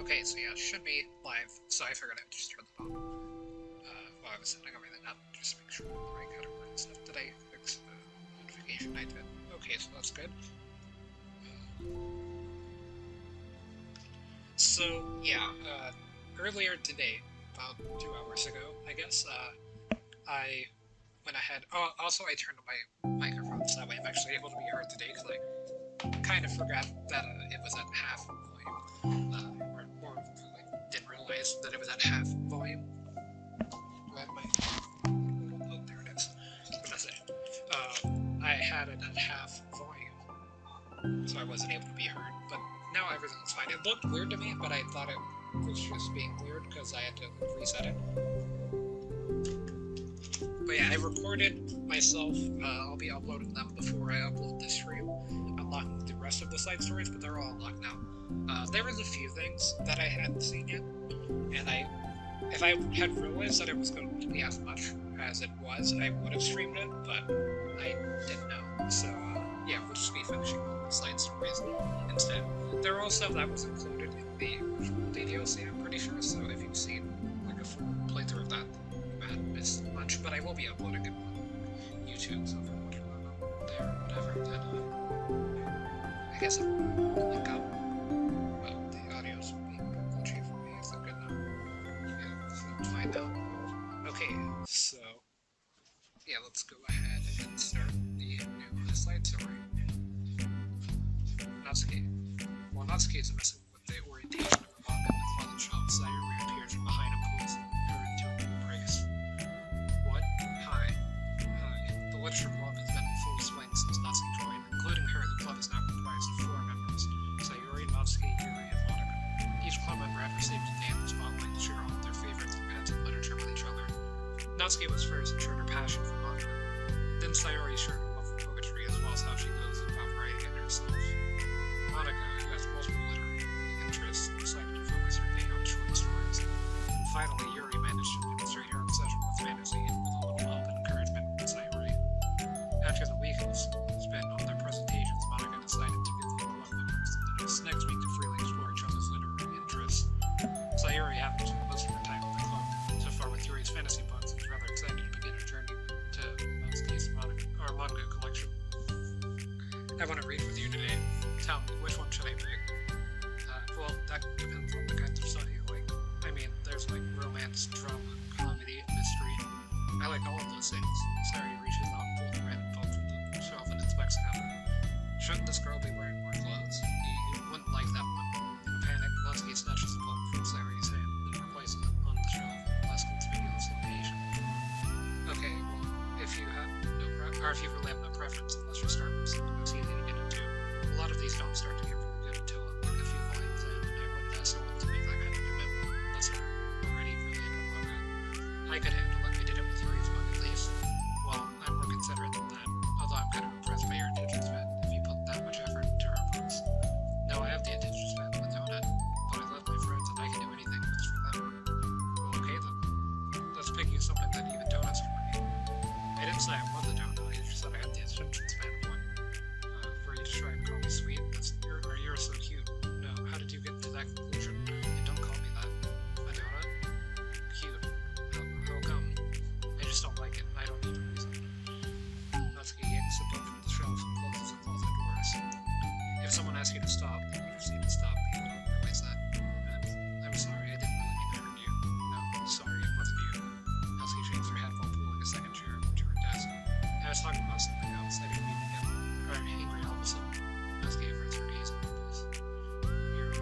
Okay, so yeah, it should be live, so I figured I'd just turn them on while I was setting everything up, just to make sure I'm in the right category and stuff. Did I fix the notification? I did. Okay, so that's good. So, yeah, earlier today, about 2 hours ago, I guess, I went ahead. Oh, also, I turned on my microphone so that way I'm actually able to be heard today, because I kind of forgot that it was at half volume. Or like, didn't realize that it was at half volume. Do I have my. Oh, there it is. What did I say? I had it at half volume, so I wasn't able to be heard. But now everything's fine. It looked weird to me, but I thought it was just being weird because I had to reset it. But yeah, I recorded myself. I'll be uploading them before I upload this stream. I'm locking the rest of the side stories, but they're all unlocked now. There was a few things that I hadn't seen yet, and if I had realized that it was going to be as much as it was, I would have streamed it, but I didn't know. So yeah, we'll just be finishing the side stories instead. There are also that was included in the DLC, I'm pretty sure. So if you've seen like a full playthrough of that, you haven't missed much. But I will be uploading it on YouTube, so if you're watching it there, whatever, then I guess I'll link up. Well, the audio's being glitchy for me. Is it good now? Yeah, so it's fine now. Okay, so yeah, let's go ahead and start the new slide story. Natsuki. While Natsuki is messing with the orientation of her mom in the closet shop, Sayuri appears from behind and pulls her into an embrace. What? Hi. The literature club has been in full swing since Natsuki joined. Including her, the club is now comprised of 4 members: Sayuri, Natsuki, Yuri, and Monica. Each club member had received a day in the spotlight to share all of their favorites and pens and literature with each other. Natsuki was first and shared her passion for manga. Then Sayuri shared her love for poetry, as well as how she goes about writing it herself. Monica, who has multiple literary interests, decided to focus her day on short stories. And finally, Yuri managed to demonstrate her obsession with fantasy with a little help and encouragement from Sayuri. After the week was spent on their presentations, Monica decided to give the club members the next week to freely explore each other's literary interests. Sayuri happened to spend most of her time with the club. So far with Yuri's fantasy books, and was rather excited to begin her journey to Natsuki's manga collection. I want to read with you today. Tell me, which one should I pick? Well, that depends on the kinds of stuff you like. I mean, there's like romance, drama, comedy, mystery. I like all of those things. Sayuri reaches out and pulls a random book from the shelf and inspects the cover. Shouldn't this girl be wearing more clothes? You wouldn't like that one. In a panic, Natsuki snatches the book from Sayuri's hand and replaces it on the shelf in a less conspicuous location. Okay, well, if you really have no preference, let's just start with something that's easy to get into. A lot of these don't start to get really good until like a few volumes in, and I wouldn't ask someone to make that kind of commitment unless they're already really into manga. I could handle it. I did it with Yuri's book at least. Well, I'm more considerate than that, although I'm kind of impressed by your attention span if you put that much effort into her books. No, I have the attention span of a donut, but I love my friends and I can do anything that's for them. Well, okay then. Let's pick you something that even donuts can make. I didn't say I was a donut, I just said I had the attention span of one. For you to try and call me sweet, you're so cute. No, how did you get to that conclusion? And don't call me that. A donut? Cute. How come? I just don't like it, and I don't need a reason. Natsuki yanks the book from the shelf and closes the closet doors. If someone asks you to stop, then you just need to stop. People don't realize that. I'm sorry, I didn't really mean to hurt you. No, sorry, it wasn't you. Natsuki shakes her head while pulling a second chair over to her desk. I was talking about something else. I didn't mean to get angry all of a sudden. Natsuki averts her gaze and mumbles. You're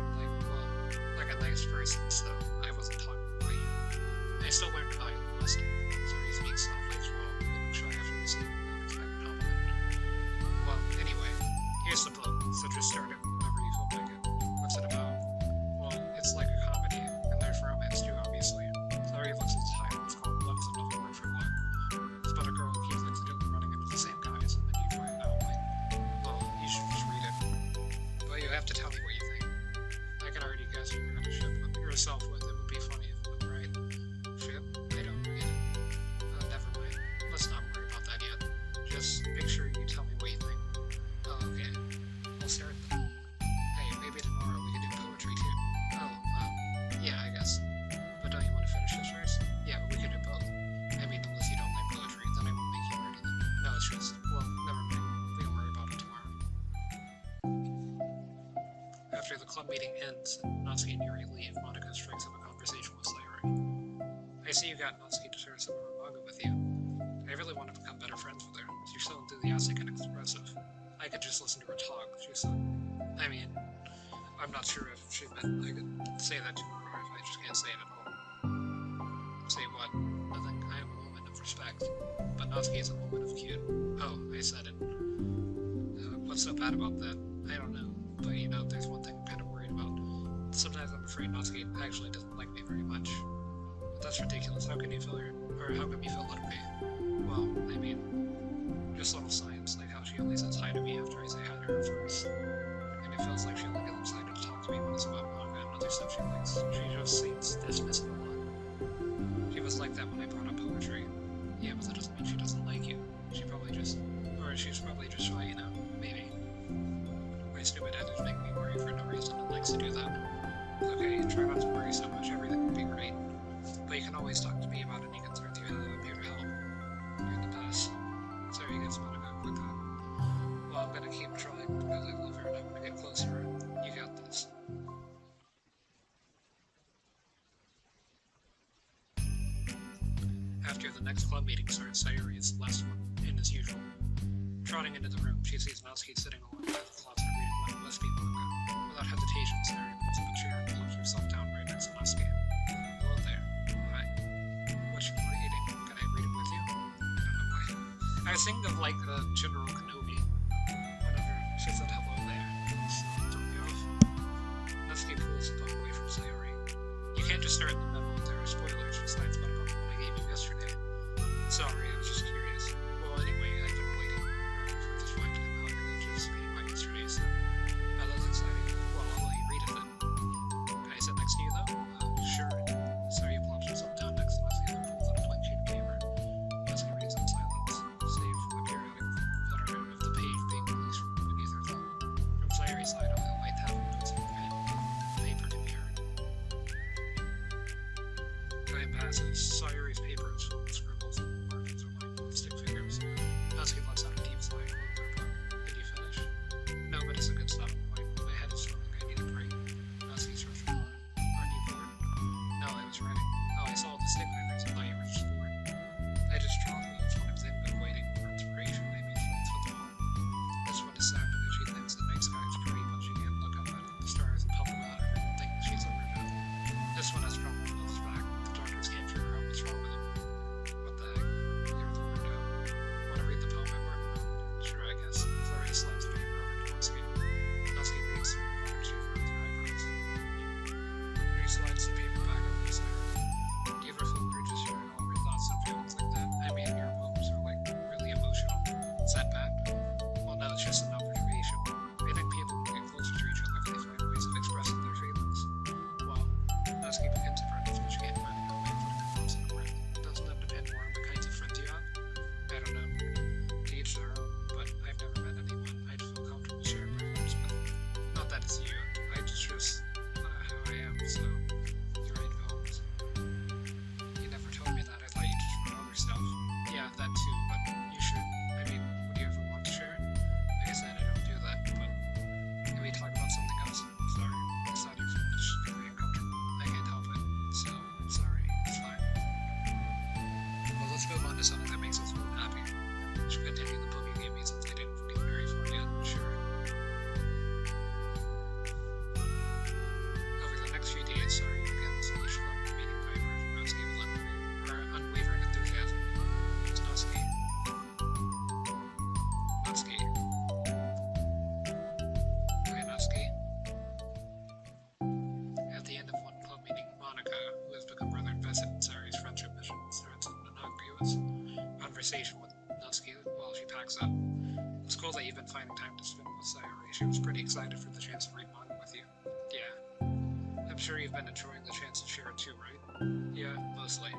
like a nice person, so I wasn't talking about you. I still learned a valuable lesson. So he speaks softly as well, looking shy after receiving an unexpected compliment. Well, anyway, here's the book, so just start it whenever you feel like it. What's it about? Well, it's like a comedy, and there's romance too, obviously. Sorry, looks at the title. It's called Love is Another Word for What. It's about a girl who keeps accidentally running into the same guys, and then you find out, like, well, you should just read it. But you have to tell me what you think. I can already guess who you're gonna ship with yourself with. It would be funny if it was right. Ship? I don't get it. Never mind. Let's not worry about that yet. Just make sure you tell me what you think. Oh, okay. I'll start then. After the club meeting ends and Natsuki and Yuri leave, Monica strikes up a conversation with Sayori. I see you got Natsuki to share some of her manga with you. I really want to become better friends with her. She's so enthusiastic and expressive. I could just listen to her talk, she said. I mean, I'm not sure if she meant I could say that to her or if I just can't say it at all. Say what? Nothing. I am a woman of respect. But Natsuki is a woman of cute. Oh, I said it. What's so bad about that? I don't know. But you know, there's one thing I'm kind of worried about. Sometimes I'm afraid Natsuki actually doesn't like me very much. But that's ridiculous. How can you feel her? Or how can you feel that way? Well, I mean, just little signs, like how she only says hi to me after I say hi to her first. And it feels like she only gets excited to talk to me when it's about manga and other stuff she likes. She just seems dismissive a lot. She was like that when I brought up poetry. Yeah, but that doesn't mean she doesn't like you. She's probably just shy, you know? Maybe. My stupid head is making me worry for no reason and likes to do that. Okay, try not to worry so much, everything will be great. But you can always talk to me about any concerns you have. I'm here to help. You're the best. Sorry, you guys want to go quick hug. Well, I'm gonna keep trying because I love her and I want to get closer. You got this. After the next club meeting starts, Sayori is the last one in as usual. Trotting into the room, she sees Natsuki sitting alongside the closet reading one lesbian manga. Without hesitation, Sayori pulls up a chair and plops herself down right next to Natsuki. Hello there. Hi. What you reading? Can I read it with you? I don't know why. I was thinking of like General Kenobi. Whenever she said hello there, so threw me off. Natsuki pulls the book away from Sayori. You can't just start in the middle. There are spoilers. Besides, what about the one I gave you yesterday? Sorry, I was just curious. Well, anyway, I've been waiting for this fight to come out, and it just came by yesterday, so that's exciting. Well, I'll let you read it then. Can I sit next to you, though? Sure. Sorry, he plops himself down next to Natsuki and pulls out a blank sheet of paper. Natsuki reads in silence, save for the periodic fluttering of the page being released from beneath her thumb. From Sayori's side, on the white tab of notes in the pen, the paper can be heard. Time passes. Sayori's paper is full of scribbles and markings are lined with stick figures. Natsuki lets out a deep sigh and closes her book. Did you finish? No, but it's a good stopping point. My head is swimming. I need a break. Natsuki starts replying. Aren't you bored? No, I was writing. Oh, I saw the stick figures. I thought you were just bored. I just draw those when I was in bed waiting for inspiration. I made friends with them all. This one is sad because she thinks the night sky is pretty, but she can't look up at the stars and puff about her and think she's overdone. This one has problems with his back. The doctors can't figure out what's wrong with him. What the heck? You're the weirdo. Want to read the poem I'm working on? Sure, I guess. Flurry slaps the paper over to Natsuki. Natsuki reads through the poem. She furrows her eyebrows. He slides the paper back over his hair. Do you ever feel weird just sharing all of your thoughts and feelings like that? I mean, your poems are like really emotional. Is that bad? Well, no, it's just an observation. I think people can get closer to each other if they find ways of expressing their feelings. Well, Natsuki begins to friends, but she can't find a good way of putting her thoughts into words. Doesn't that depend more on the kinds of friends you have? I don't know. To each their own, but I've never met anyone I'd feel comfortable sharing my thoughts with. Not that it's you. It's just how I am, so you write poems. You never told me that. I thought you just wrote other stuff. Yeah, that too, but you should. I mean, would you ever want to share it? Like I said, I don't do that, but can we talk about something else? Sorry. It's not your fault. It's just really uncomfortable. I can't help it. So, I'm sorry. It's fine. Well, let's move on to something that makes us both happy. Should continue the book you gave me since I didn't get very far yet. Sure. Over the next few days, Sayori begins each club meeting by emerging Natsuki with unwavering enthusiasm. It's Natsuki. Natsuki. Hi, Natsuki. At the end of one club meeting, Monica, who has become rather invested in Sayori's friendship mission, starts an innocuous conversation with Natsuki while she packs up. It's cool that you've been finding time to spend with Sayori. She was pretty excited for the chance to read manga with you. Yeah. I'm sure you've been enjoying the chance to share it too, right? Yeah, mostly.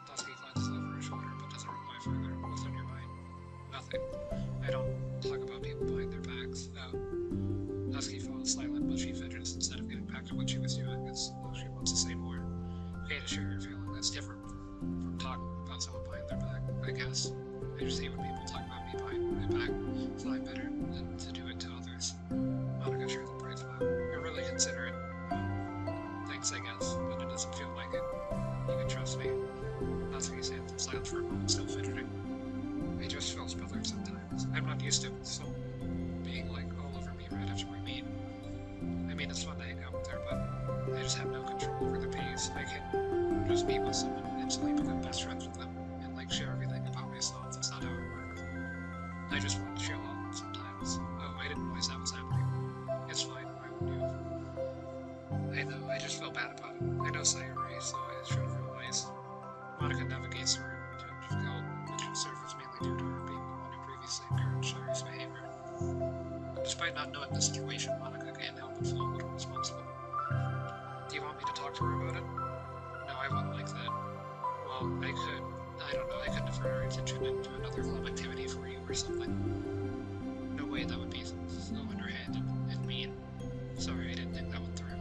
Natsuki glances over her shoulder but doesn't reply further. What's on your mind? Nothing. I don't talk about people behind their backs. Oh. Natsuki falls silent, but she fidgets instead of getting back to what she was doing as though she wants to say more. Okay to share your feeling. That's different from talking about someone behind their back, I guess. I just hate when people talk about me behind my back, so I'm better than to do it to others. Monica shares a bright smile. silent for a moment, still fidgeting. I just feel bothered sometimes. I'm not used to someone being like all over me right after we meet. I mean, it's fun to hang out with her, but I just have no control over the pace. I can just meet with someone and instantly become best friends with them and like share everything about myself. That's not how it works. I just want to chill out sometimes. Oh, I didn't realize that was happening. It's fine. I won't do. I know. I just felt bad about it. I know Sayuri, so I should have realized. Monica navigates through it to difficult, which surface mainly due to her being the one who previously encouraged Sayuri's behavior. Despite not knowing the situation, Monica can't help but feel a little responsible. Do you want me to talk to her about it? No, I wouldn't like that. Well, I could. I don't know. I could divert her attention into another club activity for you or something. No way, that would be so underhanded and mean. Sorry, I didn't think that one through.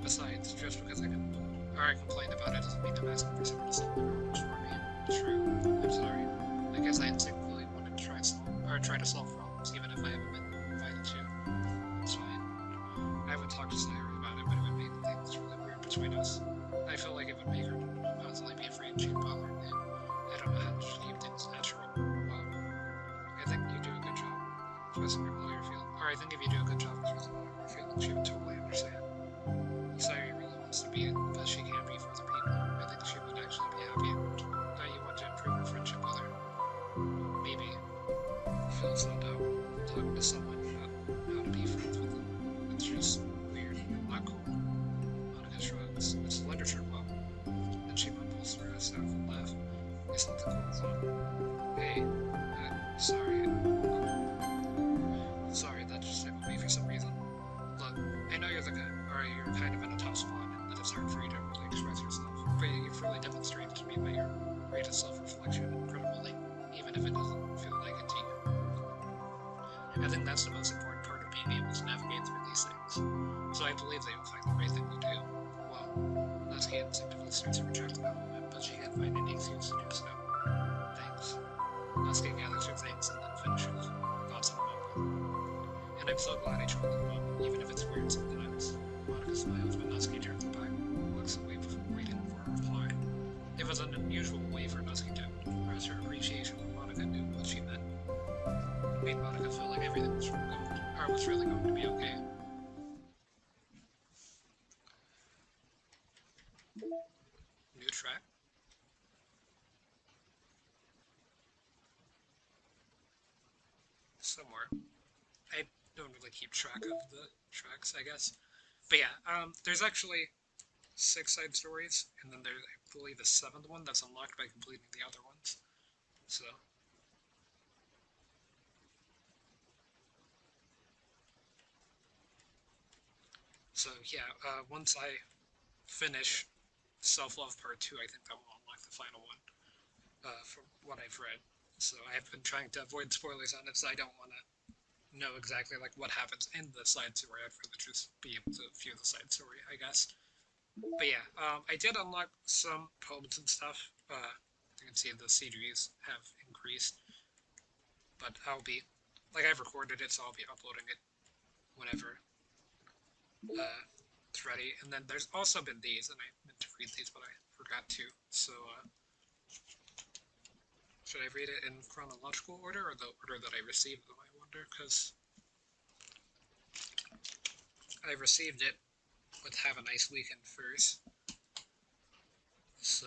Besides, just because I complained about it doesn't mean I'm asking for someone to solve the problems for me. True. I'm sorry. I guess I instinctively wanted to try to solve problems, even if I haven't been invited to. It's fine. I would talk to Sayuri about it, but it would make things really weird between us. I feel like it would make her constantly be afraid she'd bother me. I don't know how to keep things natural. Well, I think you do a good job expressing how you're feeling. Or I think if you do a good job expressing how you're feeling, she would totally understand. Sayuri really wants to be the best she can be for other people. I think she would actually be happy. Now you want to improve your friendship with her. Maybe. It feels no doubt. Talking to someone about how to be friends with them. It's just weird. Not cool. Monica shrugs. It's a literature club. Then she mumbles through a soundful laugh. It's not the cool thought. Hey, sorry. Sorry, that just tickled me for some reason. Look, I know you're kind of in a tough spot and that it's hard for you to really express yourself, but you've really demonstrated to me that you're great at self-reflection and credibility, even if it doesn't feel like it to you. I think that's the most important part of being able to navigate through these things. So I believe that you'll find the right thing to do. Well, Natsuki instinctively starts to reject the compliment, but she can't find any excuse to do so. Thanks. Natsuki gathers her things and then finishes. Thoughts in a mumble. And I'm so glad I tried the moment, even if it's weird sometimes. Monica smiles when Natsuki turns her back and looks away before waiting for a reply. It was an unusual way for Natsuki to express her appreciation when Monica knew what she meant. It made Monica feel like everything was really going to be okay. New track? Somewhere. I don't really keep track of the tracks, I guess. But yeah, there's actually 6 side stories, and then there's, I believe, a 7th one that's unlocked by completing the other ones. So yeah, once I finish Self-Love Part 2, I think that will unlock the final one, from what I've read. So I've been trying to avoid spoilers on it, so I don't want to know exactly like what happens in the side story. I'd rather just be able to view the side story, I guess. But yeah, I did unlock some poems and stuff. You can see the CGs have increased, but I've recorded it, so I'll be uploading it whenever it's ready. And then there's also been these, and I meant to read these, but I forgot to. So, should I read it in chronological order, or the order that I received them, I wonder? Because I received it with Have a Nice Weekend first. So,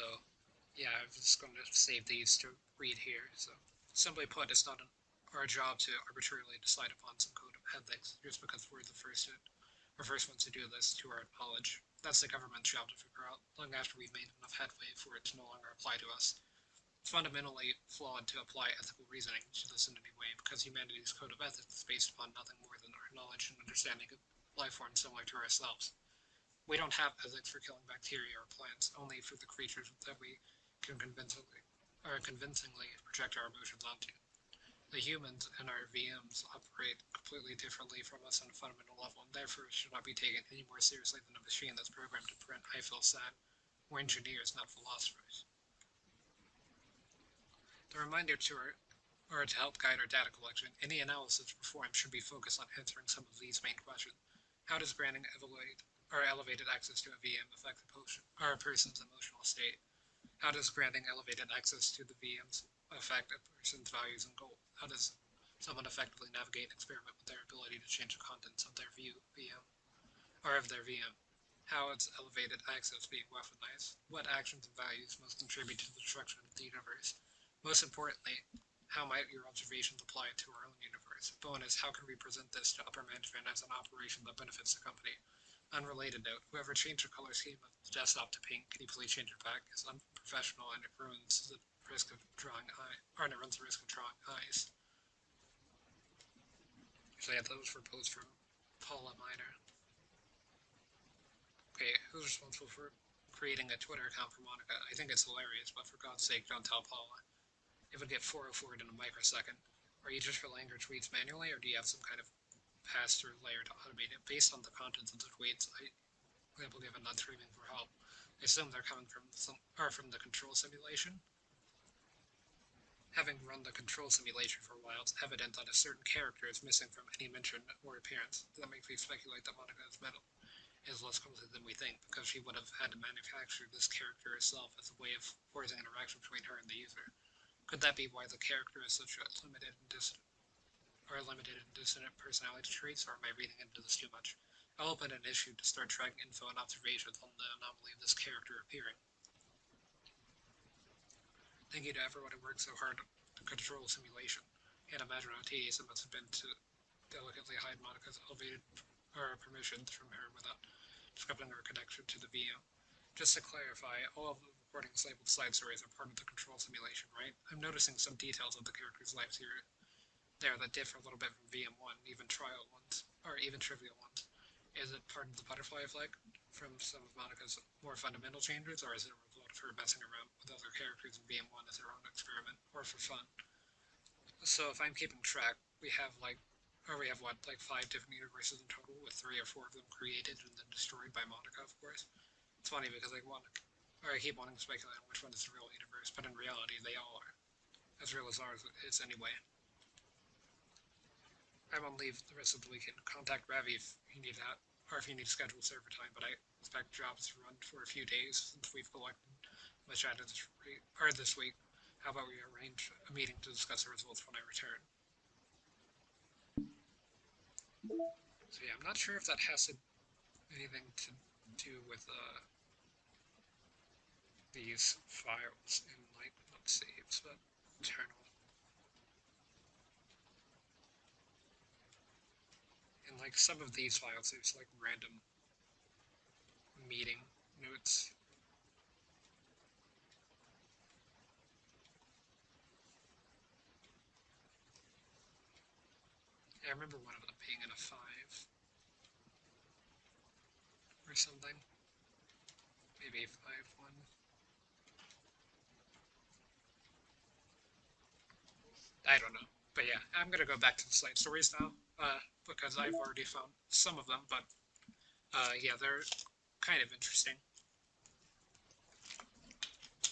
yeah, I'm just going to save these to read here. So, simply put, it's not our job to arbitrarily decide upon some code of ethics just because we're the first ones to do this to our knowledge. That's the government's job to figure out long after we've made enough headway for it to no longer apply to us. It's fundamentally flawed to apply ethical reasoning to this in any way because humanity's code of ethics is based upon nothing more than our knowledge and understanding of life forms similar to ourselves. We don't have ethics for killing bacteria or plants, only for the creatures that we can convincingly project our emotions onto. The humans in our VMs operate completely differently from us on a fundamental level, and therefore should not be taken any more seriously than a machine that's programmed to print "I feel sad." We're engineers, not philosophers. The reminder to help guide our data collection, any analysis performed should be focused on answering some of these main questions. How does granting elevated access to a VM affect a person's emotional state? How does granting elevated access to the VMs affect a person's values and goals? How does someone effectively navigate and experiment with their ability to change the contents of their VM or of their VM? How is elevated access being weaponized? What actions and values most contribute to the destruction of the universe? Most importantly, how might your observations apply to our own universe? Bonus, how can we present this to upper management as an operation that benefits the company? Unrelated note, whoever changed the color scheme of the desktop to pink, can you please change it back? It's unprofessional and it ruins the risk of drawing it runs the risk of drawing eyes. So yeah, those were both from Paula Miner. Okay, who's responsible for creating a Twitter account for Monica? I think it's hilarious, but for God's sake, don't tell Paula. It would get 404'd in a microsecond. Are you just relaying your tweets manually, or do you have some kind of pass-through layer to automate it? Based on the contents of the tweets, I believe I'm not screaming for help. I assume they're coming from from the control simulation. Having run the control simulation for a while, it's evident that a certain character is missing from any mention or appearance. That makes me speculate that Monica is less complicated than we think, because she would have had to manufacture this character herself as a way of forcing interaction between her and the user. Could that be why the character is such a limited and dissonant personality traits, or am I reading into this too much? I'll open an issue to start tracking info and observations on the anomaly of this character appearing. Thank you to everyone who worked so hard to control simulation. Can't imagine how tedious it must have been to delicately hide Monica's elevated permissions from her without disrupting her connection to the VM. Just to clarify, all of the recordings labeled side stories are part of the control simulation, right? I'm noticing some details of the characters' lives here there that differ a little bit from VM1, even trivial ones. Is it part of the butterfly effect from some of Monica's more fundamental changes, or is it a result of her messing around with other characters in VM1 as her own experiment, or for fun? So if I'm keeping track, we have like 5 different universes in total, with 3 or 4 of them created and then destroyed by Monica, of course. It's funny because I keep wanting to speculate on which one is the real universe, but in reality, they all are. As real as ours is anyway. I'm on leave the rest of the weekend. Contact Ravi if you need that, or if you need to schedule server time, but I expect jobs to run for a few days since we've collected much data this week. How about we arrange a meeting to discuss the results when I return? So yeah, I'm not sure if that has anything to do with these files in not saves, but internal. In some of these files, there's random meeting notes. I remember one of them being in a 5 or something. Maybe 5-1. I don't know. But yeah, I'm gonna go back to the side stories now, because I've already found some of them, but yeah, they're kind of interesting.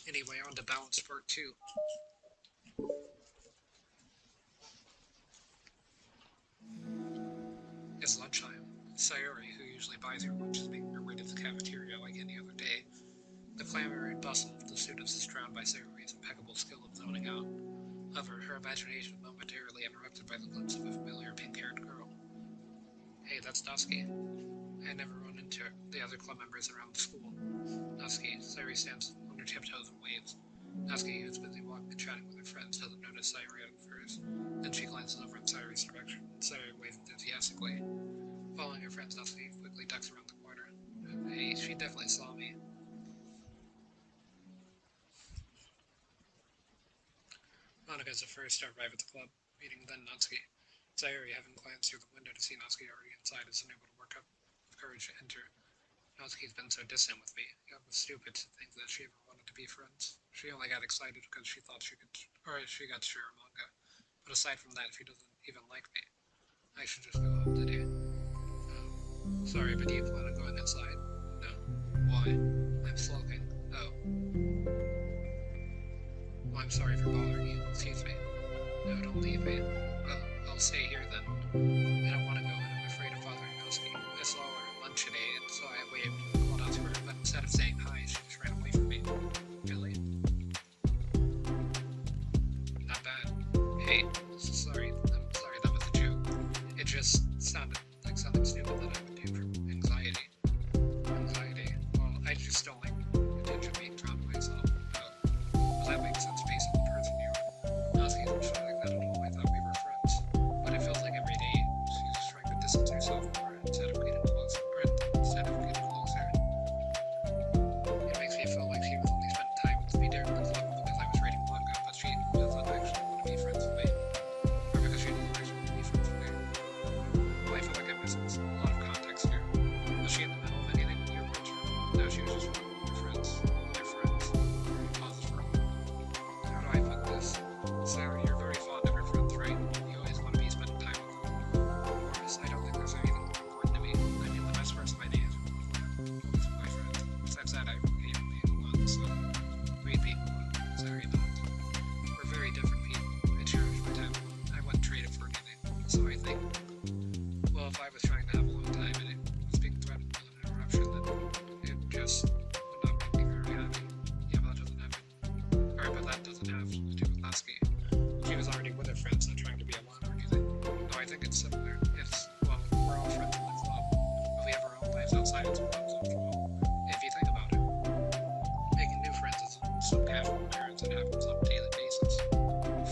Anyway, on to balance part 2. It's lunchtime. Sayori, who usually buys her lunch, is making her way to the cafeteria like any other day. The clamor and bustle of the students is drowned by Sayori's impeccable skill of zoning out. However, her imagination is momentarily interrupted by the glimpse of a familiar pink-haired girl. Hey, that's Doki. I never run into the other club members around the school. Doki, Sayori stands on her tiptoes and waves. Doki, who's busy walking and chatting with her friends, doesn't notice Sayori at first. Then she glances over in Sayori's direction, and Sayori waves enthusiastically. Following her friends, Doki quickly ducks around the corner. Hey, she definitely saw me. Monica is the first to arrive at the club, meeting then Natsuki. Sayori, having glanced through the window to see Natsuki already inside, is unable to work up courage to enter. Natsuki's been so distant with me. It was stupid to think that she ever wanted to be friends. She only got excited because she thought she got to share a manga. But aside from that, she doesn't even like me. I should just go home today. Sorry, but do you plan on going inside? No. Why? I'm sulking. Oh. Well, I'm sorry for bothering you. Excuse me. No, don't leave me. Well, I'll stay here then. I don't want to go, and I'm afraid of bothering Natsuki. I saw her at lunch today, and so I waved and called out to her, but instead of saying hi, she just ran away from me. Really? just sounded like something stupid that I would do for anxiety. Anxiety. Well, I just don't like attention being drawn to myself. Well, that makes sense based on the person you are. Natsuki didn't feel like that at all. I thought we were friends. But it feels like every day she's just trying to distance herself from her instead of getting closer. It makes me feel like she was only spending time with me during the club because I was reading manga, but she doesn't actually want to be friends with me. Or because she doesn't actually want to be friends with me. Well, I feel like I'm missing a lot of context here. Was she in the middle of anything when you approached her? No, she was just one of your friends. They're friends. Pauses for a moment. How do I put this? Sarah, you're very fond of your friends, right? You always want to be spending time with them. Morris, I don't think there's anything more important to me. I mean, the best parts of my day is always with my friends. Besides that, I hate being alone, so we'd be alone. Sorry, not. We're very different people. I cherish my time. I wouldn't trade it for anything. So I think, well, if I was trying to have a long time and it was being threatened with an interruption, then it just would not make me very happy. Yeah, but that doesn't have it. Alright, but that doesn't have to do with Natsuki. She was already with her friends, not trying to be alone or anything. No, I think it's similar. It's, well, we're all friends in the club. But we have our own lives outside of the clubs after all. If you think about it, making new friends is some casual occurrence that happens on a daily basis.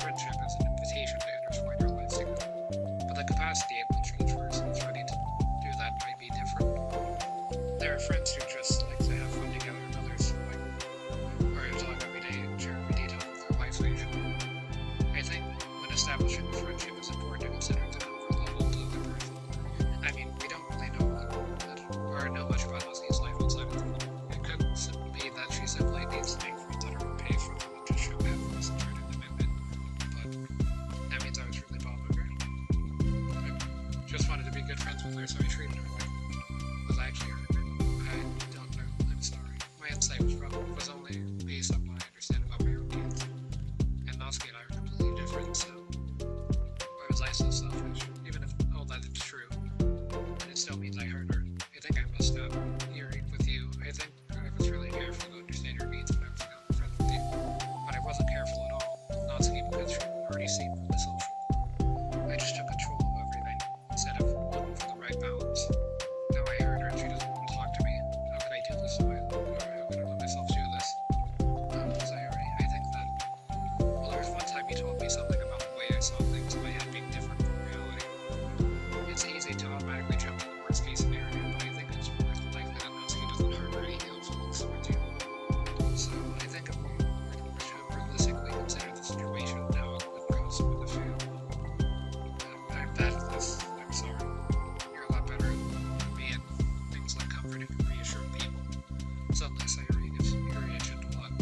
Friendship is an invitation to intertwine your lives together. But the capacity at which each person is ready to do that might be different. There are friends who just like to have fun together, and others who like, or who talk every day and share every detail of their life station. I think when establishing a friendship, it's important to consider the comfort level to the other person. I mean, we don't really know much about Natsuki's life outside of the club. It could simply be that she simply needs to make friends at her own pace rather than just show efforts and try to commitment. But that means I was really bothered her. I just wanted to be good friends with her, so I treated her like one. Was I actually hurt her? I don't know. I'm sorry. My insight was only based on what I understand about my own needs. And Natsuki and I are completely different, so why was I so selfish? Even if all that is true, and it still means I hurt her. I think I messed up. Here with you, I think I was really careful to understand your needs when I was not friends with you. But I wasn't careful at all. Natsuki, because she already seemed really selfish. I just took control of everything instead of looking for the right balance. Now I hurt her and she doesn't want to talk to me. How could I do this? Or how could I let myself do this? Sayori, I think that, well, there was one time you told me something about the way I saw things in my head being different from reality. It's easy to automatically jump to the worst case scenario, but I think it's more likely that Natsuki doesn't harbor any ill feelings towards you. So I think if we were to realistically consider the situation and how it would go with the fail. I'm bad at this. I'm sorry. You're a lot better than me at things like comforting and reassuring people. Suddenly, Sayori gives Yuri a gentle hug.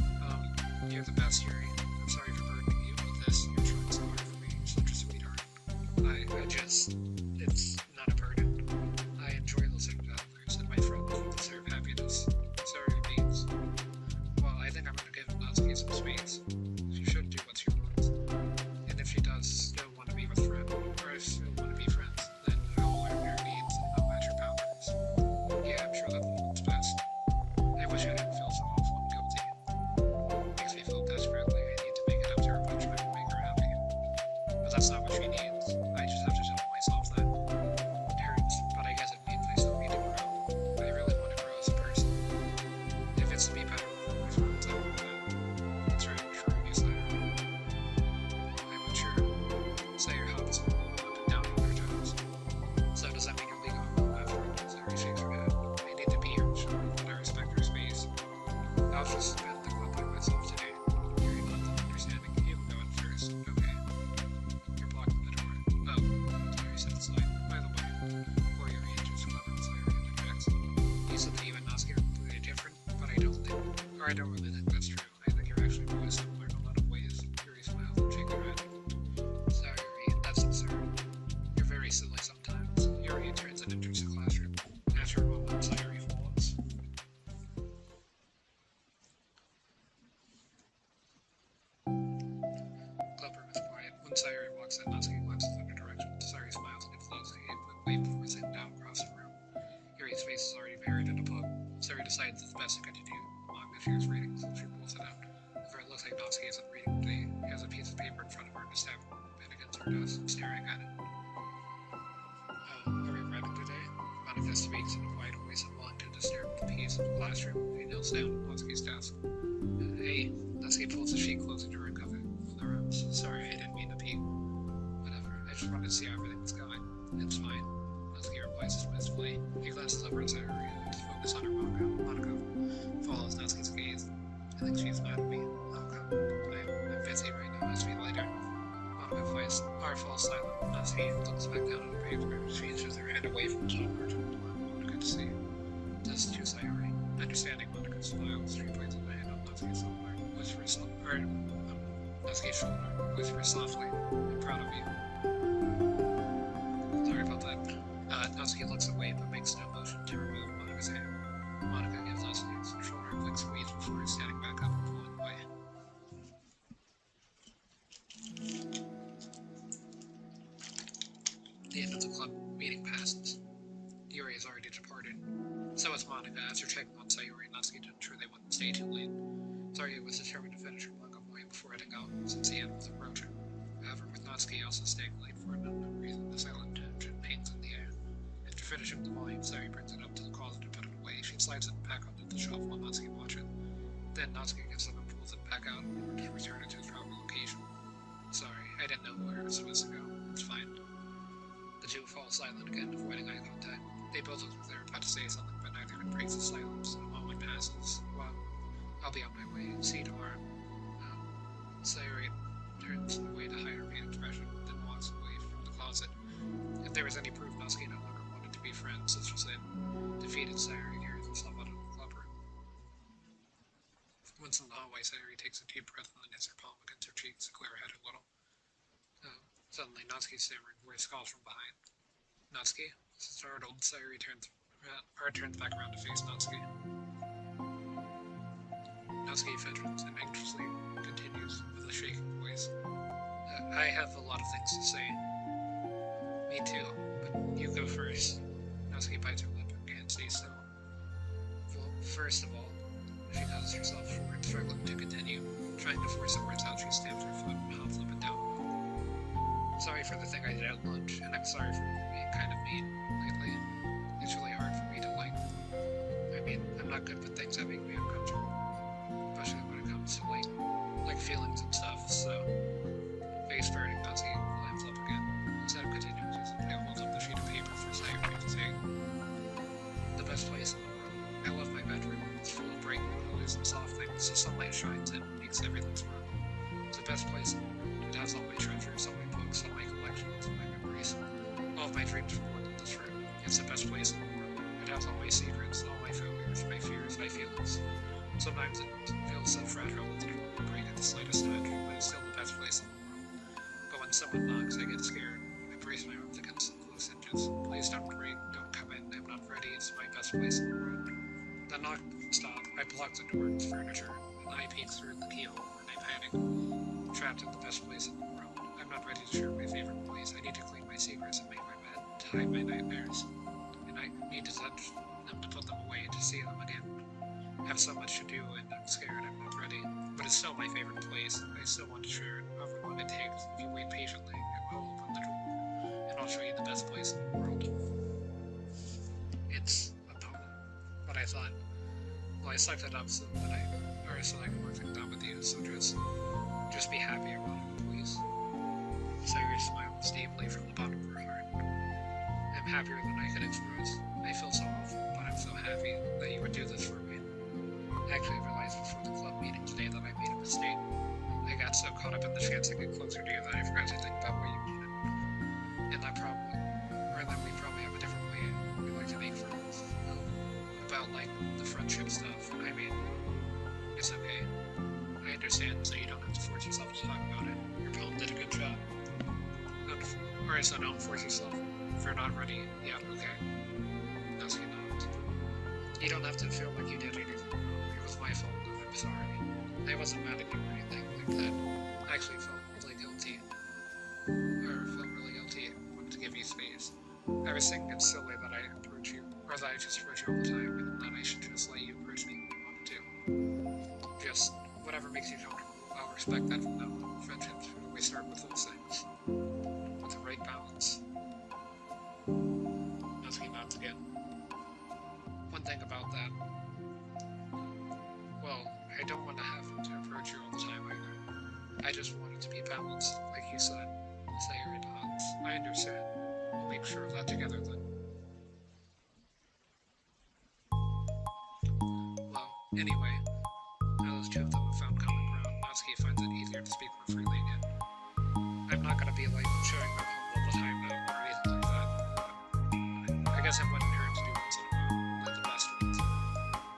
You're the best, Yuri. I'm sorry for burdening you with this. You're trying so hard for me. You're such a sweetheart. It's not a burden. I enjoy listening to others, and my friends deserve happiness. Sorry, beans. Well, I think I'm going to give Natsuki some space. She should do what she wants. And if she does still want to be with friends, or still want to be friends, then I'll learn your needs and I'll match your powers. Yeah, I'm sure that's what's best. I wish I didn't feel so awful and guilty. It makes me feel desperately I need to make it up to her by trying to make her happy. But that's not what she needs. I just have to tell myself that. It hurts, but I guess it means I still need to grow. I really want to grow as a person. If it's to be better with my friends, I want that. That's right, true, you say. I'm unsure. Sayer hops up and down on her toes. So does that mean you'll be going home after all? Sayori shakes her head. I need to be here, sure, but I respect her space. I'll just spend the club by myself today. Yuri nods in understanding. You can go in first. Okay. You're blocking the door. Oh, Sayori steps aside. By the way, before Yuri enters the club, Sayori interjects. You said that you and Natsuki are completely different, but I don't really think that's true. I think you're actually really similar in a lot of ways. Yuri smiles and shakes her head. Sayori, that's absurd. You're very silly sometimes. Yuri turns and enters the classroom. After a moment, Sayori follows. Clubroom is quiet. When Sayori walks in, Natsuki glances in her direction. Sayori smiles and gives Natsuki a quick wave before sitting down across the room. Yuri's face is already buried in a book. Sayori decides it's best to continue along that she was reading, so she pulls it out. However, it looks like Natsuki isn't reading today. He has a piece of paper in front of her and a stab pen against her desk, staring at it. Monica speaks in a quiet voice and willing to disturb the peace of the classroom. He kneels down at Natsuki's desk. Hey, Natsuki pulls the sheet closer to her cover with her arms. Sorry, I didn't mean to peek. Whatever, I just wanted to see how everything was going. It's fine. Natsuki replies dismissively. He glances over at Sayori to focus on her Monica follows Natsuki's gaze. I think she's mad at me. I'm busy right now. I'll speak later. Monica falls silent. Natsuki looks back down at the paper. She inches her hand away from the top margin to allow Monica to see. This to Sayori. Understanding Monica smiles. She places her hand on Natsuki's shoulder. Whispers softly. I'm proud of you. Sorry about that. Natsuki looks away but makes no motion to remove Monica's hand. Monica gives Natsuki's shoulder a quick squeeze before standing back up and pulling away. The end of the club meeting passes. Yuri has already departed. So is Monica after checking on Sayori and Natsuki to ensure they wouldn't stay too late. Sayori was determined to finish her manga point before heading out, since the end was approaching. However, with Natsuki also staying late for an unknown reason, the silent tension hangs in the air. After finishing the volume, Sayori brings it up to the closet and put it away. She slides it back onto the shelf while Natsuki watches. Then Natsuki gives it and pulls it back out in order to return it to its proper location. Sorry, I didn't know where it was supposed to go. It's fine. The two fall silent again, avoiding eye contact. They both look like they're about to say something, but neither can break the silence. A moment passes. Well, I'll be on my way. See you tomorrow. Sayori turns away to hide her pain expression, then walks away from the closet. If there was any proof Natsuki no longer wanted to be friends, this was it. Defeated, Sayori carries herself out of the club room. Once in the hallway, Sayori takes a deep breath and then hits her palm against her cheeks to clear her head a little. Suddenly, Natsuki's stammering voice calls from behind. Natsuki? Startled, Sayori turns back around to face Natsuki. Natsuki fidgets and anxiously continues with a shaking voice. I have a lot of things to say. Me too, but you go first. Natsuki bites her lip and can't stay still. Well, first of all, she nudges herself forward, struggling to continue. Trying to force the words out, she stamps her foot and hops up and down. Sorry for the thing I did at lunch, and I'm sorry for being kind of mean lately. It's really hard for me to I'm not good with things that make me uncomfortable, especially when it comes to like feelings and stuff. So, face burning, Natsuki climbs up again. Instead of continuing, she simply holds up the sheet of paper for Sayori to take. The best place in the world. I love my bedroom. It's full of bright colors and soft things. The sunlight shines in and makes everything sparkle. It's the best place in the world. It has all my treasures, all my books, all my collections, all my memories. All of my dreams are born in this room. It's the best place in the world. It has all my secrets, all my failures, my fears, my feelings. Sometimes it feels so fragile that it will break at the slightest touch, but it's still the best place in the world. But when someone knocks, I get scared. I brace my arms against the loose hinges. Please don't break, don't come in, I'm not ready, it's my best place in the world. The knock stopped. I blocked the door with furniture, and I peeked through the keyhole, and I panicked. Trapped in the best place in the world. I'm not ready to share my favorite place. I need to clean my secrets and make my bed, to hide my nightmares. And I need to touch them to put them away, to see them again. I have so much to do, and I'm scared I'm not ready. But it's still my favorite place. I still want to share it, however long it takes. If you wait patiently, I will open the door, and I'll show you the best place in the world. It's a poem, but I thought, well, I sucked it up so I can work things out with you, so just be happy about it, please. Sayori smiles deeply from the bottom of her heart. I'm happier than I could express. I feel so awful, but I'm so happy that you would do this for me. Actually, I realized before the club meeting today that I made a mistake. I got so caught up in the chance to get closer to you that I forgot to think about what you wanted. And that we probably have a different way we like to make friends. About, the friendship stuff. I mean, it's okay. I understand, so you don't have to force yourself to talk about it. Your poem did a good job. Alright, so don't force yourself. If you're not ready, yeah, okay. Natsuki nods. You don't have to feel like you did anything wrong. It was my fault, and I'm sorry. I wasn't mad at you or anything like that. I actually felt really guilty. I wanted to give you space. I was thinking it's silly that I approach you, or that I just approach you all the time, and that I should just let you approach me when you want to. Just whatever makes you comfortable. I'll respect that from now on. Friendships always start with those things. With the right balance. Natsuki nods once again. One thing about that, well, I don't want to have to approach you all the time either. I just want it to be balanced, like you said. Say your dots. I understand. We'll make sure of that together then. Well, anyway, now those two of them have found common ground, Natsuki finds it easier to speak more freely again. I'm not gonna be like showing my home all the time now or anything like that. I guess I wouldn't hurt to do once in a while, like the best ones.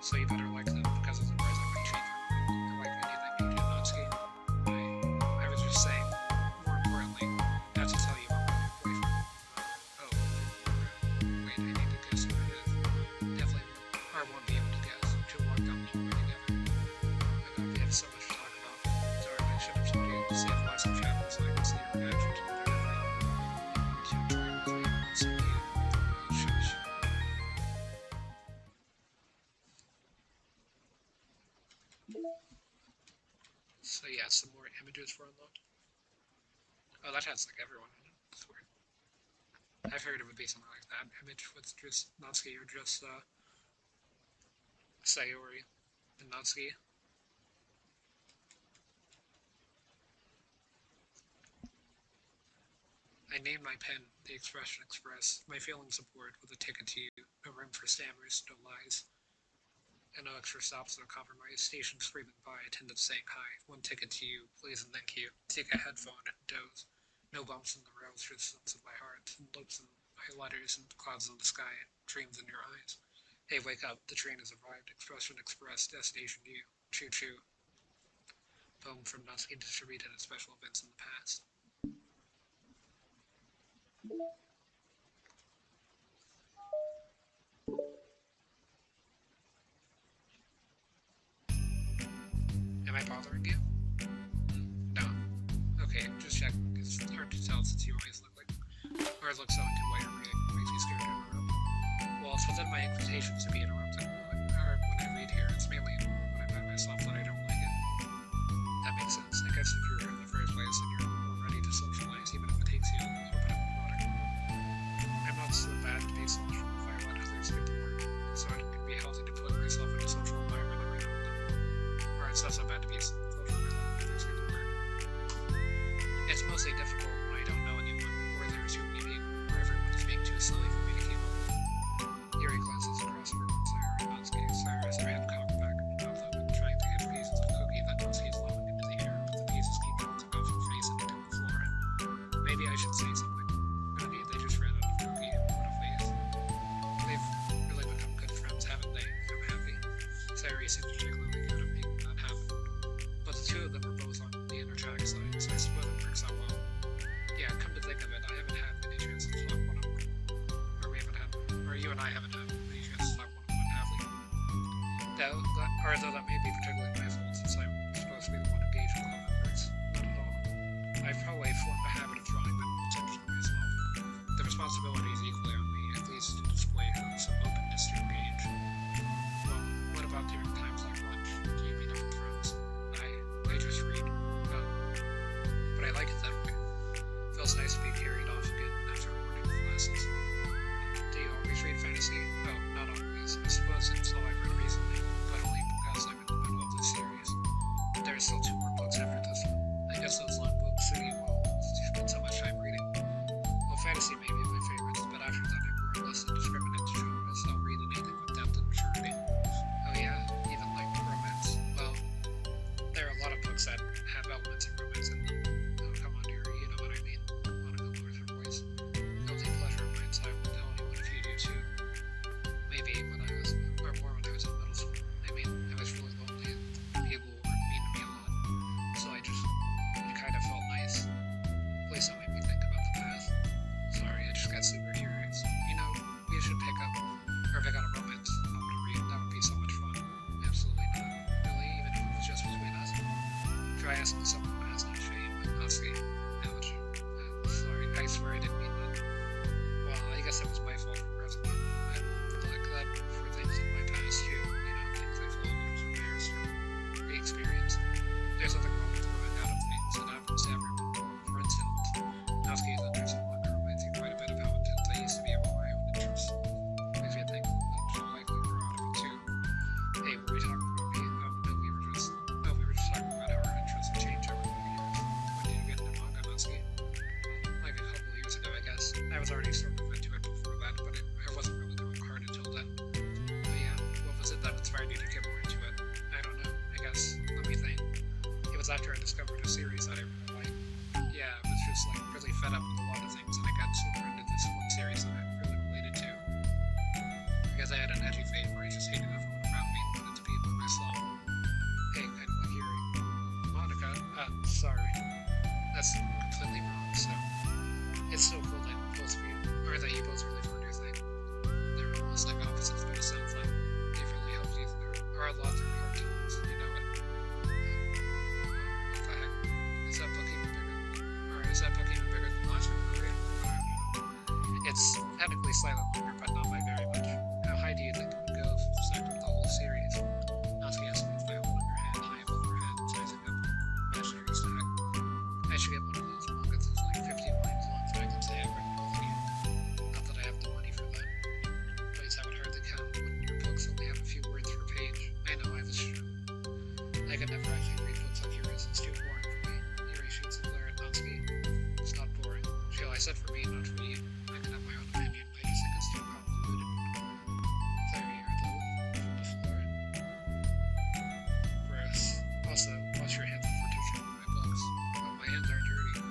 So you better like them because otherwise I might treat them or like anything you do, Natsuki. I was just saying, more importantly, I have to tell you about my boyfriend. Oh, wait, I need to guess what it is. Definitely won't be able to guess. She'll walk down the hallway together. My god, we have so much to talk about. Darn, I should have told you to save the last chapter so I can see your reaction to the to join with me. So you shush. So yeah, some more images were unlocked. Oh, that has like everyone in it. That's weird. I figured it would be something like that. Image with just Natsuki or just Sayori and Natsuki. I named my pen The Expression Express, my feelings aboard with a ticket to you, no room for stammers, no lies. And no extra stops, no compromise, stations screaming by, attendants saying hi, one ticket to you, please and thank you, take a headphone and doze. No bumps in the rails, just sense of my heart, and looks in my letters and clouds in the sky, and dreams in your eyes. Hey, wake up, the train has arrived, Expression Express, destination you, choo choo. Poem from Natsuki distributed at special events in the past. Am I bothering you? No. Okay, just check. It's hard to tell since you always look like, or look so into what you're reading. Makes me scared to interrupt. Well, it's within my expectations to be interrupted. Or when I read here, it's mainly when I'm by myself that I don't like it. That makes sense. I guess if you're here in the first place and you're more ready to socialize, even if it takes you a little bit of prodding. I'm not so bad to be social if I let others get to work, so it can be healthy to put myself in a social environment every now and then. Or it's not so bad to be social if I let others get to work. It's mostly difficult when I don't know anyone, or there's too many people, or everyone is being too silly for me to keep up with. Eerie glances across the room at Sayori and Natsuki. Sayori has her head cocked back in her mouth open, trying to get pieces of cookie that Natsuki's blowing into the air, but the pieces keep bouncing off her face and into the floor. Maybe I should say something. Maybe they just ran out of cookie. What a face. They've really become good friends, haven't they? I'm happy. Sayori seems particularly good at making that happen. But the two of them are both on the inner track side, so I suppose it works out well. Yeah, come to think of it, I haven't had many chances to talk one-on-one. Or you and I haven't had many chances to talk one-on-one, have we? Though that may be particularly my fault, since I'm supposed to be the one engaged in club efforts. Not at all. I've probably formed a habit of drawing that attention to myself. The responsibility is equally on me, at least to display some openness to engage. Well, what about during times like lunch? Do you meet up with friends? I just read. But I like it that way. Feels nice to be carried off again after morning classes. Do you always read fantasy? Oh, not always. I suppose it's all I've read recently, but only because I'm in the middle of this series. There are still 2 more books after this one. I guess those long books suit you well, since you spend so much time reading. Well, fantasy may be my favorites, but after that I'm more or less indiscriminate to genres. I'll read anything with depth and maturity. Oh yeah, even like romance. Well, there are a lot of books that have elements of romance in them. Oh, come on, dear, you know what I mean. Monica lowers her voice. Guilty pleasure of mine, so I won't tell anyone if you do too. Maybe when I was, or more when I was in middle school. I mean, I was really lonely and people were mean to me a lot. So it kind of felt nice. Please don't make me think about the past. Sorry, I just got super curious. You know, we should pick out a romance novel to read. That would be so much fun. Absolutely not. Really, even if it was just between us. Try asking someone who has no shame, like Natsuki. Ouch. Sorry, I swear I didn't mean that. Well, I guess it was my fault for pressing you. I like that for things in my past too. You know, things I feel a little embarrassed from re-experience. There's nothing wrong with growing out of things. It happens to everyone. For instance, Natsuki is interested in manga romancing quite a bit of how intense I used to be about my own interests. discovered a series that I really like. Yeah, I was just like really fed up with a lot of things, and I got super into this one series that I really related to. Because I had an edgy phase where I just hated everyone around me and wanted to be by myself. Hey, kind of like Yuri. Monica, sorry. That's completely wrong, so it's so cool that both of you, or that you both really found your thing. They're almost like opposites, but it sounds like they've really helped you through, or a lot through hard times, you know it. What the heck? Is that book even bigger? Or is that book even bigger than the last one? It's technically slightly longer, but not by very much. How high do you think it would go if I put the whole series? Natsuki asked me if I hold your hand high above your head, sizing up imaginary stack. I should get one of those mangas that's like 50 lines long so I can say I've read both of you. Not that I have the money for that. But that would hardly count when your books only have a few words per page. I know, I was true. I could never actually read books like yours. It's too boring for me. Yuri shoots a glare at Natsuki. It's not boring. Chill, I said for me, not for you. I can have my own opinion. I just think it's too convoluted. There you are, from the floor. Gross. Also, wash your hands before touching my books. Oh, my hands aren't dirty.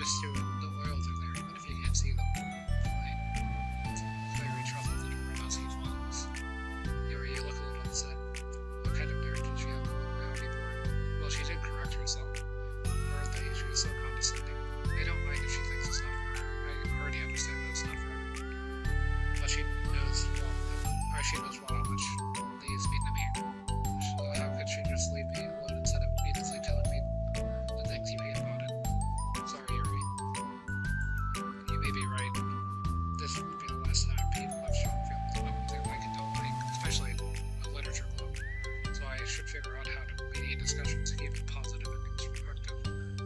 Just do it. The oils are there, even if you can't see them. Fine. Fiery truffle the door. Natsuki follows. Yuri, you look a little upset. What kind of nerd did she have? How be born? Well, she did correct herself. Or that she was so condescending. I don't mind if she thinks it's not for her. I already understand that it's not for everyone. But she knows well how much these mean to me. So how could she just leave me alone instead of needlessly telling me the things you hate about it? Sorry, Yuri. You may be right. This would be the last time people have strong feelings about what they like and don't like, especially a literature club. So I should figure out how to mediate discussions to keep it positive and constructive.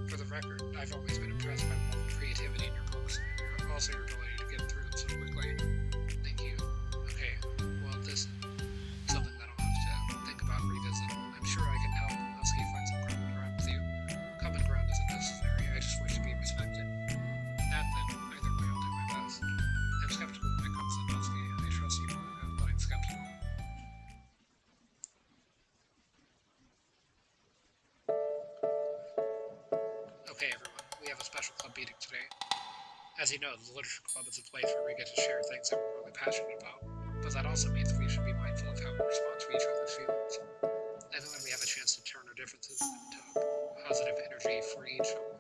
For the record, I've always been impressed by the level of creativity in your books, and also your ability to get through them so quickly. Thank you. Okay, well, this is something that I'll have to think about and revisit. I'm sure I can help Natsuki find some common ground with you. Common ground isn't necessary, I just wish to be respected. That then, either way, I'll do my best. I'm skeptical when it comes to Natsuki. I trust you, Monica, but I'm skeptical. Okay, everyone, we have a special club meeting today. As you know, the Literature Club is a place where we get to share things that we're really passionate about, but that also means we should be mindful of how we respond to each other's feelings. And then we have a chance to turn our differences into positive energy for each other.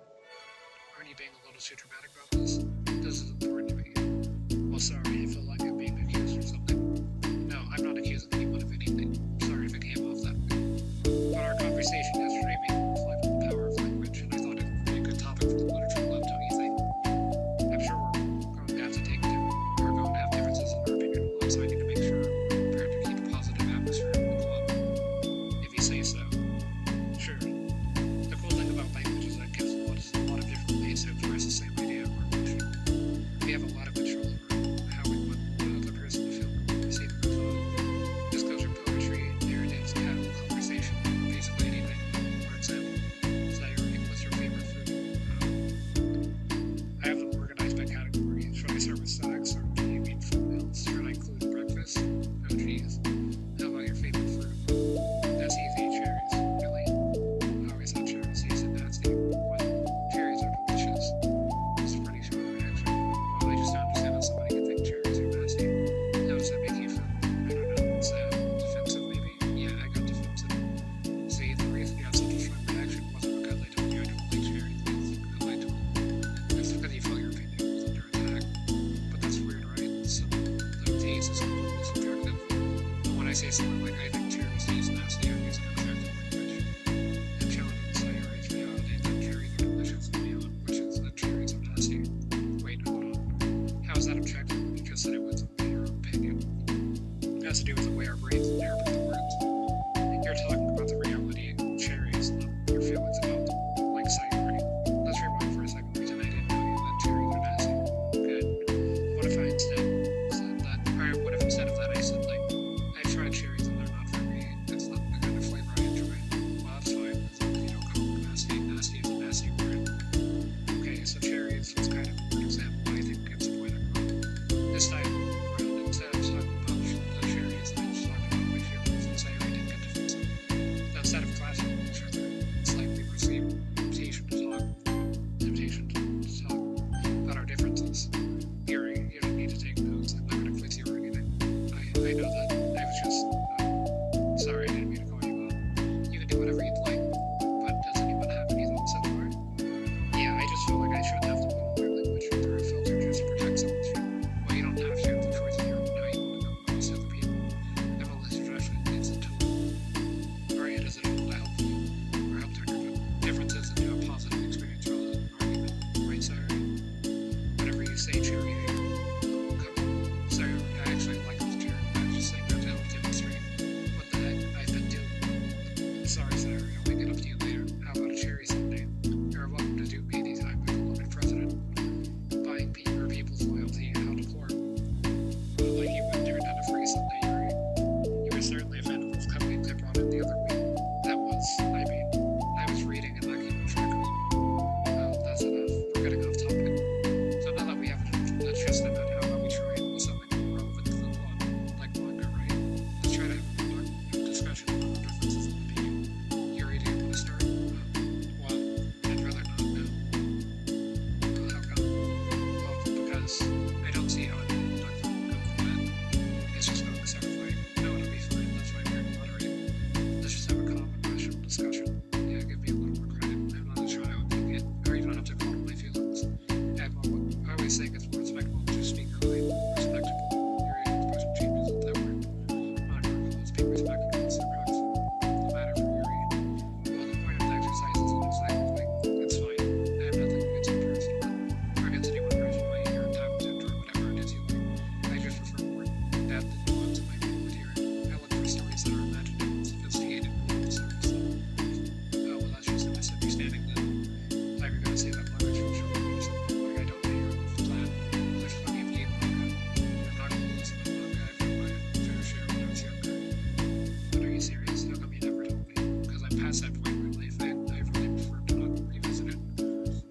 Aren't you being a little too dramatic about this? This is important to me. Well, sorry, I feel like I'm being accused or something. No, I'm not accusing anyone of anything. Sorry if it came off that way. But our conversation yesterday made me reflect on the power of language, and I thought it would be a good topic for the Literature Club, don't you think? I'm sure we're going to have differences in our opinion a lot, so I need to make sure we're prepared to keep a positive atmosphere in the club. If you say so. Sure. The cool thing about language is that it gives a lot of different ways to express the same idea or emotion. We have a lot of control over how we want the other person to feel when we receive our thought. This goes for poetry, narratives, casual conversation, basically anything. For example, Sayuri, what's your favorite food? I have them organized by category. Should I start with snacks, or do you mean full meals? Should I include breakfast? Oh geez. How about your favorite fruit? That's easy, cherries. Really? I always thought cherries used in nasty. What? Cherries are delicious. It's a pretty short reaction. Well, I just don't understand how somebody can think cherries are nasty. How does that make you feel? I don't know. Sad? Defensive maybe? Yeah, I got defensive. See, the reason you have such a strong reaction wasn't because I told you I don't like cherries. It's because I told you. It's because you felt your opinion was under attack. But that's weird, right? So, the taste is completely subjective. But when I say something like I think cherries taste nasty, I'm using objective language. I'm challenging Sayuri's reality that cherries are delicious and beyond, which is that cherries are nasty. Wait, hold on. How is that objective when you just said it was your opinion? It has to do with the way our brains interpret the words. You're talking about the reality of cherries, not your feelings about them, like Sayuri. Let's rewind for a second. The reason I didn't know you that cherries are nasty. Good. What if I instead said that, or what if instead of that I said, like, I've tried cherries and they're not for me. It's not the kind of flavor I enjoy. Well, that's fine, as long as you don't call them nasty. Nasty is a nasty word. Okay, so cherries was kind of a good example. I think it's a point across. This time around, instead of talking about the cherries, I was talking about my feelings, and Sayuri didn't get defensive. I know that. I was just... sorry, I didn't mean to call you out. You can do whatever you'd like, but does anyone have any thoughts so far? Yeah, I just feel like I shouldn't have to put my language through a filter just to protect someone's feelings. Well, you don't have to. The choice is yours. Now you want to go across other people. I'm only suggestion. It's a tool. Or it is a tool to help you. Or help turn your difference is into a positive experience rather than an argument. Right, sorry? Whatever you say, Cherry. Come on. Sorry, I actually like this chair. I was just saying that to help demonstrate what the heck I've been doing. Sorry, Sarah. I'll make it up to you later. How about a cherry someday? You're welcome to Doki anytime, my beloved president. Buying people's loyalty, how deplorable. Well, like you wouldn't turn down a free someday, Yuri. You were certainly a fan of those cupcakes I brought in the other week. That was, I mean, I was reading and not keeping track of them. Well, that's enough. We're getting off topic. So now that we have a gist of it, how about we try and do something more relevant to the plot? Like manga, right? Let's try to have a more discussion about the differences in the meaning. Yuri, do you want to start? Well, I'd rather not know. How come? Well, because I don't see how it will go from that. It's just going sort of like, no, it'll be fine. That's why we're moderating. Let's just have a calm and rational discussion. Yeah, give me a little more credit. I'm not a child. You can't, or you don't have to call my feelings. I always think it's more respectable to speak early. Respectable. Yuri expression changes with that word. Let's be respectful. It's the crux. No matter for Yuri. Well, the point of the exercise isn't exactly like, it's fine. I have nothing against you personally. Or against anyone personally. You're entitled to enjoy whatever it is you like. I just prefer more depth and nuance in my view material. I look for stories that are imaginative and sophisticated below the surface level. Oh, well, that's just a misunderstanding then. I thought you were going to say that language from children or something. Like, I don't know your plan. There's plenty of game manga. I'm not going to listen to manga. I've read my fair share when I was younger. But are you serious? How come you never told me? Because I'm past that point in my life. I really prefer to not revisit it.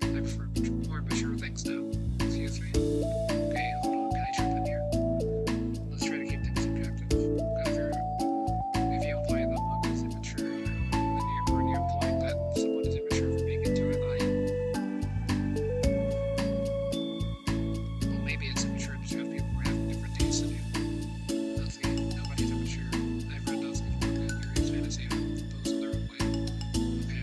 I prefer more mature things now. Excuse me. Okay, hold on. Can I jump in here? Let's try to keep things subjective. Because if you imply that manga is immature, then you're implying that someone is immature for being into it. Well, maybe it's immature because people were having different tastes than you. Natsuki, nobody's immature. I've read Natsuki's manga and Yuri's fantasy and those in their own way.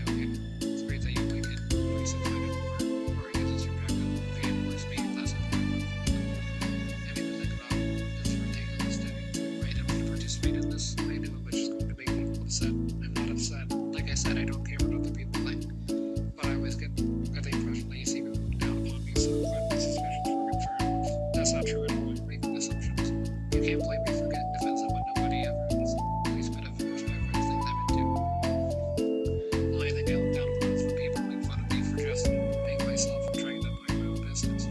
Okay. It's great that you like it. At least I find it more, or I guess it's subjective. If you enforce me, that's important. I mean, to think about this is ridiculous to invite him to participate in this. I knew it was just going to make people upset. I'm not upset. Like I said, I don't care what other people think. But I always get the impression that you see people look down upon me, so I'm glad my suspicions were confirmed. That's not true at all. I'm making assumptions. You can't blame me for getting defensive when nobody ever has the least bit of respect for the things I've been doing. The only thing I look down upon is when people make fun of me for just being myself and trying to mind my own business.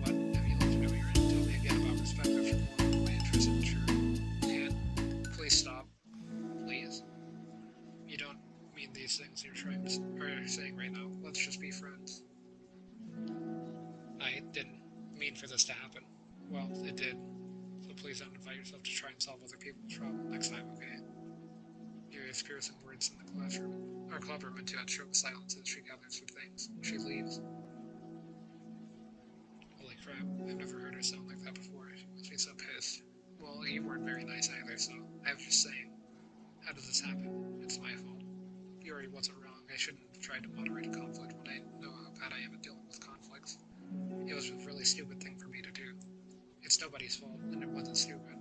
What? Have you looked into your end? Tell me again about respect after more of my interest in sure. And please stop. Please. You don't mean these things you're trying to, or you're saying right now. Let's just be friends. I didn't mean for this to happen. Well, it did. So please don't invite yourself to try and solve other people's problems next time, okay? You're experiencing words in the classroom. Our clever Mintua chokes silence as she gathers her things. She leaves. Holy crap, I've never heard her sound like that before. She must be so pissed. Well, you weren't very nice either, so I was just saying. How does this happen? It's my fault. Yuri wasn't wrong. I shouldn't have tried to moderate a conflict when I know how bad I am at dealing with conflicts. It was a really stupid thing for me to do. It's nobody's fault, and it wasn't stupid.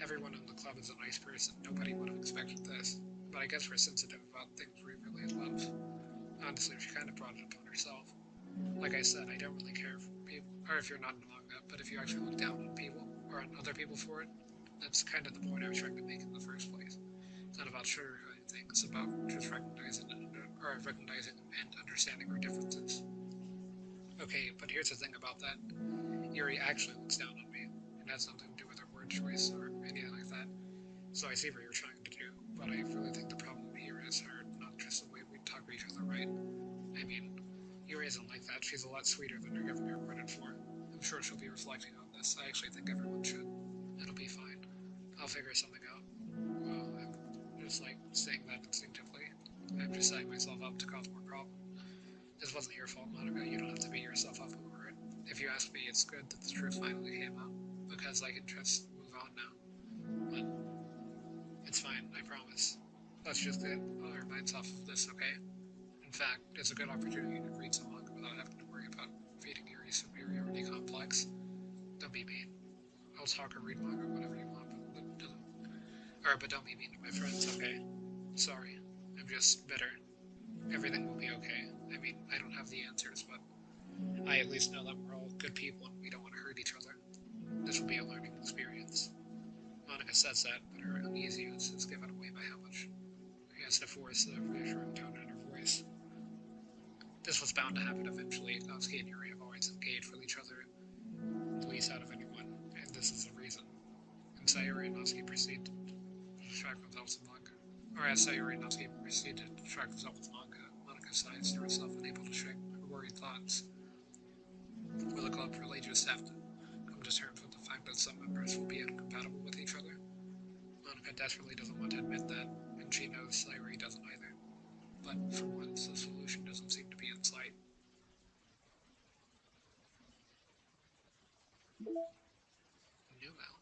Everyone in the club is a nice person. Nobody would have expected this. But I guess we're sensitive about things we really love. Honestly, she kind of brought it upon herself. Like I said, I don't really care for people, or if you're not in the manga, but if you actually look down on people, or on other people for it, that's kind of the point I was trying to make in the first place. It's not about sugarcoating things, it's about just recognizing and understanding our differences. Okay, but here's the thing about that. Yuri actually looks down on me. It has nothing to do with her word choice or anything like that. So I see what you're trying to do, but I really think the problem here is her, not just the way we talk to each other, right? I mean, Yuri isn't like that. She's a lot sweeter than you're giving her credit for. I'm sure she'll be reflecting on this. I actually think everyone should. It'll be fine. I'll figure something out. Well, I'm just like saying that instinctively. I'm just setting myself up to cause more problems. This wasn't your fault, Monica. You don't have to beat yourself up over it. If you ask me, it's good that the truth finally came out, because I can just move on now. on. It's fine, I promise. Let's just get our minds off of this, okay? In fact, it's a good opportunity to read some manga without having to worry about feeding your superiority complex. Don't be mean. I'll talk or read manga whatever you want, but don't be mean to my friends, okay? Sorry. I'm just bitter. Everything will be okay. I mean, I don't have the answers, but I at least know that we're all good people and we don't want to hurt each other. This will be a learning experience. Monica says that, but her uneasiness is given away by how much she has to force the reassuring tone in her voice. This was bound to happen eventually. Natsuki and Yuri have always engaged with each other, the least out of anyone, and this is the reason. And Sayuri and Natsuki proceed to distract themselves with manga. Or as Sayuri and Natsuki proceed to distract themselves with manga, Monica sighs to herself, unable to shake her worried thoughts. Will the club really just have to come to terms with the fact that some members will be incompatible with each other? Monica desperately doesn't want to admit that, and she knows Sayuri doesn't either. But for once, the solution doesn't seem to be in sight. Newell.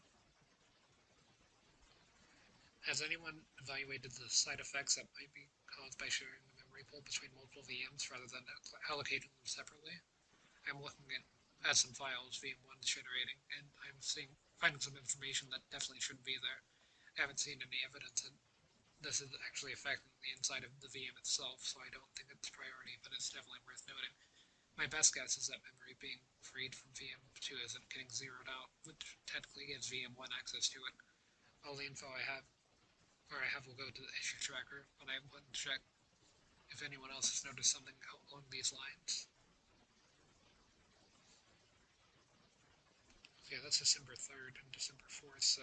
Has anyone evaluated the side effects that might be caused by sharing the memory pool between multiple VMs rather than allocating them separately? I'm looking at some files VM1 is generating, and I'm finding some information that definitely shouldn't be there. I haven't seen any evidence that this is actually affecting the inside of the VM itself, so I don't think it's a priority, but it's definitely worth noting. My best guess is that memory being freed from VM2 isn't getting zeroed out, which technically gives VM1 access to it. All the info I have will go to the issue tracker, but I want to check if anyone else has noticed something along these lines. Okay, that's December 3rd and December 4th, so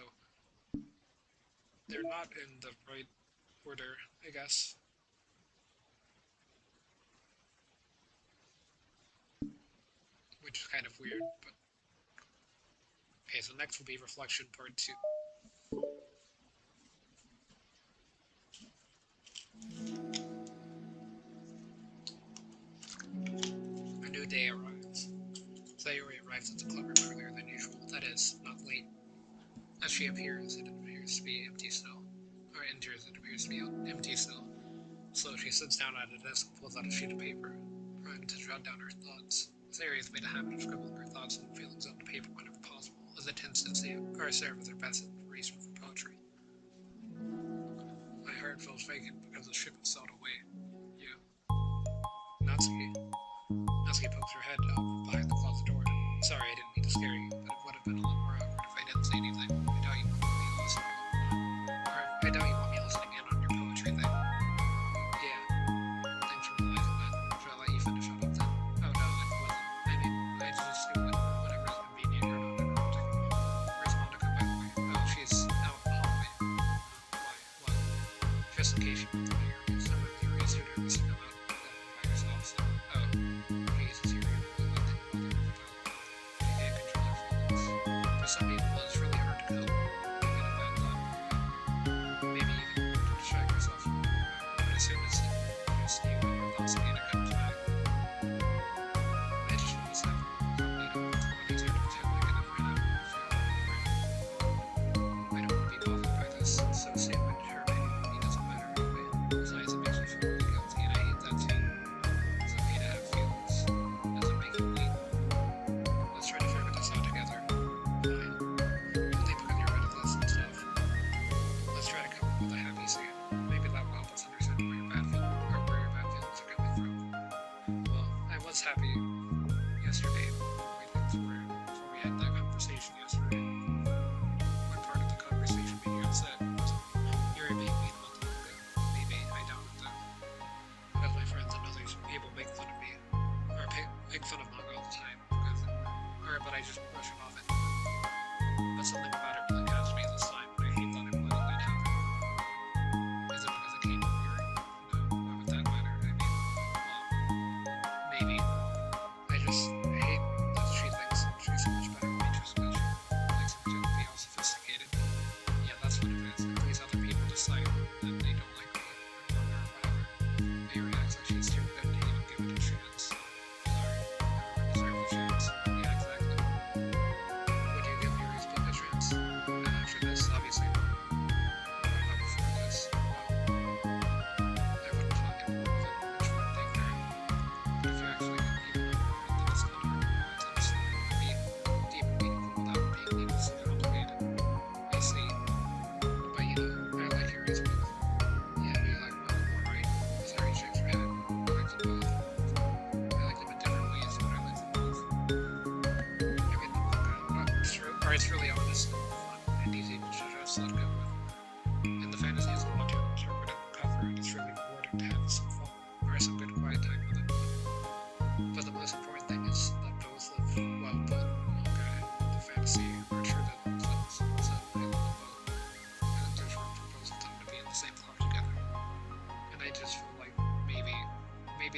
they're not in the right order, I guess. Which is kind of weird, but... Okay, so next will be Reflection Part 2. A new day arrives. Sayuri arrives at the club room earlier than usual, that is, not late. As she appears, it appears to be empty still. Or enters, it appears to be empty still. So she sits down at a desk and pulls out a sheet of paper, trying to jot down her thoughts. Sayuri has made a habit of scribbling her thoughts and feelings onto paper whenever possible, as it tends to serve as her best inspiration for poetry. My heart feels vacant because the ship has sailed away. You. Natsuki. Natsuki pokes her head out behind the closet door. Sorry, I didn't mean to scare you, but it would have been a lot more awkward if I didn't say anything. I doubt you want me listening. I doubt you want me listening in on your poetry thing. Yeah. Thanks for realizing that. Should I let you finish up then? Oh no, it wasn't. I mean, I just do whatever is convenient. You're not interrupting. Where's Monica, by the way? Oh, she's out in the hallway. Why? What? Just in case you want to hear. Some of you are too nervous to come out by yourself, so... Oh. Jesus, you're really letting bother her. You can't control her feelings. For some people, it's really hard to cope. You get a bad thought. Maybe even to distract yourself from it. But as soon as just you and your thoughts again, it comes back. I just want to say, what easier to pretend like I never had a I don't want to be bothered by this, so saying my determination to me doesn't matter anyway. Besides, it makes me feel really guilty, and I hate that. just let go with. And the fantasy is a lot to interpret and uncover, and it's really rewarding to have some fun or some good quiet time with it. But the most important thing is that both of, well, both manga and the fantasy are true to themselves, so I love them both. I think there's room for both of them to be in the same plot together. And I just feel like maybe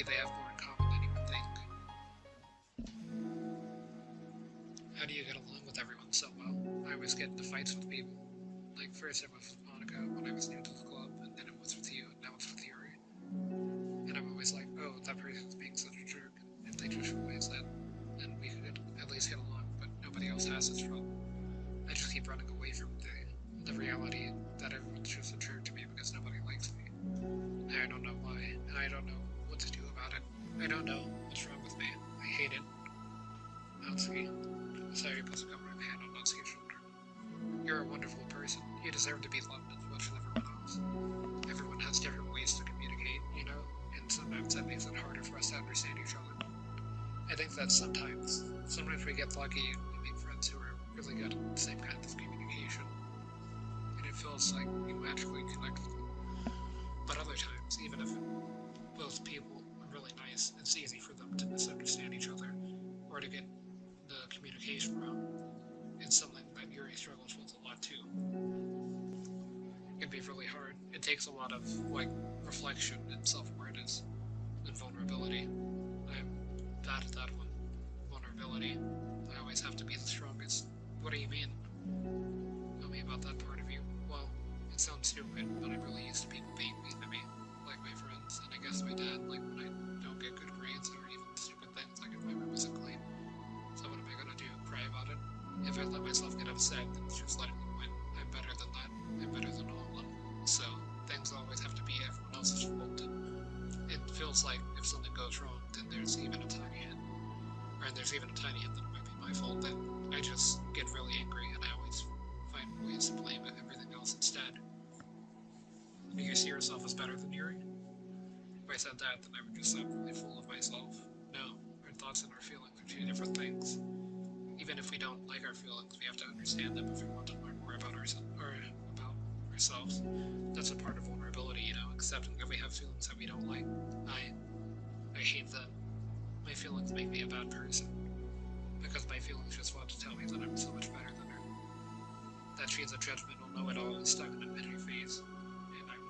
they have more in common than you would think. How do you get along with everyone so well? I always get into fights with people. Like, first it was with Monica when I was new to the club, and then it was with you, and now it's with Yuri. And I'm always like, oh, that person's being such a jerk, and they just realize that, and we could at least get along, but nobody else has this problem. I just keep running away from the reality that everyone's just a jerk to me because nobody likes me. And I don't know why, and I don't know what to do about it. I don't know what's wrong with me. I hate it. Natsuki. Sorry, puts a cover of hand on Natsuki's shoulder. You're a wonderful person. You deserve to be loved as much as everyone else. Everyone has different ways to communicate, you know, and sometimes that makes it harder for us to understand each other. I think that sometimes we get lucky and we make friends who are really good at the same kind of communication. And it feels like we magically connect with them. But other times, even if both people are really nice, it's easy for them to misunderstand each other or to get the communication wrong. It's something that Yuri struggles with a lot too. It can be really hard. It takes a lot of, like, reflection and self-awareness and vulnerability. I'm bad at that one. Vulnerability. I always have to be the strongest. What do you mean? Tell me about that part of you. Well, it sounds stupid, but I'm really used to people being mean to me, like my friends, and I guess my dad, like when I don't get good grades or even stupid things like if my room isn't clean. So what am I gonna do? Cry about it? If I let myself get upset, then it's just letting me win. I'm better than that. I'm better than all of them. So things always have to be everyone else's fault. It feels like if something goes wrong, then there's even a tiny hint that it might be my fault. Then I just get really angry, and I always find ways to blame everything else instead. Do you see yourself as better than Yuri? If I said that, then I would just sound really full of myself. No, our thoughts and our feelings are two different things. Even if we don't like our feelings, we have to understand them if we want to learn more about ourselves. That's a part of vulnerability, you know, accepting that we have feelings that we don't like. I hate that. My feelings make me a bad person. Because my feelings just want to tell me that I'm so much better than her. That she's a judgmental know-it-all is stuck in a middle phase, and I'm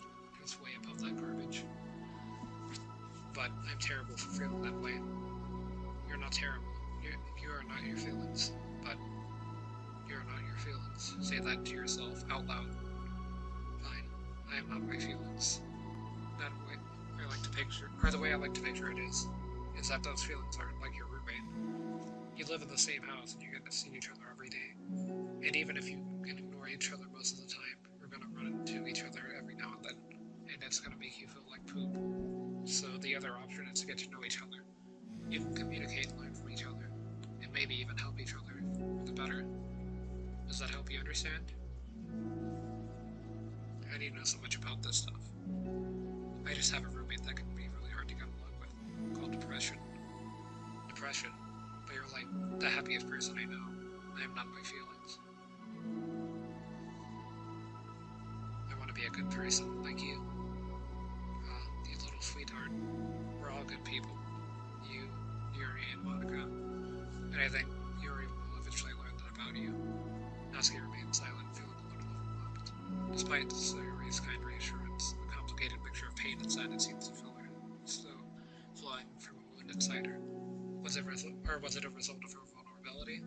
just way above that garbage. But I'm terrible for feeling that way. You're not terrible. You are not your feelings, but you're not your feelings. Say that to yourself out loud. Fine, I am not my feelings. That way I like to picture, or the way I like to picture it is that those feelings aren't like your roommate. You live in the same house and you get to see each other every day. And even if you can ignore each other most of the time, you're gonna run into each other every now and then, and it's gonna make you feel like poop. So the other option is to get to know each other. You can communicate and learn from each other, and maybe even help each other for the better. Does that help you understand? How do you know so much about this stuff? I just have a roommate that can be really hard to get along with, called depression. Depression? But you're like the happiest person I know. I am not my feelings. I want to be a good person like you. You little sweetheart. We're all good people. You, Yuri, and Monica. And I think Yuri will eventually learn that about you. Natsuki remains silent, feeling a little overwhelmed. Despite Yuri's kind reassurance, the complicated mixture of pain and sadness seems to fill her, still flowing from a wound inside her. Was it a result of her vulnerability?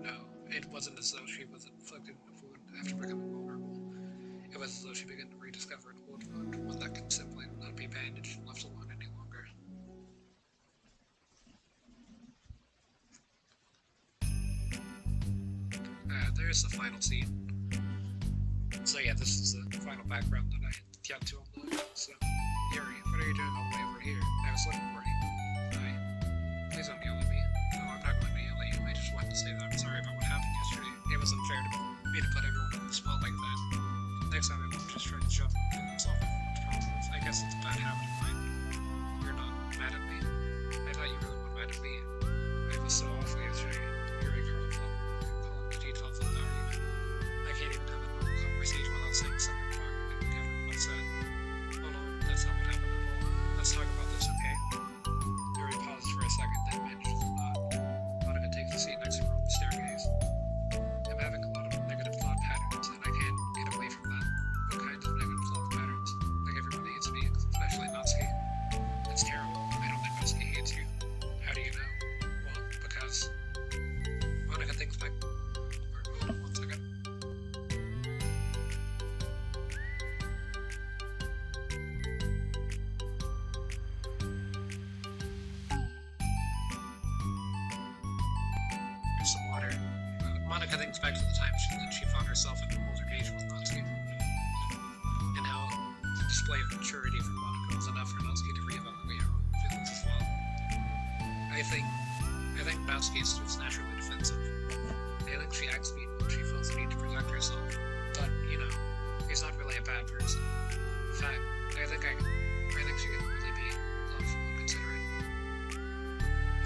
No, it wasn't as though she was inflicted a wound after becoming vulnerable. It was as though she began to rediscover an old wound, one that can simply not be bandaged and left alone any longer. There's the final scene. So yeah, this is the final background that I had yet to unload. So, Yuri, what are you doing all the way over here? I was looking for you. Please don't yell at me. No, I'm not going to yell at you. I just wanted to say that I'm sorry about what happened yesterday. It wasn't fair to me to put everyone on the spot like that. Next time I won't just try to shove myself in much problems. I guess it's a bad habit of mine. You're not mad at me. I thought you really weren't mad at me. I was so awful yesterday. Yuri curled up, calling the details of the argument. I can't even have a normal conversation Like, I think back to the time she found herself in an altercation with Natsuki, and how the display of maturity from Monica was enough for Natsuki to reevaluate her own feelings as well. I think Natsuki is just naturally defensive. I think she acts mean when she feels the need to protect herself, but, you know, she's not really a bad person. In fact, I think she can really be thoughtful and considerate.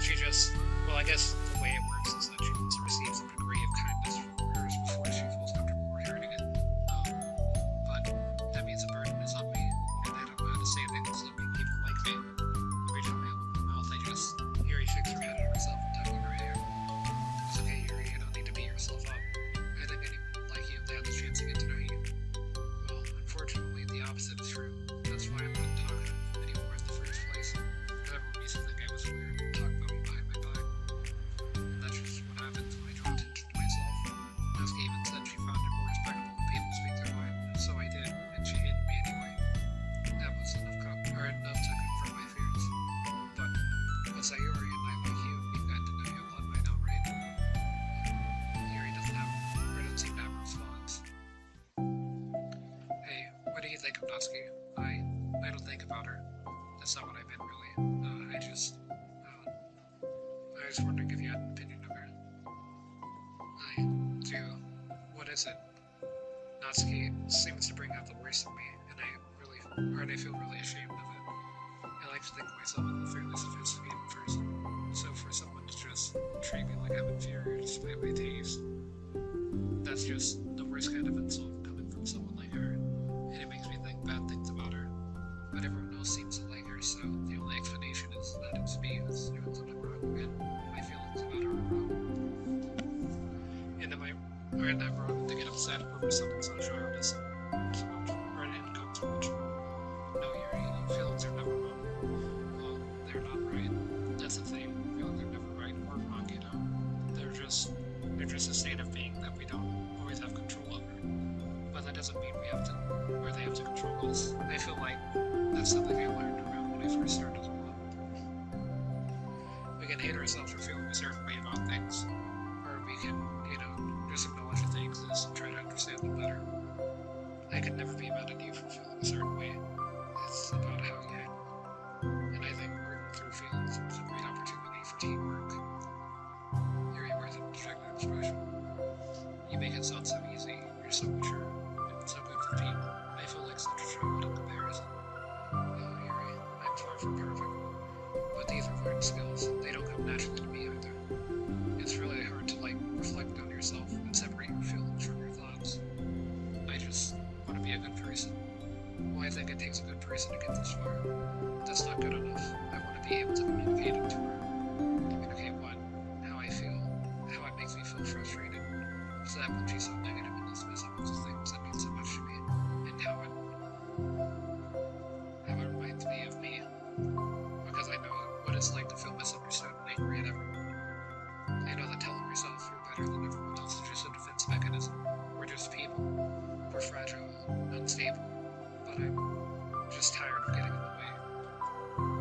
She just, well, I guess the way it works is that she needs to receive some degree of kindness from hers before she feels comfortable returning it. But that means the burden is on me, and I don't know how to say things that make people like me. Every time I open my mouth, Yuri shakes her head at herself and tugging her hair. It's okay, Yuri, you don't need to beat yourself up. I think anyone would like you if they had the chance to get to know you. Well, unfortunately, the opposite is true. That's why I'm not talking anymore in the first place. Everyone used to think I was weird and talk about me behind my back. And that's just what happens when I draw attention to myself. Natsuki even said she found it more respectable when people speak their mind, so I did, and she hated me anyway. That was enough to confront my fears. But Sayuri and I like you, we've gotten to know you a lot by now, right? Yuri doesn't seem to have a response. Hey, what do you think of Natsuki? I don't think about her. That's not what I meant, really. I was wondering if you had an opinion of her. I do. What is it? Natsuki seems to bring out the worst in me, and I feel really ashamed of it. I like to think of myself as a fairly sophisticated person, so for someone to just treat me like I'm inferior despite my taste, that's just the worst kind of insult coming from someone like her, and it makes me think bad things about her. But everyone else seems to like her, so the only explanation is that it's me who's doing something wrong, and my feelings about her are wrong. And I'm wrong to get upset over something so childish or an inconsequential. No, Yuri, feelings are never wrong. Well, they're not right. That's the thing. Feelings are never right or wrong, you know. They're just a state of being that we don't always have control over. But that doesn't mean they have to control us. I feel like that's something I learned around when I first started as well. We can hate ourselves for feeling a certain way about things, or we can, just acknowledge that they exist and try to understand them better. I could never be mad at you for feeling a certain way. It's about how you act. And I think working through feelings is a great opportunity for teamwork. Yuri wears a dejected expression. You make it sound so easy. You're so mature and so good for people. I feel like such a child in comparison. Oh, Yuri, I'm far from perfect. But these are learned skills. They don't come naturally to me either. It's really hard to, reflect on yourself and separate your feelings from your thoughts. I just want to be a good person. Well, I think it takes a good person to get this far. That's not good enough. I want to be able to communicate it to her. Communicate what? How I feel. How it makes me feel frustrated. So that when she's so negative and dismissive of the things that mean so much to me. And how it reminds me of me. Because I know what it's like to feel misunderstood and angry at everyone. I know that telling yourself you're better than everyone else is just a defense mechanism. We're just people. We're fragile, unstable. But I'm just tired of getting in the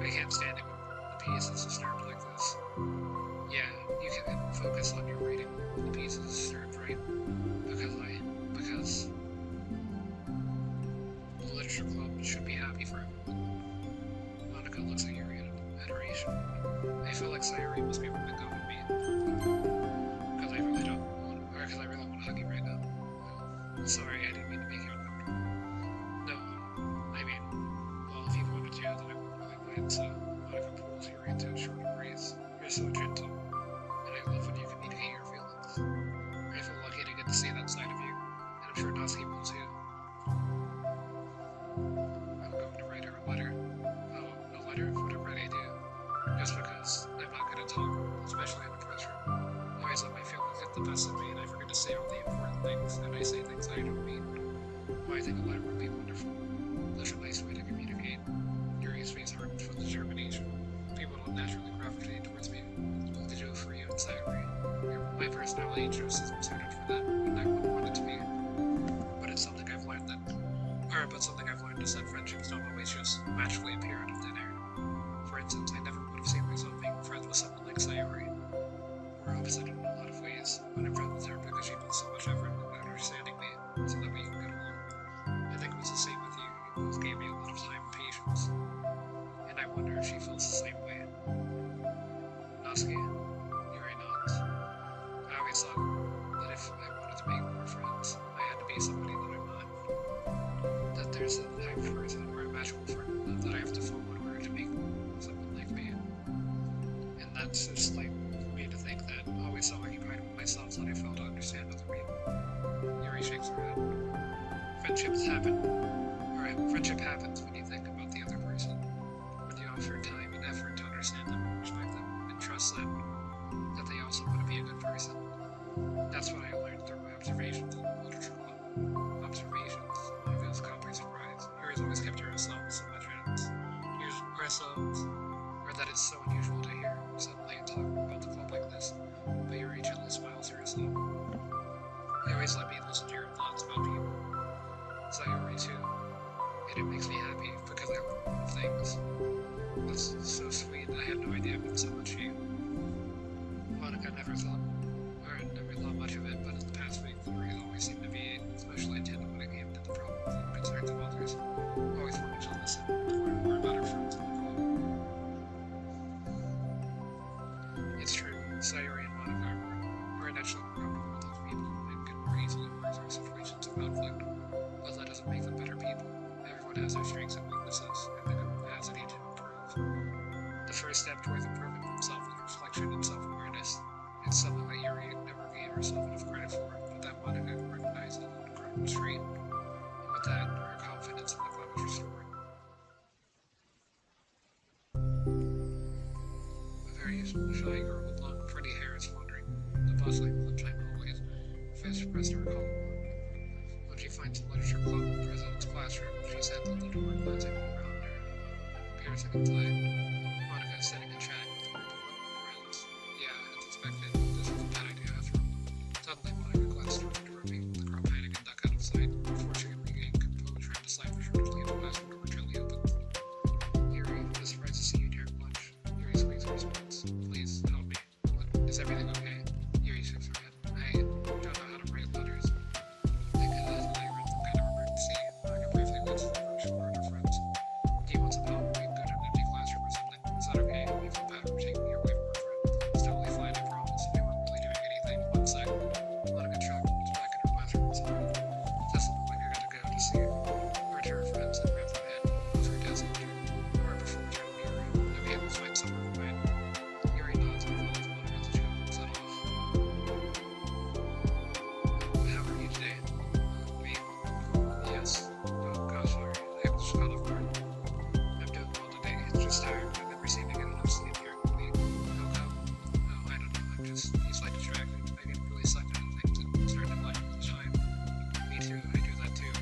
way. I can't stand it when the pieces disturb like this. Yeah, you can focus on your reading when the pieces disturbed, right? Because the literature club should be happy for everyone. Monica looks at Yuri in adoration. I feel like Sayuri must be really good with me. Because I really want to hug you right now. Sorry, I didn't mean to make you uncomfortable. No, I mean, well, if you wanted to, then I wouldn't really mind. So Monica pulls Yuri into a short embrace. You're so gentle, and I love when you communicate your feelings. I feel lucky to get to see that side of you, and I'm sure Natsuki will too. I'm going to write her a letter. Oh, a letter? Whatever I do. Just because I'm not good at talking, especially under pressure. I always let my feelings get the best of me, and I forget to say all the important things, and I say things I don't mean. Well, I think a letter would be wonderful. Such a nice way to communicate. Yuri's face hardened with determination. People don't naturally gravitate towards me. What to do for you and Sayuri. My personality just isn't suited for that, and I wouldn't want it to be. But it's something I've learned is that friendships don't always just magically appear out of thin air. For instance, I never would have seen myself being friends with someone like Sayuri, or we're opposite in a lot of ways, but I'm friends with her because she puts so much effort into understanding me so that we can get along. I think it was the same with you. You both gave me a lot of time and patience, and I wonder if she feels the same way. Natsuki, Yuri nods. I always thought that if I wanted to make more friends, I had to be somebody that I'm not. That there's a type of person or a magical friend that I have to follow in order to make someone like me. And that's just like me to think that I always so occupied with myself that I failed to understand other people. Yuri shakes her head. Friendship happens when you think about the other person. When you offer time and effort to understand them, respect them, and trust them, that they also want to be a good person. That's what I learned through my observations in the literature club. Observations. One of those caught by surprise. Yuri's always kept to herself so much or that it's so unusual to hear suddenly talk about the club like this, but Yuri gently smiles to herself. You always let me listen to your thoughts about people. So Yuri too. And it makes me happy because I learn a lot of things. That's so sweet. I had no idea it meant so much to you. Monica never thought much of it, but in the past week, Yuri always seemed to be especially attentive when it came to the problems and concerns of others. Always wanted to listen and learn more about her friends in the club. It's true, Sayuri and Monica are naturally more open with other people and can more easily work through situations of conflict, but that doesn't make them better people. Everyone has their strengths and weaknesses, and they have a capacity to improve. The first step towards improving themselves is reflection and self-awareness. It's something that Yuri never gave herself enough credit for, but that Monica recognizes an incredible trait. And with that, her confidence in the club is restored. A very shy girl with long, pretty hair is wandering the bustling lunchtime hallways. Her face pressed to her collarbone. When she finds the literature club president's classroom, she stands at the door, glancing all around her. Peering inside, Monica is sitting and chatting with a group of friends. Yeah, as expected, this was a bad idea after all. Suddenly, Monica glanced toward the doorway, the girl panicked and ducked out of sight. Before she could regain composure and decipher shortly, the glass door gently opened. Yuri, I'm surprised to see you during lunch. Yuri squeaks her response. Please, help me. What, is everything okay? Yuri shakes her head. I don't know how to write letters. I think it is like some kind of emergency. Monica briefly glanced over her shoulder at her friends. Do you want some help? We can go to an empty classroom or something. Is that okay? I feel bad for taking you away from our friend. It's totally fine, I promise. We weren't really doing anything. 1 sec. Monica shrugged and was back in her classroom and said, That's the point I gotta go to see her. Or to her friends and grab them in. Move her desk or before returning to your room. You'll be able to find somewhere quiet. Yuri nods and follows Monica to the and set off. How are you today? Me? Yes. Oh gosh, sorry. I was caught off guard. I'm doing well today. It's just tired. I've never seemed to get enough sleep here. How come? Oh, I don't know. I'm just easily distracted. I get really sucked into things and start to like all the time. Me too. I do that too.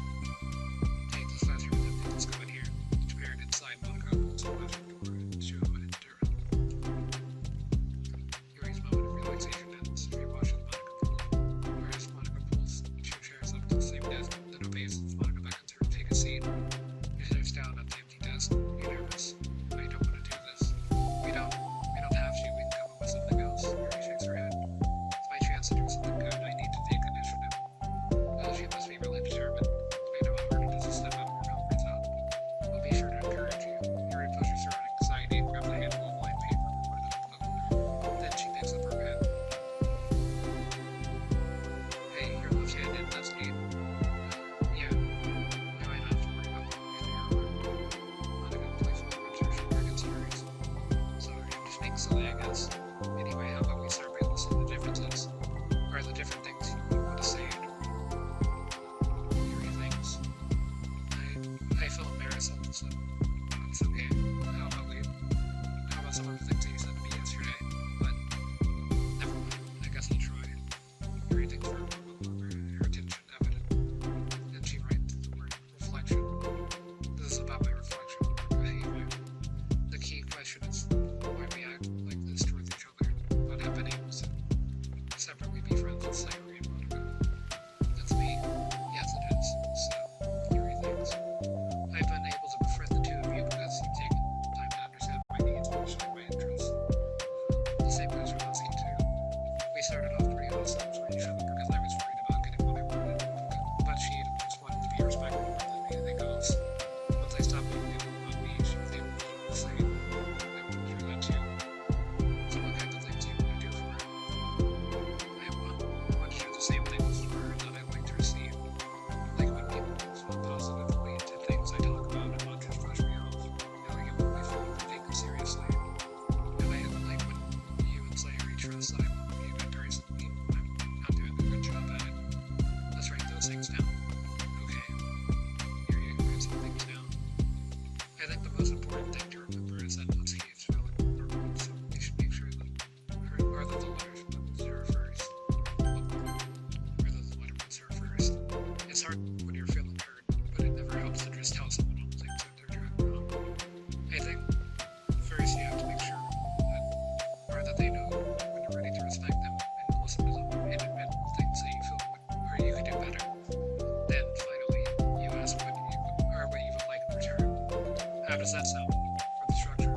does that sound for the structure?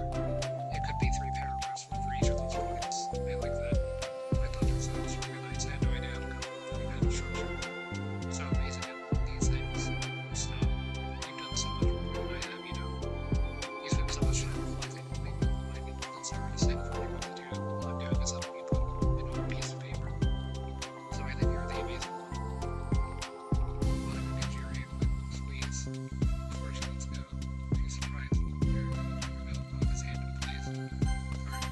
It could be 3 paragraphs for each of those points. I like that. I thought that sounds organized. I had no idea how to come up with any kind of structure. So amazing at these things. So you've done so much more than I have, you know. You spent so much time reflecting on me. I mean, that's already saying for you what to do. All I'm doing is helping you put it on a piece of paper. So I think you're the amazing one. Well, I'm gonna Jerry, but please, before she lets go, be surprised. Here, I'll his hand in place. Alright.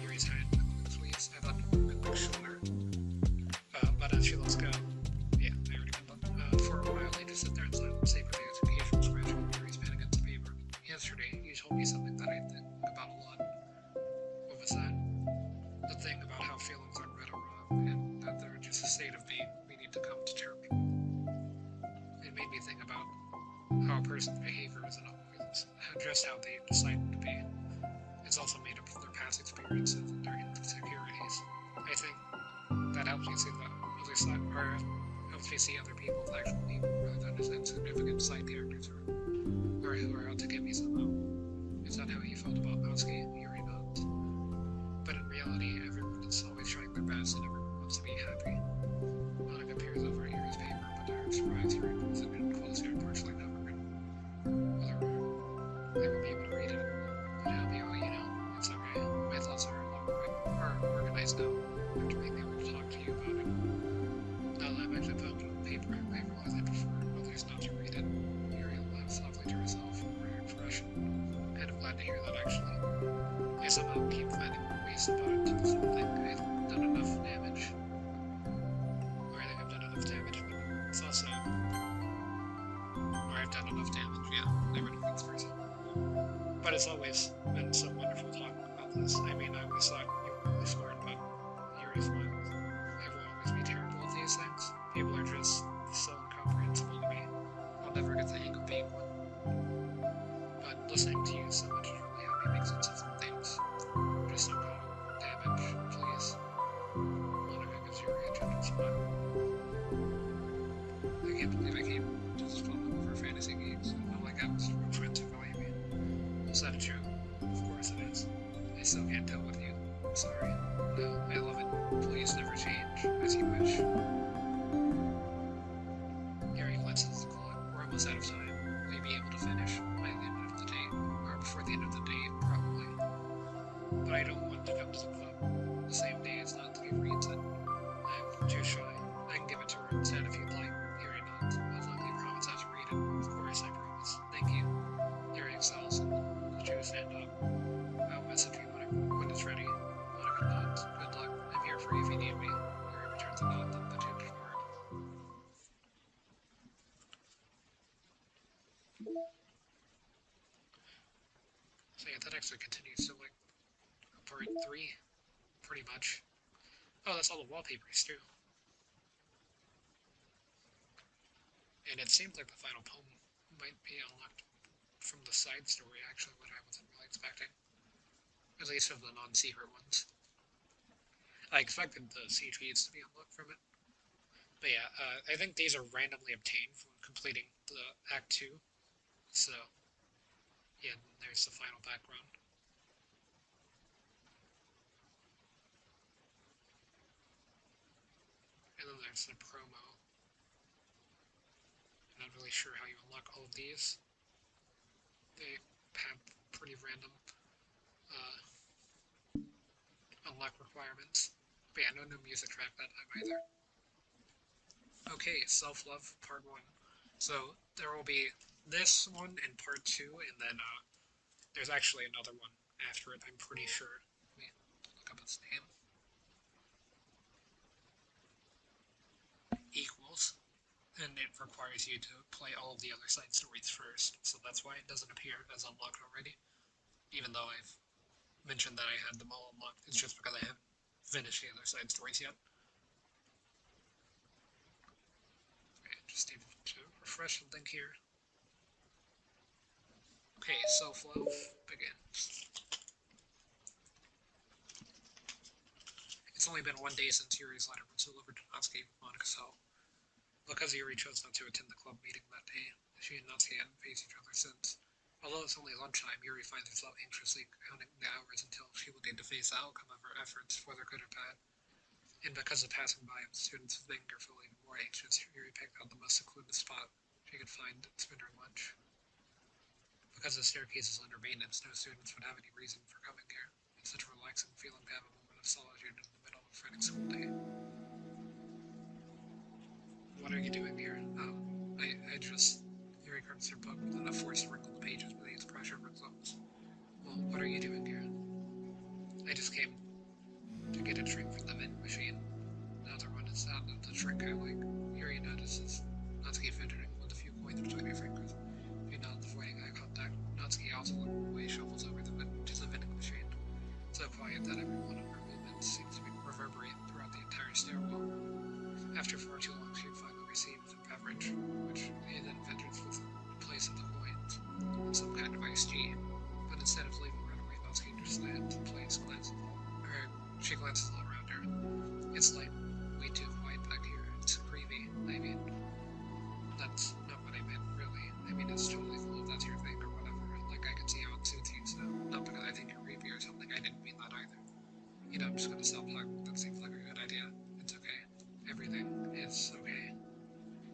Yuri's hand, please. I thought you could like shoulder. But as she lets go, yeah, I already been for a while, they just sit there and savor the occasional scratching of Yuri's pen against the paper. Yesterday, you told me something that I think about a lot. What was that? The thing about how feelings are right or wrong, and that they're just a state of being we need to come to terms with. It made me think about how a person's behavior isn't always just how they decide to be. It's also made up of their past experiences and their insecurities. I think that helps me see the other side, or helps me see other people as actual people rather than as insignificant side characters or who are out to get me somehow. Is that how you felt about Mousky? Yuri nods. But in reality, everyone is always trying their best and everyone wants to be happy. Monica peers over at Yuri's paper, but to her surprise, Yuri pulls it in closer and partially never written. Whether I would be able to read it, but it'll be all you know. It's okay. My thoughts are organized now. After being able to talk to you about it. Now that I'm actually found it on paper, I realize I prefer others not to read it. Yuri laughs softly to herself over her expression. Kind of glad to hear that actually. I somehow keep finding ways about it to think I've done enough damage. Or I think I've done enough damage, but it's also... Or I've done enough damage, yeah. Never do things for yourself. But it's always been so wonderful talking about this. I mean, I always thought you were really smart, but Yuri smiles. I will always be terrible at these things. People are just so incomprehensible to me. I'll never get the hang of being one. But listening to you so much has really helped me make sense of some things. Just don't call damage, please. Monica gives Yuri a gentle smile. I can't believe I came to this problem over fantasy games. I felt like I was real friends who value me. Is that true? Of course it is. I still can't tell with you. I'm sorry. No, I love it. Please never change, as you wish. Yuri glances at the clock. We're almost out of time. Will you be able to finish by the end of the day? Or before the end of the day, probably. But I don't want to come to the club. The same day is not to give reads it. I'm too shy. I can give it to her instead if you'd like. Yuri nods. As long as you promise not to read it. Of course, I promise. Thank you. Yuri exhales and the two stand up. I'll message you when it's ready. Monica nods. Good luck. I'm here for you if you need me. Yuri returns a nod, then the two depart. So yeah, that actually continues to like part 3, pretty much. Oh, that's all the wallpapers too. And it seems like the final poem might be unlocked from the side story, actually, which I wasn't really expecting. At least of the non-secret ones. I expected the CGs to be unlocked from it. But yeah, I think these are randomly obtained from completing the Act 2. So, yeah, there's the final background. And then there's the promo. I'm not really sure how you unlock all of these. They have pretty random unlock requirements. But yeah, no new music track that time either. Okay, Self-Love Part 1. So there will be this one in Part 2, and then there's actually another one after it, I'm pretty sure. Let me look up its name. Equals. And it requires you to play all of the other side stories first, so that's why it doesn't appear as unlocked already. Even though I've mentioned that I had them all unlocked, it's just because I haven't finished the other side stories yet. Okay, just need to refresh the link here. Okay, Self-Love, begin. It's only been 1 day since Yuri's letter was delivered to Natsuki with Monica's help. Because Yuri chose not to attend the club meeting that day, She and Natsuki hadn't faced each other since. Although it's only lunchtime, Yuri finds herself anxiously counting the hours until she will need to face the outcome of her efforts, whether good or bad. And because of passing by of the students was making her feel even more anxious, Yuri picked out the most secluded spot she could find and spend her lunch. Because the staircase is under maintenance, no students would have any reason for coming here. It's such a relaxing feeling to have a moment of solitude in the middle of a Friday school day. What are you doing here? Oh, I just... Yuri grabs her book with enough force to wrinkle the pages beneath the pressure of her thumbs. Well, what are you doing here? I just came to get a drink from the vending machine. Another one is out of the drink I like. Yuri notices Natsuki fidgeting with a few coins between her fingers. She nods, avoiding eye contact. Natsuki also looking away shuffles over to the vending machine. So quiet that every one of her movements seems to reverberate throughout the entire stairwell. After far too long, she finally receives a beverage, which he then ventures with a place of the coins, and some kind of iced tea. But instead of leaving right away, Natsuki just lands in place, she glances all around her. It's like way too quiet back here. It's creepy. I mean, that's not what I meant, really. I mean, it's totally cool if that's your thing or whatever. Like, I can see how it suits you, so not because I think you're creepy or something. I didn't mean that either. You know, I'm just gonna stop talking. That seems like a good idea. It's okay. Everything is okay.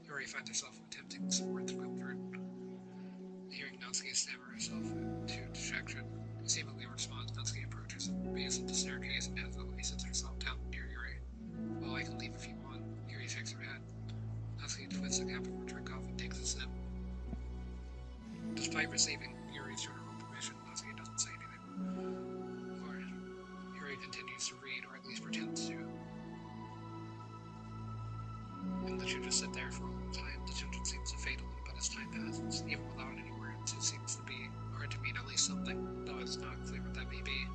Yuri finds herself attempting some words of comfort. Hearing Natsuki stammer herself into dejection, seemingly in response, Natsuki approaches the base of the staircase and hesitantly sits herself down near Yuri. Well, I can leave if you want. Yuri shakes her head. Natsuki twists the cap of her drink off and takes a sip. Despite receiving Yuri's general permission, Natsuki doesn't say anything. Or Yuri continues to read, or at least pretends to. And let you just sit there for a long time. The tension seems to fade a little bit as time passes. Even without any words, it seems to be hard to mean at least something, though it's not clear what that may be.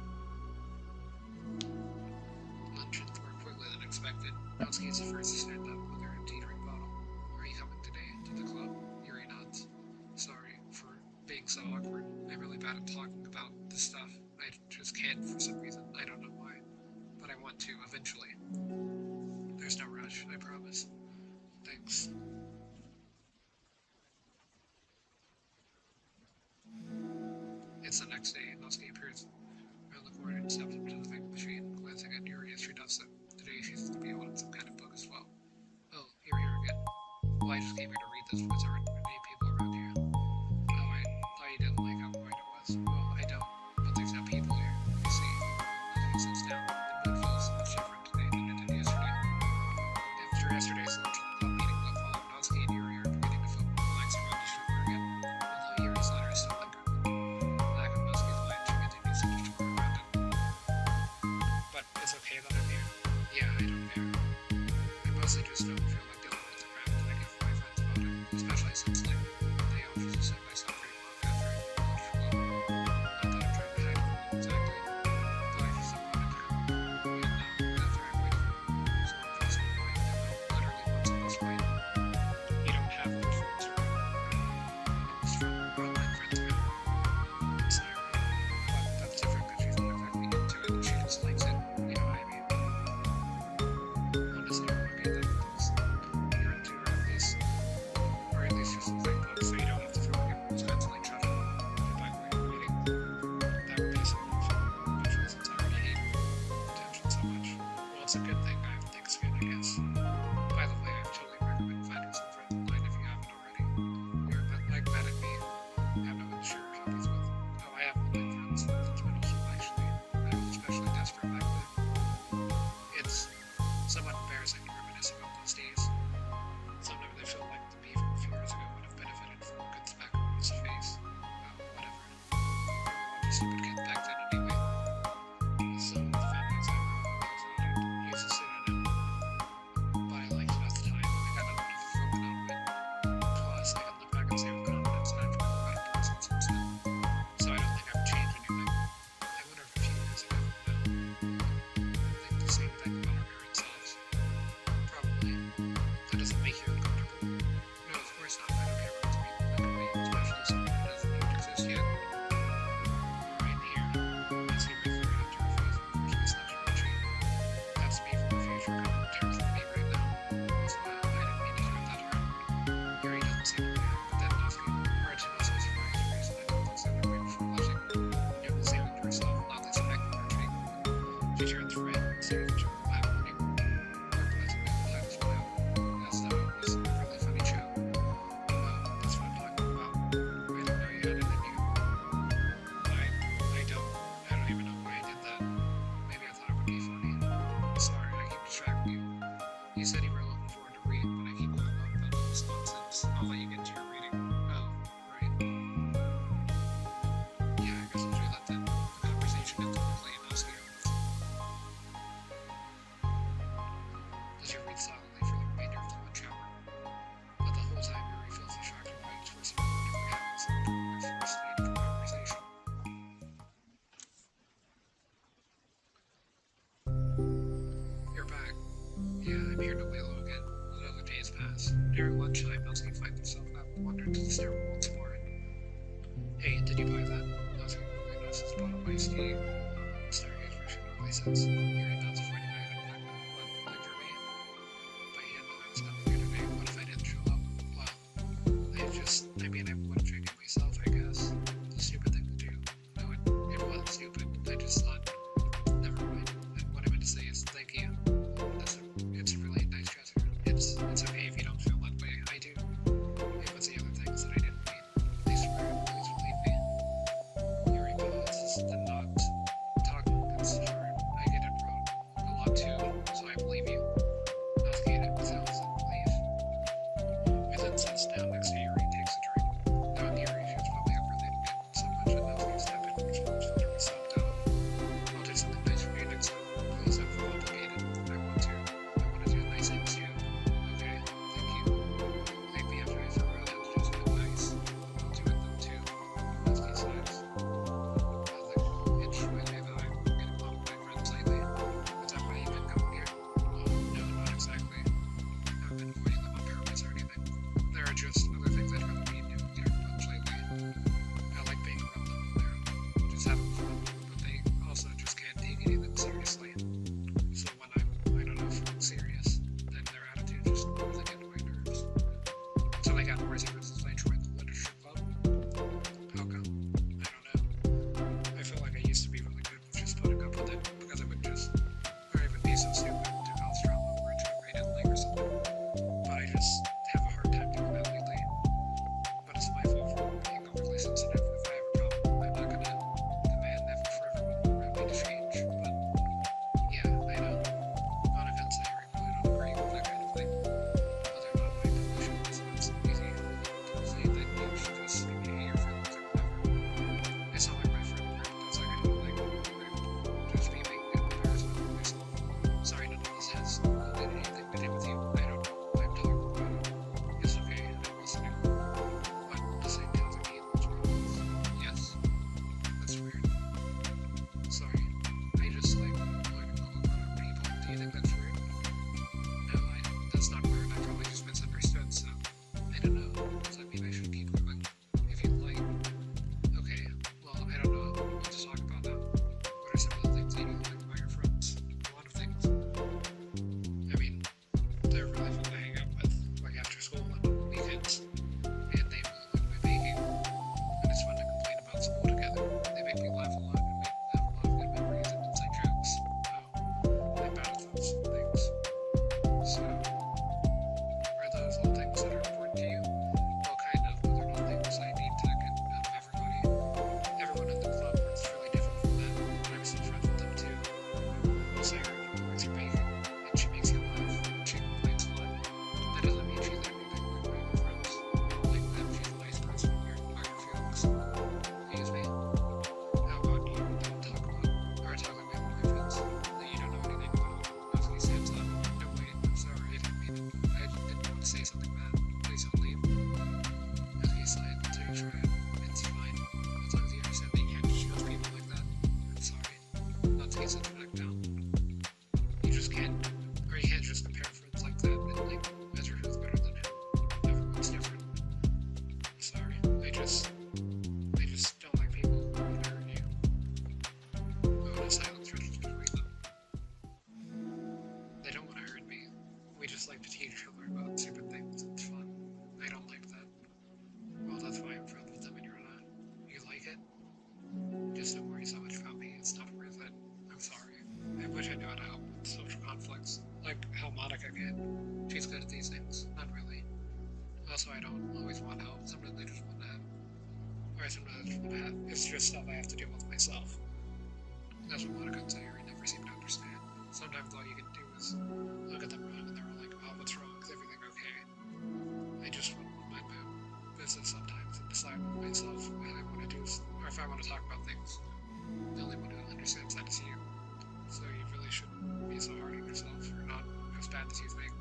Lunch ends more quickly than expected. Natsuki is the first to stand up with her empty drink bottle. Are you coming today to the club? Yuri nods. Sorry for being so awkward. I'm really bad at talking about this stuff. I just can't for some reason. I don't know why. But I want to, eventually. There's no rush, I promise. Thanks. It's the next day, and Natsuki appears around the corner and steps up to the vending machine, glancing at Yuri as she does so. Today she seems to be holding some kind of book as well. Oh, you're here again. Well, I just came here to read this because there aren't many people around here. Oh, I thought you didn't like how quiet it was. Well, I don't, but there's no people here. You see, Natsuki sits down. The mood feels much different today than it did yesterday. After yesterday's lunch and the club meeting that followed, Natsuki and Yuri are beginning to feel more relaxed around each other again, although Yuri's letters still linger. Lack of Natsuki's line, she continues to tour around it. But it's okay that I'm here. Yeah, I don't care. I mostly just don't feel like dealing with the crowd, and I give my friends about it, especially since, like, they often just set myself pretty long after I lunch club. Not that I'm trying to hide from them exactly, though I feel somewhat at home. And after I wait for someone feels so annoying that they'll literally want to this fight. You don't have old friends or almost from online friends now. It's not right. But that's different because she's not exactly into it, she just likes it. You know what I mean? Honestly, I want to be that close. You're into her at least. Or at least just like books, so you don't have to feel like everyone's constantly trying to by the way you're reading. That would be something fun, especially since I already hate attention so much. Well, it's a good thing I have thick skin, I guess. By the way, I totally recommend finding some friends online if you haven't already. You're like mad at me. I have no one to share hobbies with. Oh, I have online friends since middle school, actually. I was especially desperate back then. It's somewhat embarrassing to reminisce about those days. Sometimes I feel like the me from a few years ago would have benefited from a good smack on his face. Whatever. We were a bunch of stupid kids back then anyway. So, the family's I used to sit in it. But I liked it at the time. I got nothing to feel confident. Plus, I can look back and say with confidence that I've become a better person since then. So I don't think I've changed anything. I wonder if a few years ago now, think the same thing about our current selves. Probably. That doesn't make you uncomfortable. No, of course not. I don't care what other people think of me, especially someone who doesn't even exist yet. Right here. I see right through it after her face and unfortunately slaps her cheek. That's me from the future coming to terms with me right now. Also, I didn't mean to hurt that hurt. Yuri doesn't seem to react, but then Natsuki themselves. I'll let you get to your reading. Oh, right. Yeah, I guess I'll do that then. The conversation ends quickly and I'll stay with. As you read silently for the remainder of the lunch hour. But the whole time Yuri feels the shock of Mike's first moment of realities and their first meaningful conversation. You're back. Yeah, I'm here to Willow again. Another day's passed. During lunchtime, Natsuki finds herself up and wandered to the stairwell once more. Hey, did you buy that? Natsuki quickly notices a bottle of iced tea. The stargaze version quickly says, Yuri nods, pointing out an impediment. What, like for me? But yeah, no, I was coming here today. What if I didn't show up? Well, I mean, I would have trained it myself, I guess. The stupid thing to do. No, it was stupid. I just thought, never mind. What I meant to say is, thank you. It's a really nice gesture. It's okay if you don't feel that way. I do. It was the other things that I didn't mean. I swear, please believe me. Yuri pauses, then nods. Talking is hard. I get it wrong. A lot too, so I believe you. Natsuki exhales in relief. We then sits down next to Yuri and takes a drink. Knowing Yuri, she was probably overthinking it so much that Natsuki stepped in and responds to her soaked down. I'll do something nice for you next time. Please don't feel obligated. I want to. I want to do nice things too. Okay, thank you. Maybe after I figure out how to do something nice, I'll do it then too. Natsuki sighs. Nothing. It's really that I'm getting along with my friends lately. Is that why you've been coming here? No, not exactly. I haven't been avoiding them on purpose or anything. There are just other things I'd rather be doing here much lately. I like being around them when they're just having fun, but they also just can't take anything seriously. So when I don't know, feeling serious, then their attitude just really gets on my nerves. So I got more serious as I joined the literature club. How come? I don't know. I feel like I used to be really good with just putting up with it because I would be so stupid to cause drama or to I didn't like or something. But I just have a hard time doing that lately. But it's my fault for being overly sensitive. If I have a problem, I'm not gonna demand that for everyone around me to change. But yeah, I know. On offense, I really don't agree with that kind of thing. Well, they're not my position, so it's easy to say that you should just hate your feelings or whatever. It's not like my friend group does that kind of thing. I'm just being an embarrassment of myself. Sorry, none of this has anything to do with you. I don't know. I'm talking about it. It's okay, I'm listening. What? The same kinds of feelings, problems? Yes? That's weird. Sorry. I just like learning all about other people. Do you think that's weird? No, that's not weird. I probably just misunderstood, so I don't know. Does that mean I should keep going? If you'd like. Okay, well, I don't know what to talk about now. What are some of the things that you like about your friends? A lot of things. I mean, they're really fun to hang out with, like after school and on the weekends. And they really like my baking. And it's fun to complain about school together. They make me laugh a lot and we have a lot of good memories and inside jokes. Oh, I'm bad at those things. So, are those all things that are important to you? Well, kind of, but they're not things I need to get out of everybody. Everyone in the club is really different from them, but I'm still friends with them too. Sarah really likes your baking, and she makes you laugh. She complains a lot. That doesn't mean she's everything like my other friends. Like them, she's a nice person and you're not your feelings. Excuse me. How about you don't talk about, or talk about my friends that you don't know anything about? Natsuki stands up. No, wait, I'm sorry, I didn't mean it. I didn't want to say something bad. Please don't leave. Natsuki sighed, so you try it. It's fine. As long as you understand that you can't just judge people like that. I'm sorry. Natsuki sits back down. You just can't, or you can't just compare friends like that and like measure who's better than who. Everyone's different. Sorry, I just don't like people who would hurt you. Oh, and a silence rests between them. They don't want to hurt me. We just like to tease each other about stupid things. It's fun. I don't like that. Well, that's why I'm friends with them and you're not. You like it? Just don't worry so much about me. It's not worth it. I'm sorry. I wish I knew how to help with social conflicts. Like how Monica can. She's good at these things. Not really. Also, I don't always want help. Sometimes I just want to have. Or sometimes I just want to have. It's just stuff I have to deal with myself. That's what Monica and Sayuri never seem to understand. Sometimes all you can do is look at them wrong and they're all like, oh, what's wrong? Is everything okay? I just want impulsive sometimes and decide myself what I want to do, or if I want to talk about things. The only one who understands that is you. So you really shouldn't be so hard on yourself. You're not as bad as you think.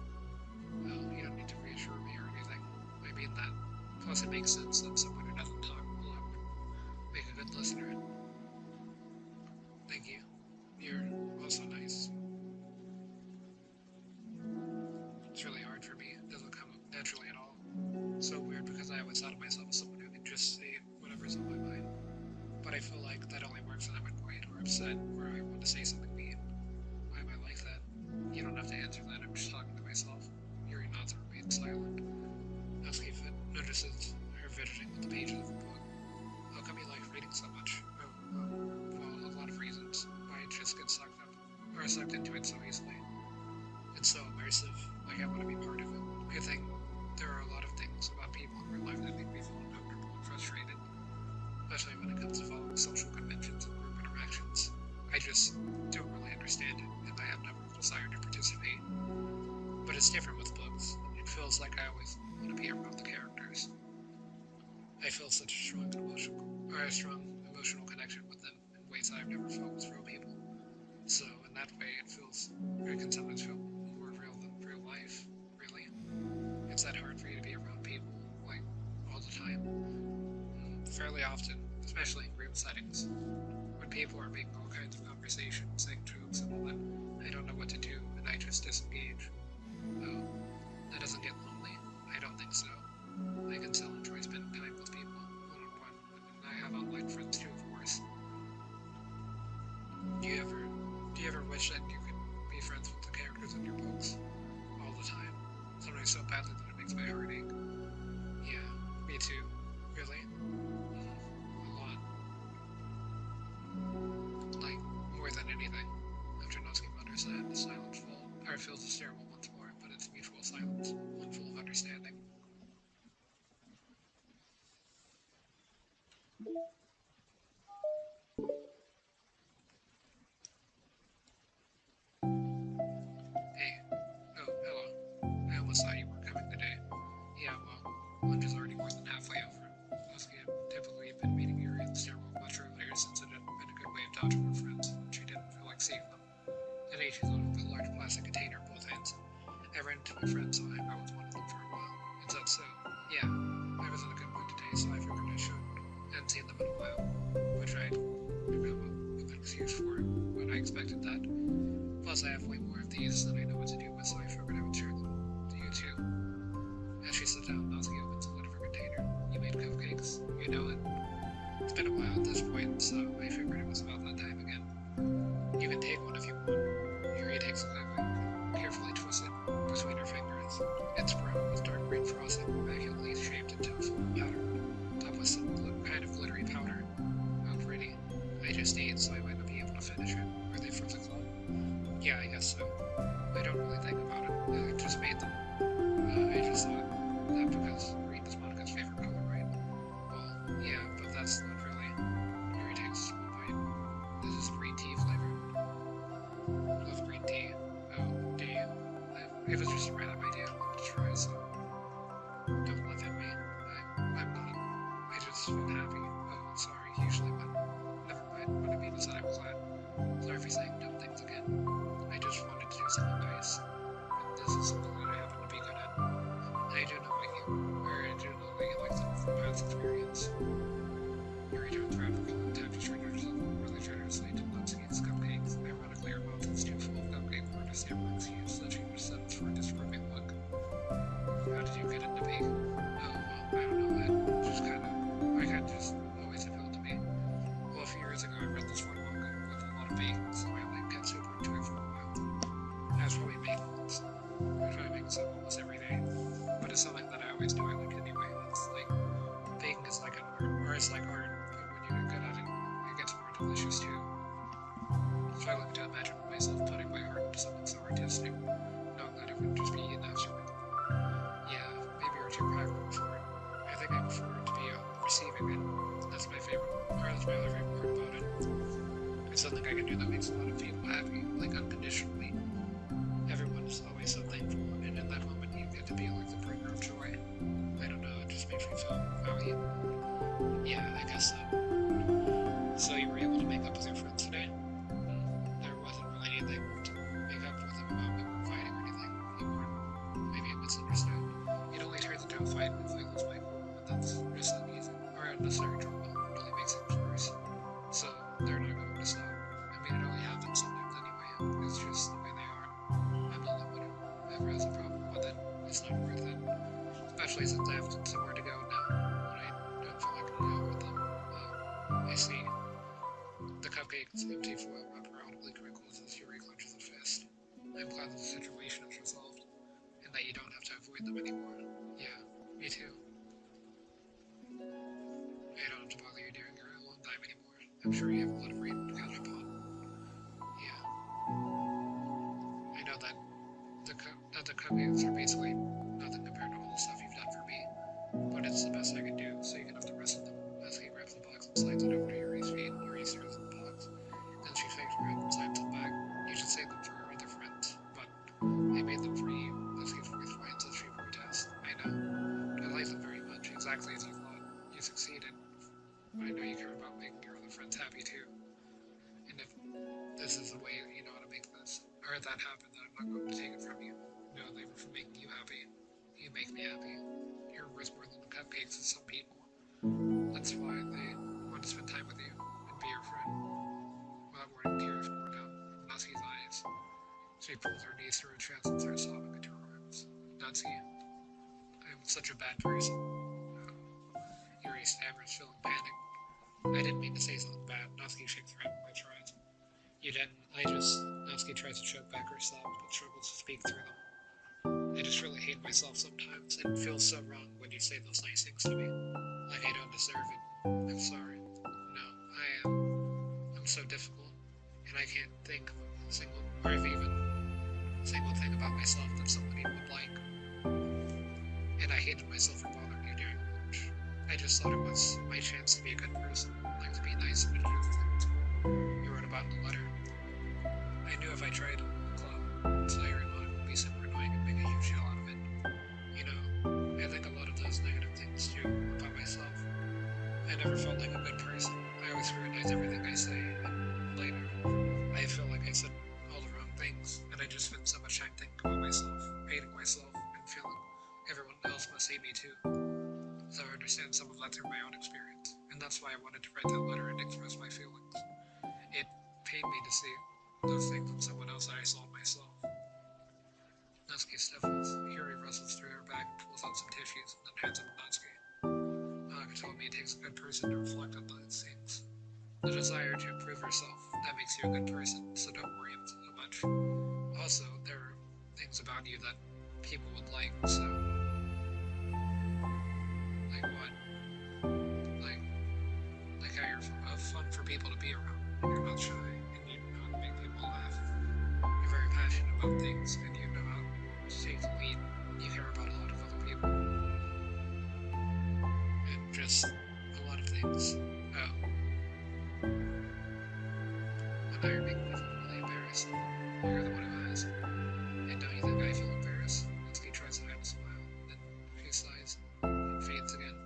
Well, you don't need to reassure me or anything. I mean that. Plus, it makes sense that someone who doesn't talk a lot would make a good listener. Thank you. You're also nice. It's really hard for me. It doesn't come up naturally at all. It's so weird because I always thought of myself as someone who can just say whatever's on my mind. But I feel like that only works when I'm annoyed or upset or I want to say something mean. Why am I like that? You don't have to answer that. I'm just talking to myself. Yuri nods and remains silent. Natsuki notices her fidgeting with the pages of the book. How come you like reading so much? Oh, well, a lot of reasons. Why I just get sucked into it so easily. It's so immersive. Like I want to be part of it. I think there are a lot of things about people in real life that make me feel uncomfortable and frustrated. Especially when it comes to following social conventions and group interactions. I just don't really understand it, and I have never desired to participate. But it's different with books. It feels like I always want to be around the characters. I feel such a strong emotional connection with them in ways that I've never felt with real people. So in that way, it can sometimes feel more real than real life, really. It's that hard for you to be around people, like, all the time. Fairly often, especially in group settings. When people are making all kinds of conversations, saying jokes and all that, I don't know what to do, and I just disengage. Oh, that doesn't get lonely? I don't think so. I can still enjoy spending time with people, one-on-one, and I have online friends too, of course. Do you ever wish that you could be friends with the characters in your books? All the time. Sometimes so badly that it makes my heart ache. Yeah, me too. Really? A lot. Like, more than anything. After Natsuki mutters that, the silence fills the stairwell once more, but it's mutual silence, one full of understanding. Hey. Oh, hello. I almost thought you were coming today. Yeah, well, lunch is already more than halfway over. Natsuki had typically been meeting Yuri in the stairwell much earlier since it had been a good way of dodging her friends. She didn't feel like seeing them. Today she's holding a large plastic container in both hands. I ran into my friend, so I hung out with one of them for a while. Is that so? Yeah. I was in a good mood today, so I figured I should. I hadn't seen them in a while, which I'd become a good excuse for, but I expected that. Plus, I have way more of these than I know what to do with, so I figured I would share them to you too. As she sat down, Natsuki opens the lid of her container. You made cupcakes. You know it. It's been a while at this point, so I figured it was about that time again. You can take one if you want. Yuri takes a cupcake and carefully twists it between her fingers. It's brown with dark green frosting, immaculately shaped into a full powder, topped with some kind of glittery powder. How pretty. I just ate, so I might not be able to finish it. Are they for the club? Yeah, I guess so. I don't really think about it. I just made them. I just thought that because green is Monica's favorite color, right? Well, yeah, but that's not really. Yuri takes a small bite. This is green tea flavored. Love green tea. Oh, do you? It was just a random idea I wanted to try, so don't laugh at me. I'm not. I just felt happy. Oh, sorry. Usually, but never mind. What I mean is that I'm glad. Sorry for saying dumb things again. I just wanted to do something nice, and this is something that I happen to be good at. And I do know that you like them from past experience. Yuri turns around and taps his fingers really generously to Natsuki's cupcakes. Ironically, her mouth is too full of cupcake for her to stand where she is, so she just sends for a disapproving look. How did you get into baking? Oh, well, I don't know. I kind of just always appealed to me. Well, a few years ago, I read this one book with a lot of baking, so I got super into it for a while. I was probably making some almost every day, but it's something that I always knew I liked anyway. It's like, baking is like an art, or it's like art, but when you get good at it, it gets more delicious too. So I like to imagine myself putting my heart into something so artistic, knowing that it would just be eaten afterward. Yeah, maybe you're too private for it. I think I prefer it to be receiving it. That's my other favorite part about it. It's something I can do that makes a lot of people happy, like unconditionally. Everyone is always so thankful, and in that moment you get to be like the bringer of joy. I don't know, it just makes me feel really. Yeah, I guess so. So you were able to make up with your friends today? There wasn't really anything to make up with them about. We weren't fighting or anything. You weren't. Maybe it misunderstood. It only turns into a fight if I lose my cool, and that's just uneasy. Or unnecessary drama. It only makes things worse. So they're not going to stop. I mean, it only happens sometimes anyway. It's just the way they are. I'm the only one who ever has a problem with it. It's not worth it. Especially since I have somewhere to go now, and I don't feel like going out with them. I see. The cupcake's empty foil wrap audibly crinkles as Yuri clenches a fist. I'm glad that the situation is resolved, and that you don't have to avoid them anymore. Yeah, me too. I don't have to bother you during your alone time anymore. I'm sure you have a lot of reading to catch up on. Yeah. I know that the cupcakes are basically nothing compared to all the stuff you've done for me, but it's the best I can do, so you can have the rest of them. As he grabs the box and slides it over to Yuri's feet, Yuri stares at the box. Then she shakes her head and slides them back. You should save them for her other friends, but I made them for you. Leslie voice whines as she protests. I know. I like them very much, exactly as you thought. You succeeded. But I know you care about making your other friends happy too. And if this is the way you know how to make this, or that happen, then I'm not going to take it from you. No, they were for making you happy. You make me happy. You're worth more than the cupcakes to some people. That's why they want to spend time with you and be your friend. Without warning, tears pour down from Natsuki's eyes. She pulls her knees through her chest and starts sobbing into her arms. Natsuki, I'm such a bad person. Yuri stammers, feeling panic. I didn't mean to say something bad. Natsuki shakes her head and wipes her eyes. You didn't. Natsuki tries to choke back her sobs, but struggles to speak through them. I just really hate myself sometimes. It feels so wrong when you say those nice things to me. Like I don't deserve it. I'm sorry. No, I'm so difficult. And I can't think of a single, or if even a single thing about myself that somebody would like. And I hated myself for bothering you during lunch. I just thought it was my chance to be a good person, like to be nice and to do things you wrote about in the letter. I knew if I tried in the club, so your remote would be super annoying and make a huge deal out of it. You know, I think a lot of those negative things too about myself. I never felt like a good person. I always scrutinize everything I say, and later, I feel like I said all the wrong things, and I just spent so much time thinking about myself, hating myself, and feeling everyone else must hate me too. So I understand some of that through my own experience, and that's why I wanted to write that letter and express my feelings. It pained me to see those things in someone else that I saw in myself. Natsuki sniffles. Yuri rustles through her bag and pulls out some tissues, and then hands them to Natsuki. Anaka told me it takes a good person to reflect on those things. The desire to improve yourself, that makes you a good person, so don't worry so much. Also, there are things about you that people would like, so... Like what? Like how you're fun for people to be around. You're not shy, and you know how to make people laugh. You're very passionate about things, and you know how to take the lead. You care about a lot of other people. And just a lot of things. Oh. And now you're making me feel really embarrassed. You're the one who has. And don't you think I feel embarrassed? Natsuki tries to hide a smile, then she sighs and fades again.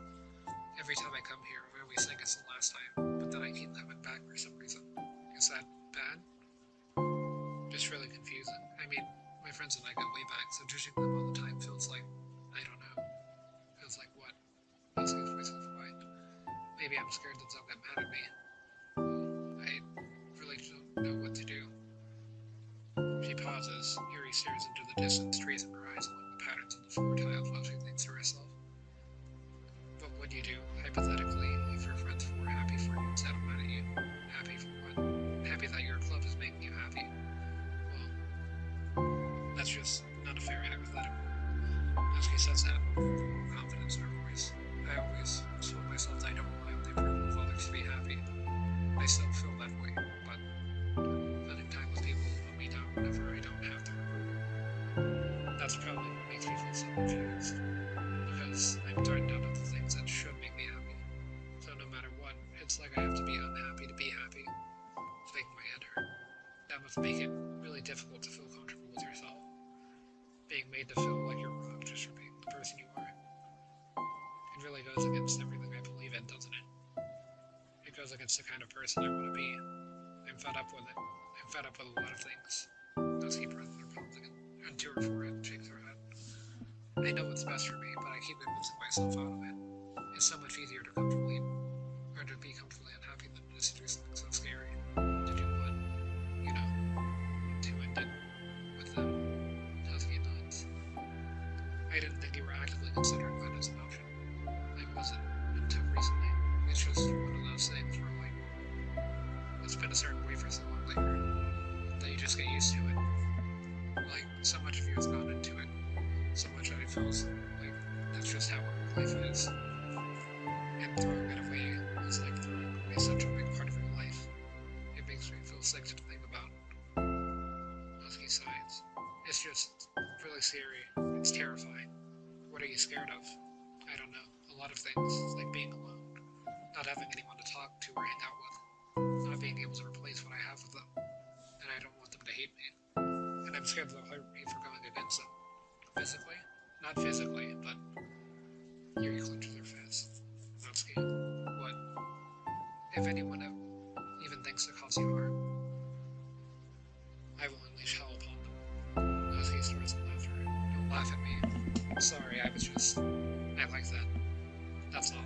Every time I come here, I always think it's the last time, but then I keep coming back for some reason. Is that bad? Just really confusing. I mean, my friends and I go way back, so judging them all the time feels like, I don't know. Feels like what? Natsuki's voice is quiet. Maybe I'm scared that they'll get mad at me. I really don't know what to do. She pauses. Yuri stares into the distance, tracing her eyes along the patterns of the floor tiles while she thinks to herself. What would you do, hypothetically, if your friends were happy for you instead of mad at you? Happy for what? Happy that your club is making you happy? Well, that's just not a fair hypothetical. Natsuki says that with confidence in her voice. I always told myself that I don't rely on the approval of others to be happy. I still feel that way, but spending time with people will let me down whenever I don't have their approval. That's probably what makes me feel so confused. Because I'm threatened out of the things that should make me happy. So no matter what, it's like I have to be unhappy to be happy. It's making my head hurt. That must make it really difficult to feel comfortable with yourself. Being made to feel like you're wrong just for being the person you are. It really goes against everything bit, doesn't it? It goes against the kind of person I want to be. I'm fed up with it. I'm fed up with a lot of things. Natsuki presses her palms again to her forehead and shakes her head. I know what's best for me, but I keep convincing myself out of it. It's so much easier to comfortably, or to be comfortably unhappy than it is to do something so scary. To do what, you know, to end it with them. Natsuki nods. I didn't think you were actively considering that as an option. I wasn't until recently. It's just one of those things where, like, it's been a certain way for so long that you just get used to it. Like, so much of you has gone into it. So much that it feels like that's just how life is. And throwing it away is like throwing away such a big part of your life. It makes me feel sick to think about. Natsuki sighs. It's just really scary. It's terrifying. What are you scared of? I don't know. A lot of things, like being alone, not having anyone to talk to or hang out with, not being able to replace what I have with them, and I don't want them to hate me. And I'm scared they'll hurt me for going against them. Physically? Not physically, but Yuri clenches her fist. Natsuki, what? If anyone even thinks to cause you harm, I will unleash hell upon them. Natsuki starts to laugh at her. Don't laugh at me. Sorry, I like that. That's all.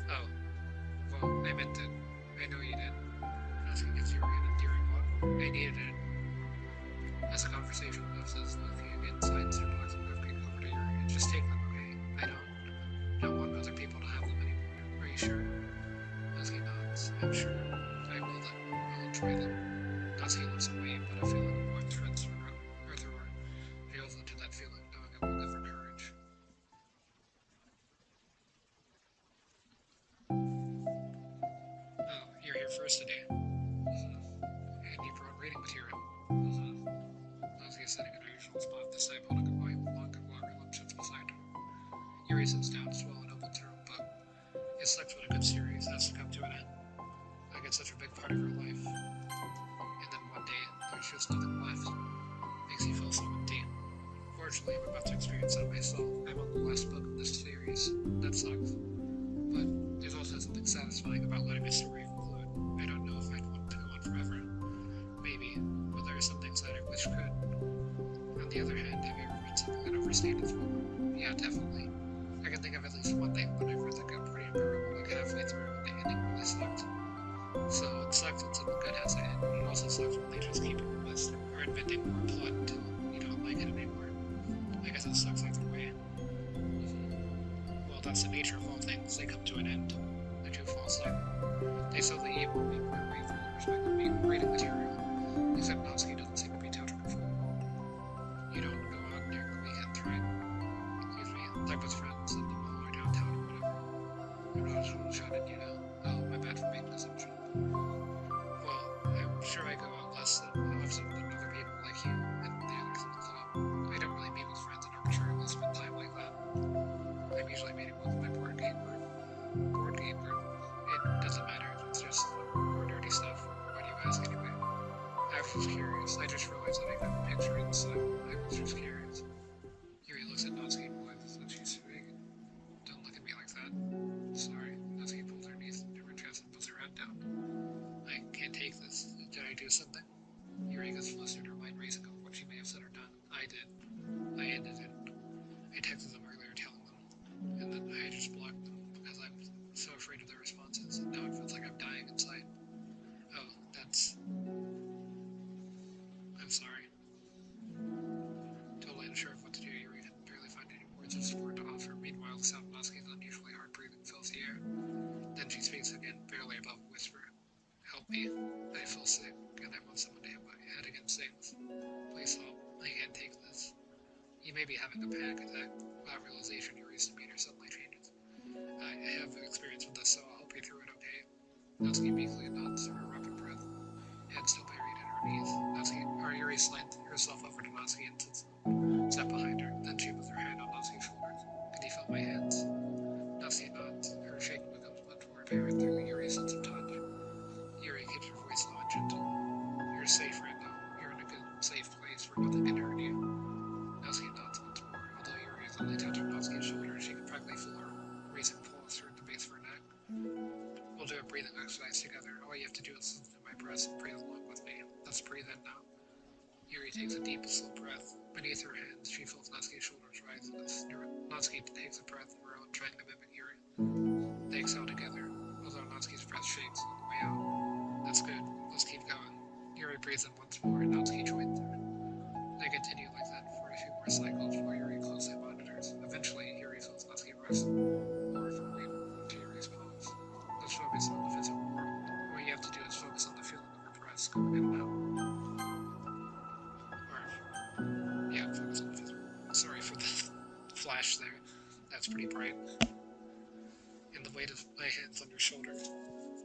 Oh. Well, I meant it. I know you did. Natsuki gives Yuri an endearing hug. I needed it. As the conversation moves, Natsuki again slides her box and cupcake over to Yuri and just take them away. I don't want other people to have them anymore. Are you sure? Natsuki nods. I'm sure. I will then. I'll enjoy them. Natsuki looks away, but a feeling of warmth threads through her feels into that feeling, knowing it will give her courage. Oh, you're here first today. And you brought reading material. Natsuki is sitting in her usual spot, this time holding a long and watery lunch sits beside her. Yuri sits down as well and opens her own book. It sucks when a good series has to come to an end. Like it's such a big part of her life. And then one day, there's just nothing left. Makes you feel so empty. Fortunately, I'm about to experience that myself. I'm on the last book of this series. That sucks. But there's also something satisfying about letting a story conclude. I don't know if I'd want to go on forever. Maybe, but there are some things that I wish could. On the other hand, have you ever read something that overstayed its welcome? Yeah, definitely. I can think of at least one thing when I read the good pretty unbearable like halfway through and the ending really sucked. So it sucks when something good has to end, but it also sucks when they just keep it in the list or inventing more plot until you don't like it anymore. I guess it sucks either way. Well, that's the nature of all things. They come to an end. The two fall silent. They saw the evil in me part way from the respect of being reading material. Except Natsuki doesn't seem to be totally fooled. You don't go out during the weekends, right? Excuse me, like with friends in the mall or downtown or whatever. I'm not a shot at you now. Oh, my bad for making an assumption. Well, I'm sure I go out less often than other people like you and the others in the club. I don't really meet with friends and arbitrarily spend time like that. I'm usually meeting with my board game group. It doesn't matter. It's just more dirty stuff. Why do you ask anyway? I was just curious. I just realized that I couldn't picture it, so I was just curious. Yuri looks at Natsuki and realizes that she's speaking. Don't look at me like that. Sorry. Natsuki pulls her knees into her chest and puts her head down. I can't take this. Did I do something? Yuri gets flustered, her mind racing over what she may have said or done. I did. I ended it. I texted them earlier telling them. And then I just blocked them because I'm so afraid of their responses. And now it feels like I'm dying inside. Oh, that's... I'm sorry. Totally unsure of what to do, Yuri can barely find any words of support to offer. Meanwhile, the sound of Natsuki's unusually hard breathing fills the air. Then she speaks again, barely above a whisper. Help me. I feel sick, and I want someone to hit my head against things. Please help. I can't take this. You may be having a panic attack. Without realization, Yuri's demeanor suddenly changes. I have experience with this, so I'll help you through it, okay? Natsuki meekly nods through her rapid breath. Head still buried in her knees. Yuri slants herself over to Natsuki and sat behind her. Then she puts her hand on Natsuki's shoulders. Can you feel my hands? Natsuki nods. Her shaking becomes much more apparent through Yuri's sense of touch. Yuri keeps her voice low and gentle. You're safe right now. You're in a good, safe place where nothing can hurt you. Natsuki nods once more. Although Yuri is only touching Natsuki's shoulder, she can practically feel her racing pulse through the base of her neck. We'll do a breathing exercise together. All you have to do is listen to my breath and breathe along with me. Let's breathe in now. Yuri takes a deep, slow breath. Beneath her hands, she feels Natsuki's shoulders rise as Natsuki takes a breath of her own, trying to mimic Yuri. They exhale together, although Natsuki's breath shakes on the way out. That's good. Let's keep going. Yuri breathes in once more, and Natsuki joins her. They continue like that for a few more cycles while Yuri closely monitors. Eventually, Yuri feels Natsuki rest more of her weight to Yuri's palms. Let's focus on the physical world. All you have to do is focus on the feeling of her breath going in and out. Focus on the physical world. Sorry for the flash there. That's pretty bright. And the weight of my hands on your shoulder.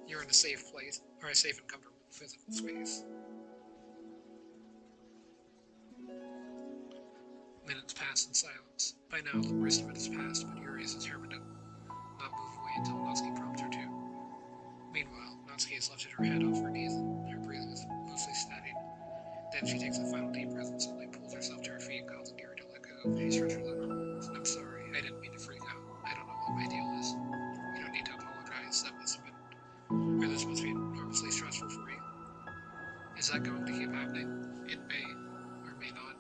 You're in a safe place, or a safe and comfortable physical space. Minutes pass in silence. By now, the worst of it has passed, but Yuri is determined to not move away until Natsuki prompts her to. Meanwhile, Natsuki has lifted her head off her knees and her breathing is mostly steady. Then she takes a final deep breath and suddenly pulls herself to her feet, causing Yuri to let go. She stretches her arms. I'm sorry, I didn't mean to freak out. I don't know what my deal is. You don't need to apologize. This must be enormously stressful for you. Is that going to keep happening? It may, or may not.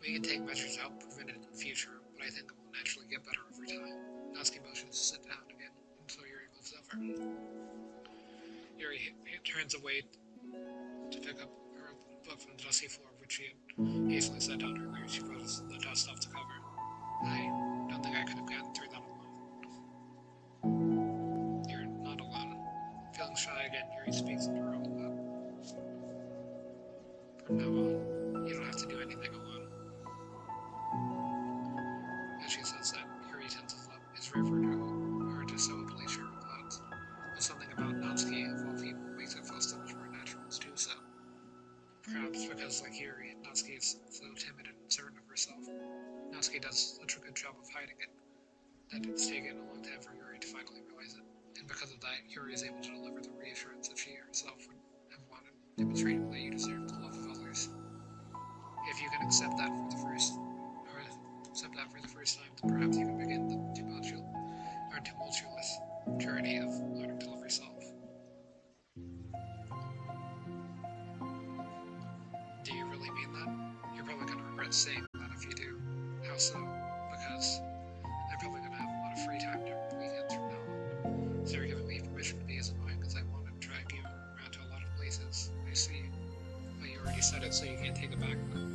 We can take measures to help prevent it in the future, but I think it will naturally get better over time. Natsuki motions to sit down again, and so Yuri moves over. Yuri turns away to pick up her book from the dusty floor, which she had hastily set down earlier. She brushes the dust off the cover. I don't think I could have gotten through that alone. You're not alone. Feeling shy again, Yuri speaks into her own lap. From now on, you don't have to do anything alone. As she says that, Yuri tenses up. It's rare for her to so openly share her thoughts. But something about Natsuki, of all people, makes it feel so much more natural to do so. Perhaps because, like Yuri, Natsuki is so timid and uncertain of herself. Natsuki does such a good job of hiding it that it's taken a long time for Yuri to finally realize it. And because of that, Yuri is able to deliver the reassurance that she herself would have wanted, demonstrating that you deserve the love of others. If you can accept that for the first time, then perhaps you can begin the tumultuous journey of learning to love yourself. Do you really mean that? You're probably going to regret saying that if you do. How so? Because I'm probably going to have a lot of free time during the weekends from now on. So you're giving me permission to be as annoying as I want to drag you around to a lot of places. I see. Well, you already said it, so you can't take it back now.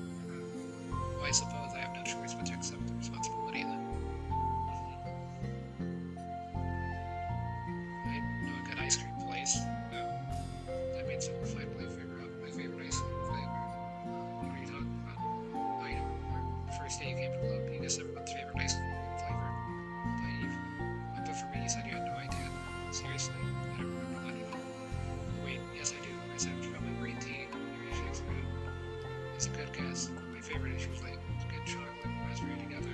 Well, I suppose I have no choice but to accept the responsibility then. I know a good ice cream place. That means we'll finally figure out my favorite ice cream flavor. What are you talking about? Oh, you don't remember? The first day you came to club, you guessed everyone's favorite ice cream flavor. But for me, you said you had no idea. Seriously? I don't remember that at all. Wait, yes I do. I said it was probably green tea. Yuri shakes her head. It's a good guess. My favorite is usually good chocolate and raspberry together.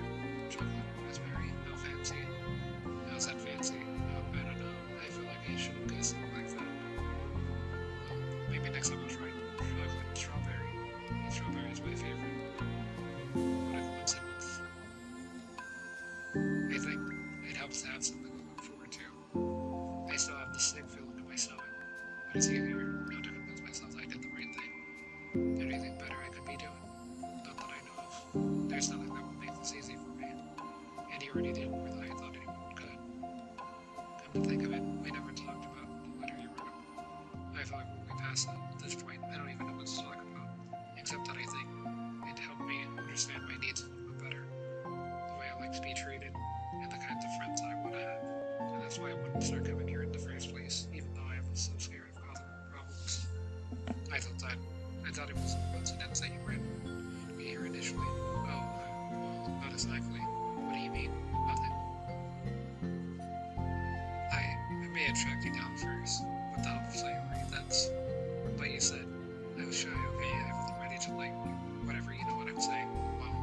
Chocolate and raspberry? How fancy. How's that fancy? I don't know. I feel like I should have guessed something like that. Maybe next time I'll try chocolate and strawberry. Strawberry is my favorite. What a coincidence. I think it helps to have something to look forward to. I still have the sick feeling in my stomach, but it's easier now to convince myself I did the right thing. Anything better I could be doing? Not that I know of. There's nothing that will make this easy for me. And you already did more than I thought anyone could. Come to think of it, we never talked about the letter you wrote. I feel like we're way past that. At this point, I don't even know what to talk about. Except that I think it helped me understand my needs a little bit better. The way I like to be treated, and the kinds of friends I want to have. And that's why I wanted to start coming here in the first place, even though I was so scared of causing problems. I thought it was a coincidence that you ran me here initially. Oh, well, not exactly. What do you mean? Nothing. I may have tracked you down first, with the help of Sayori, but you said I was shy, okay, I wasn't ready to, whatever, you know what I'm saying. Well,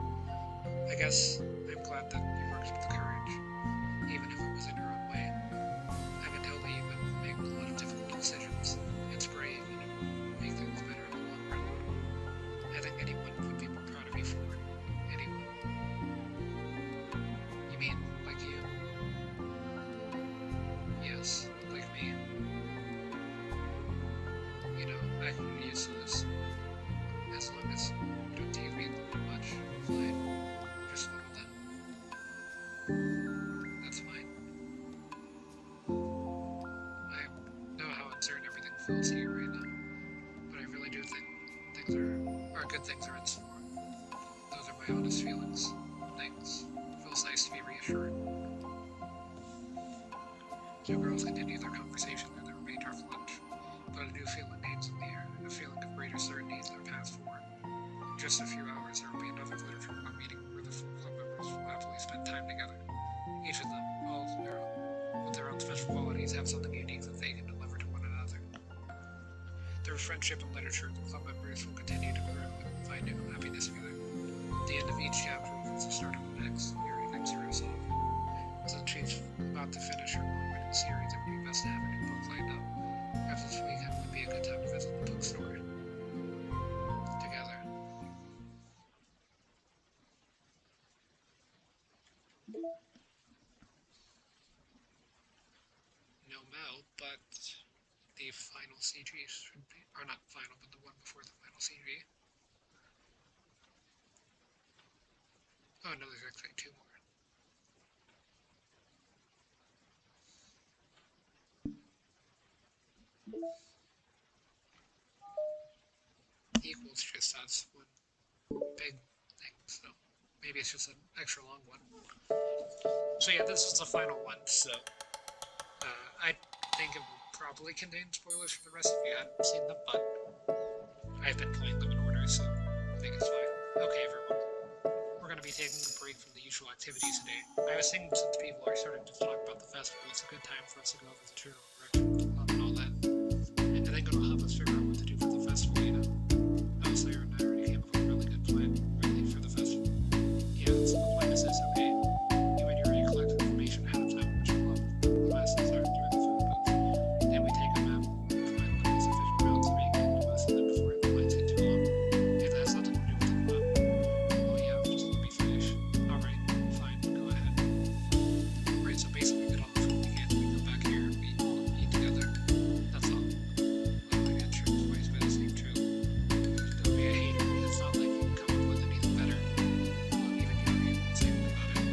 I guess I'm glad that you worked with the courage, even if it was in your own way. I can tell that you've been making a lot of difficult decisions. It's brave, and it will make things better in the long run. I think anyone would be more proud of you for it. Anyone. You mean, like you? is, like me. You know, I can get used to this. As long as you don't deviate too much, fine. Just a little then. That's fine. I know how uncertain everything feels here right now, but I really do think things are good things are in store. Those are my honest feelings. Thanks. Feels nice to be reassured. Two girls continued their conversation through the remainder of lunch, but a new feeling hangs in the air, a feeling of greater certainty in their path forward. In just a few hours, there will be another literature club meeting where the full club members will happily spend time together. Each of them, all with their own special qualities, have something unique that they can deliver to one another. Through friendship and literature, the club members will continue to grow and find new happiness together. At the end of each chapter is the start of the next, Yuri thinks to herself. Since she's about to finish her long-winded series, it would be best to have a new book lined up. Perhaps this weekend would be a good time to visit the bookstore together. No Mel, but the final CG should be, or not final, but the one before the final CG. Oh no, there's actually two more. Equals just has one big thing, so maybe it's just an extra long one. So yeah, this is the final one, so I think it will probably contain spoilers for the rest if you haven't seen them, but I've been playing them in order, so I think it's fine. Okay, everyone. We're going to be taking a break from the usual activities today. I was thinking since people are starting to talk about the festival, it's a good time for us to go over the journal direction and all that. And I think it'll help us figure out what to do for the festival, you know? Slayer and I already came up with a really good plan for the festival. Yeah, so the plan is this, okay? You and Yuri collect information ahead of time which you love. The classes are during the food booth. Then we take a map and find the most efficient routes so we can get to most of them before the lines get too long. If that has nothing to do with the club. Oh yeah, just let me finish. Alright, fine, go ahead. Right, so basically we get all the food we can, we come back here and we all eat together. That's all. Oh my god, sure, twice by the same true. Don't be a hater, it's not like you can come up with anything better. Well, even Yuri won't say about it.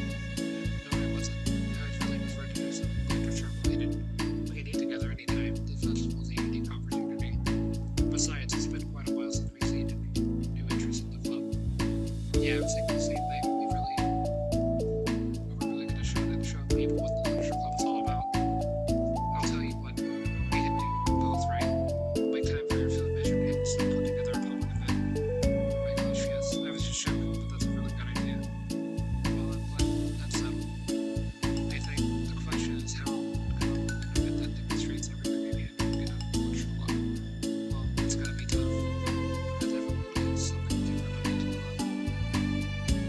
No, I wasn't. I really prefer to do something literature related. We can eat together anytime. The festival's a unique opportunity. Besides, it's been quite a while since we've seen any new interest in the club. Yeah, I was thinking the same thing. We're really gonna show people what the literature club is all about. I'll tell you what, we can do both, right? Make time for your film mission and still put together a public event. Oh my gosh, yes. I was just joking, but that's a really good idea. Well, I'm glad that's settled. I think the question is how an event that demonstrates everything we need to get out of the literature club. Well, it's gonna be tough, because everyone needs something to run into the club.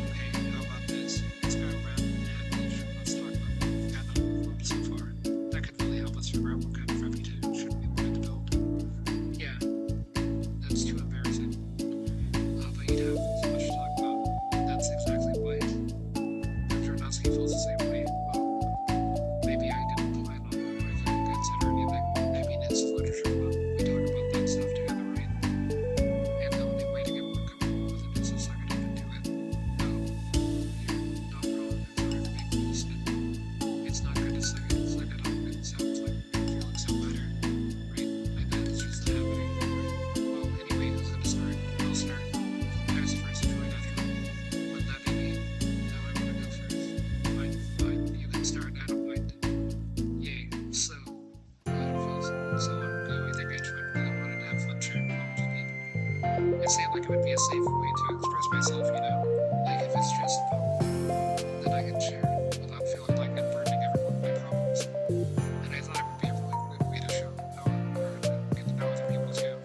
Okay, how about this? Let's go around and let's talk about what we've gotten out of the club so far. That could really help us figure out what kind of reputation we wanted to build. Yeah, that's too embarrassing. But you'd have so much to talk about. That's exactly why. I'm sure Natsuki feels the same way. Well, maybe I didn't plan on or consider anything. I mean, it's literature club. We talk about that stuff together, right? And the only way to get more comfortable with it is to suck it up and do it. No, you're not wrong. I'm sorry for making you listen. It's not good to suck it up. It sounds like you're feeling so better, right? I bet it's just happening. Well, anyway, who's gonna start? I'll start. I was first to join after all. Wouldn't that be me? No, I wanna go first. Fine. You can start. I don't mind. Yay. So, it feels so long ago. I think I joined because I wanted to have fun sharing problems with people. It seemed like it would be a safe way to express myself, you know? Like if it's just a problem, then I can share without feeling like I'm burdening everyone with my problems. And I thought it would be a really good way to show how I'm learning and get to know other people too.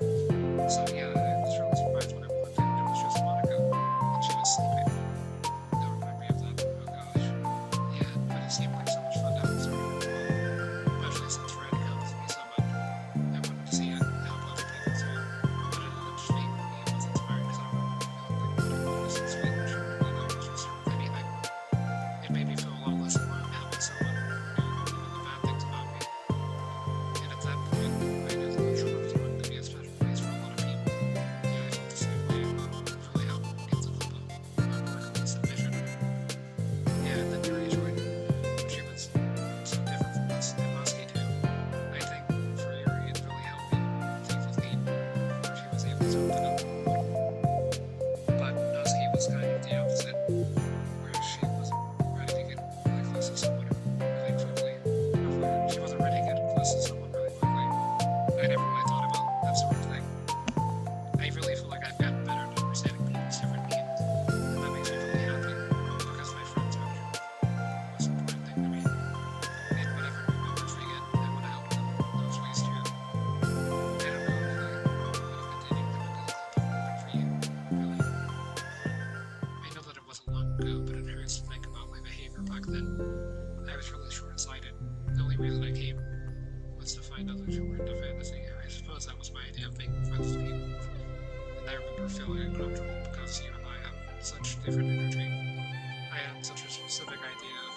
So yeah, I was really surprised when I walked in and it was just Monica, and she was sleeping. Don't remind me of that. Oh gosh. Yeah, but it seemed like so much fun to have this around. Especially since Fred helps me so much. I wanted to see it help other people too. But it didn't just make me, it was inspiring because I wanted to feel like I could do this and sweet and sure, and I was just only reason I came was to find others who were into fantasy. I suppose that was my idea of making friends with people. And I remember feeling uncomfortable because you and I have such different energy. I had such a specific idea of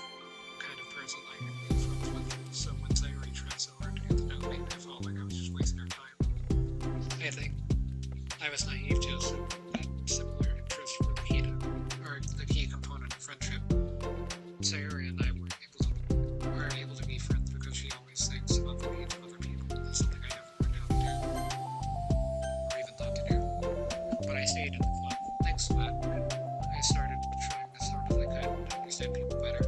what kind of person I could be friends with, so when Sayori tried so hard to get to know me, I felt like I was just wasting our time. I think I was naive to assume that similar interests were the key component of friendship. Sayori and I were able to be friends because she always thinks about the needs of other people. That's something I never learned how to do, or even thought to do. But I stayed in the club. Thanks to that, I started trying as hard as I could to understand people better.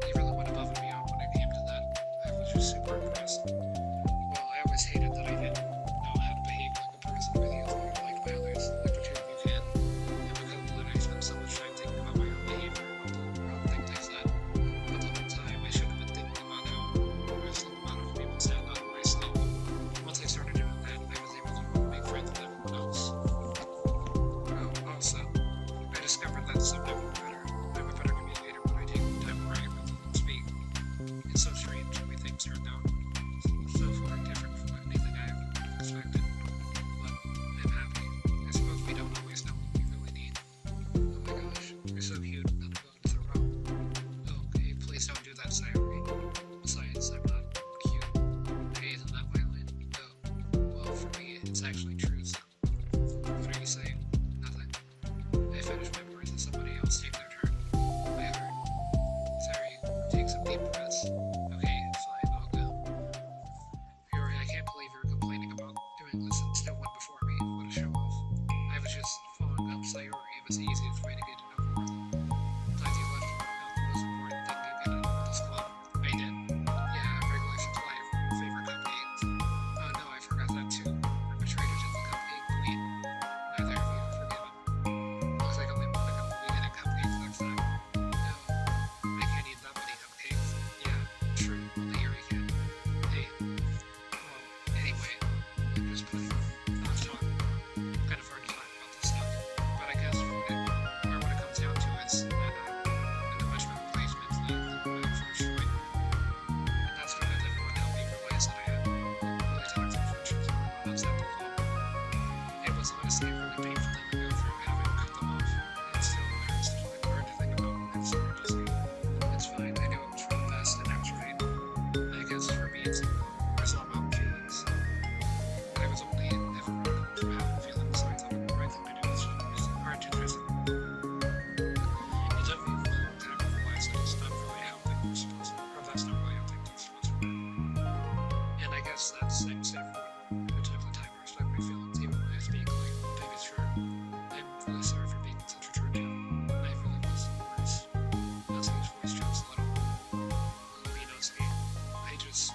They really went above and beyond when it came to that. I was just super impressed. Well, I always hated that I didn't know how to behave like a person really easily liked by others, like the two of you can. And because of that, I spent so much time thinking about my own behavior and all the wrong things I said. But the whole time, I should have been thinking about how impressive the amount of people stand on my sleep. Once I started doing that, I was able to make friends with everyone else. Also, I discovered that sometimes I'm a better communicator when I take the time to write rather than speak. It's so strange the way things turned out. So far different from anything I ever would have expected. But I'm happy. I suppose we don't always know what we really need. Oh my gosh, you're so cute, and I'm going to throw up. Oh, hey, please don't do that, Sayori. Besides, I'm not cute. Hey, isn't that violent? Oh, well, for me, it's actually true, so. What are you saying? Nothing. I finished my words and somebody else take their turn. I heard. Sorry, take some deep breaths. Okay, fine, I'll go. Yuri, I can't believe you're complaining about doing this and still went before me. What a show off. I was just following up Sayori. It was the easiest way to get to know more. Glad you left out the most important thing you did at this club. I did? Yeah, regular supply of your favorite cupcakes. Oh no, I forgot that too. Perpetrator to the cupcake queen. Neither of you are forgiven. Looks like only one of them will be getting cupcakes next time. No, I can't eat that many cupcakes. Yeah, true, only Yuri can. Hey, well, anyway, I'm just putting off talking. Kind of hard to talk about this stuff, but I guess what it comes down to is that I'm in a much better place mentally than when I first joined. And that's because everyone helped me realize that I had really toxic friendships with everyone outside the club. It was honestly a really painful thing to go through, having cut them off. It still hurts hard to think about. I'm sorry, Jesse. It's fine. I knew it was for the best, and I was right. I guess for me, it's all about feelings. I was only ever known for having feelings, so I thought the right thing to do was hard to address it. It took me a really long time to realize that it's not really how things are supposed to, or that's not really how things are supposed to work. And I guess that's thanks to everyone who took the time to respect my feelings, even when I was being like, biggest jerk. I'm really sorry for being such a jerk, and I really was the worst. Natsuki's voice drops a little. Maybe Natsuki. I just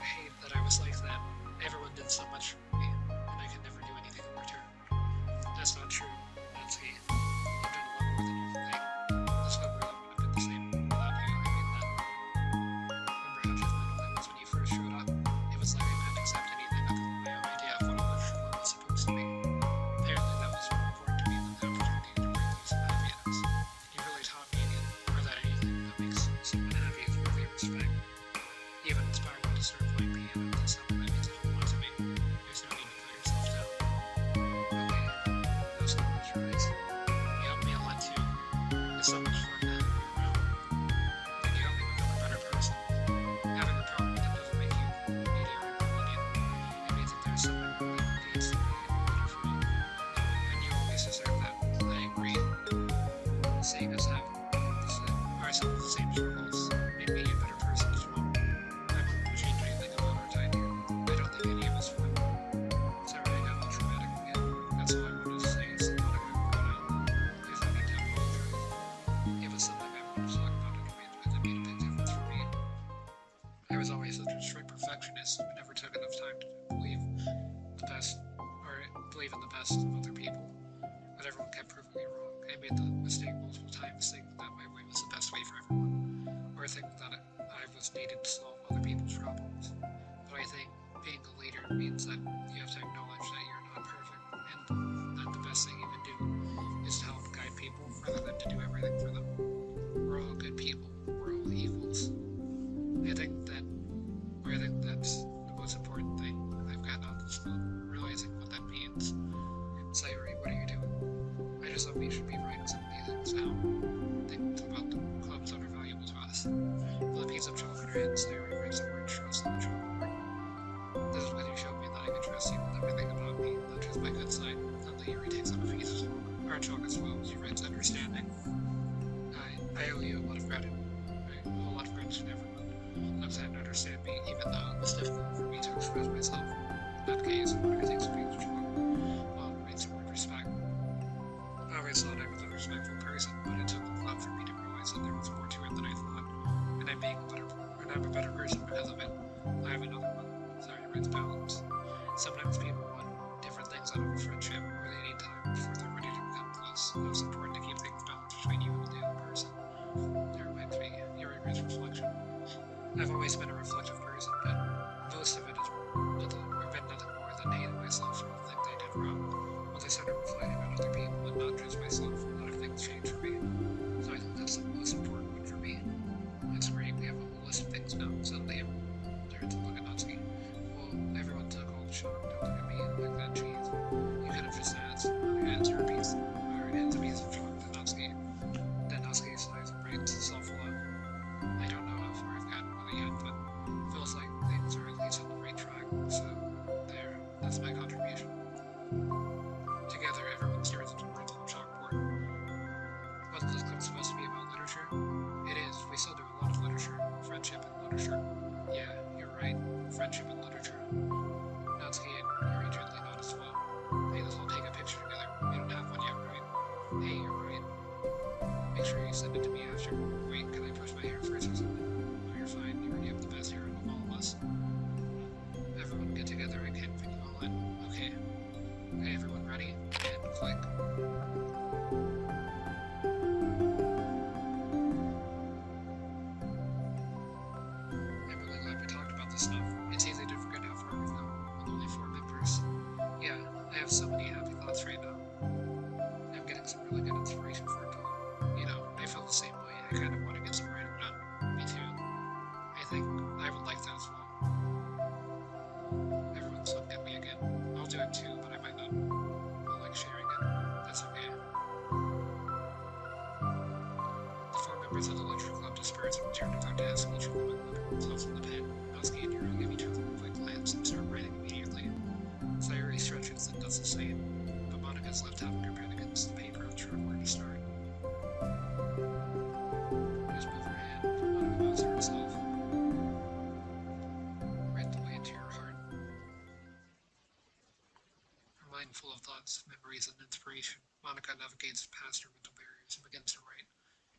hate that I was like that. Everyone did so much for me, and I could never do anything in return. That's not true, Natsuki. You've done a lot more than you think. This club really wouldn't have been the same without you. I mean that. Remember how judgmental I was when you first showed up? It was like I couldn't accept anything other than my own idea of what a good world was supposed to be. Apparently that was more important to me than the opportunity to bring peace and happiness. You really taught me that anything that makes someone happy is worthy of respect. You even inspired me to start playing piano. That's something that means a whole lot to me. There's no need to put yourself down. Okay, those comments rise. You helped me a lot too. It's so much fun to have you around. And you helped me become a better person. Having a problem with it doesn't make you needy or inconvenient. It means that there's someone who really needs to be better for me. And you always deserve that. I agree. Seeing us have some of the same struggles made me a better person as well. I wouldn't change anything about our time here. I don't think any of us would. Sorry, I got all dramatic again. That's all I wanted to say. It's not a good word. There's no need to apologize. It was something I wanted to talk about anyway because it made a big difference for me. I was always such a strict perfectionist and never took enough time to believe in the best of other people. But everyone kept proving me wrong. I made the mistake multiple times thinking that my way was the best way for everyone, or thinking that I was needed to solve other people's problems. But I think being a leader means that you have to acknowledge that you're not perfect, and that the best thing you can do is to help guide people rather than to do everything for them. We're all good people. We're all equals. I think that That's the most important thing I've gotten out of this club, realizing what that means. Sayuri, what are you doing? I just thought we should be writing some of these things down. Things about the clubs that are valuable to us. With a piece of chalk in her hand, Sayuri writes the word trust on the chalkboard. This is when you showed me that I could trust you with everything about me, not just my good side. Suddenly Yuri takes up a piece of chalk as well. She writes understanding. I owe you a lot of gratitude. A whole lot of gratitude to everyone. Those that understand me, even though it was difficult for me to express myself. In that case, Monica takes a piece of chalk. Writes the word respect. I always thought I was a respectful person, but it took a lot for me to realize that there was more to it than I thought. And I'm a better person because of it. I have another one. Sorry, writes balance. Sometimes people want different things out of a friendship, or they need time before they're ready to become close. So it's important to keep things balanced between you and the other person. That reminds me, your regrets reflection. I've always been a reflective person, but most of it has been nothing more than hating myself for the things I did wrong. Once I started reflecting on other people and not just myself, a lot of things changed for me. So I think that's the most important one for me. It's great, we have a whole list of things now. Suddenly I'm starting to look at Natsuki. Well, everyone took all the shock, don't look at me like that, jeez. You could have just asked. Hands her a piece, or hands a piece of chalk to Natsuki. Then Natsuki sighs and writes self-love. I don't know how far I've gotten with it yet, but it feels like things are at least on the right track, so there, that's my contribution. Together, everyone stares at the words on the chalkboard. Wasn't this club supposed to be about literature? It is, we still do a lot of literature, friendship and literature. Yeah, you're right, friendship and literature. Natsuki and Yuri gently nod as well. Hey, let's all take a picture together. We don't have one yet, right? Hey, you're right. Make sure you send it to me after. Wait, can I brush my hair first or something? No, you're fine. You already have the best hair of all of us. Everyone get together. I can't fit you all in. Okay. Okay, everyone ready? And click. I'm really glad we talked about this stuff. It's easy to forget how far we've come with only 4 members. Yeah, I have so many happy thoughts right now. I'm getting some really good inspiration for it all. You know, I feel the same way. I kind of want to get some writing done. Me too. I think I would like that as well. Everyone's looking at me again. I'll do it too, but I might not like sharing it. That's okay. The 4 members of the literature club disperse and return to their desk, each of them with the close in the pen. Natsuki and Yuri give each other a quick glance and start writing immediately. Sayuri stretches and does the same, but Monica's left tapping her pen against the paper, unsure of where to start. Just move her hand. Monica moves her herself. Right the way into your heart. Her mind full of thoughts, memories, and inspiration, Monica navigates past her mental barriers and begins to write.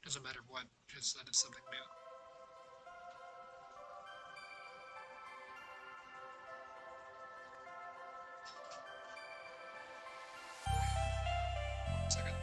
Doesn't matter what, just that it's something new. Second.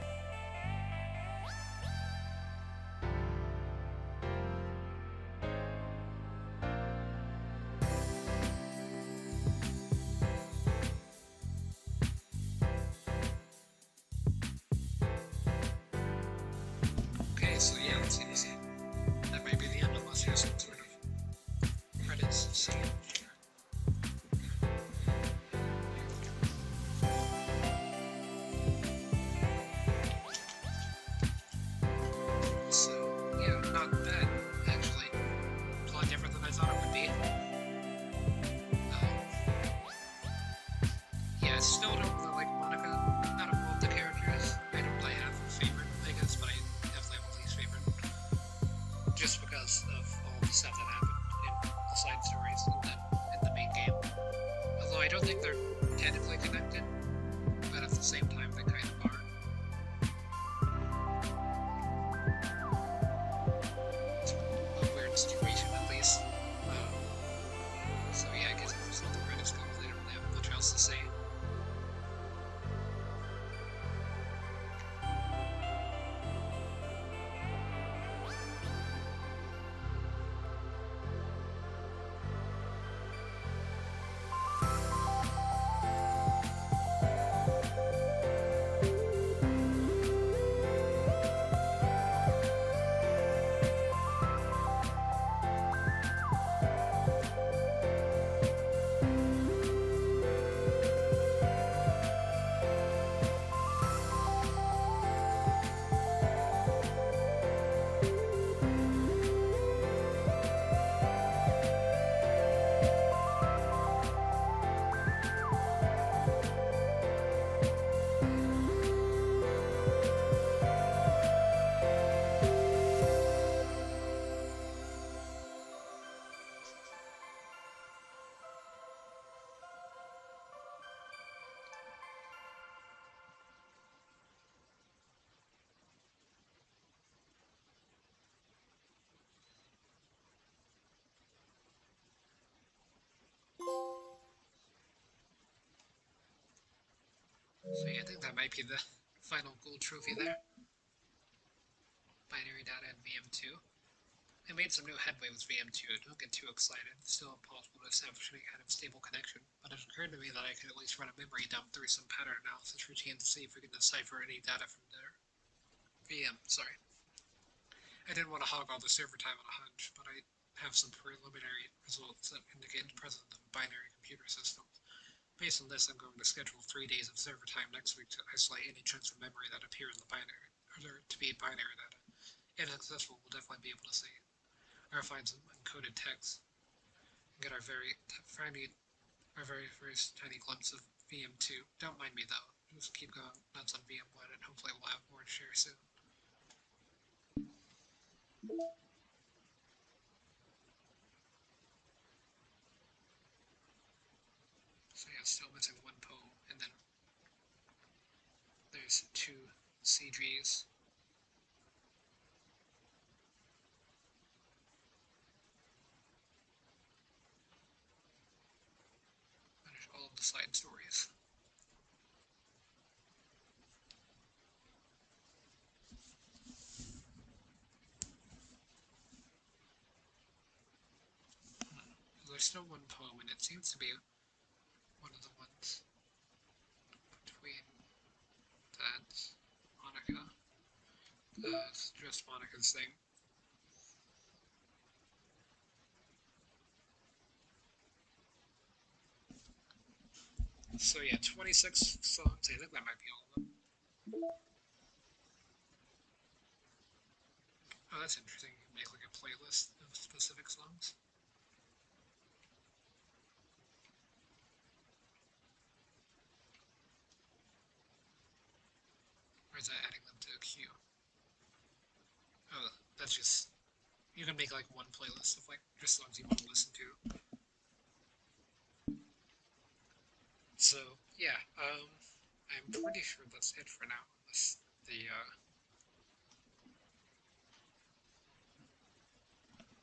Okay, so yeah, let's see the scene. That might be the end unless you have some sort of credits scene. So, yeah, not bad, actually. A lot different than I thought it would be. Yeah, I still don't really like Monica out of all the characters. I don't really have a favorite, I guess, but I definitely have a least favorite. Just because of all the stuff that happened in the side stories and then in the main game. Although I don't think they're technically connected, but at the same time they kind of are. It's a weird situation at least. So yeah, I guess if the credits go, they don't really have much else to say. So yeah, I think that might be the final gold trophy there. Binary data in VM2. I made some new headway with VM2. Don't get too excited. It's still impossible to establish any kind of stable connection, but it occurred to me that I could at least run a memory dump through some pattern analysis routine to see if we can decipher any data from there. VM, sorry. I didn't want to hog all the server time on a hunch, but I have some preliminary results that indicate the presence of a binary computer system. Based on this, I'm going to schedule 3 days of server time next week to isolate any chunks of memory that appear in the binary, or to be binary data. If successful, we'll definitely be able to see or find some encoded text and get our very first tiny glimpse of VM2. Don't mind me though. Just keep going nuts on VM1 and hopefully we'll have more to share soon. So yeah, still missing one poem, and then there's 2 CGs. Finish all of the side stories. There's still one poem, and it seems to be one of the ones between that Monica. It's just Monica's thing. So yeah, 26 songs. I think that might be all of them. Oh, that's interesting. You can make like a playlist of specific songs. Or is that adding them to a queue? Oh, that's just you can make like one playlist of like just songs you want to listen to. So yeah, I'm pretty sure that's it for now. Unless the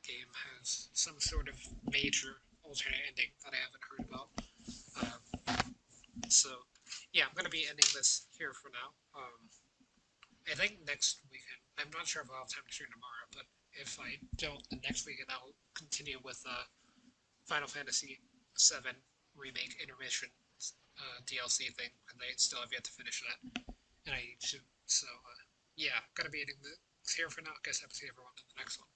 game has some sort of major alternate ending that I haven't heard about. So yeah, I'm gonna be ending this here for now. I think next weekend. I'm not sure if I'll have time to stream tomorrow, but if I don't, then next weekend I'll continue with Final Fantasy VII Remake Intermission DLC thing, and I still have yet to finish that, and I need to. So yeah, gonna be ending this here for now. Guess I'll see everyone in the next one.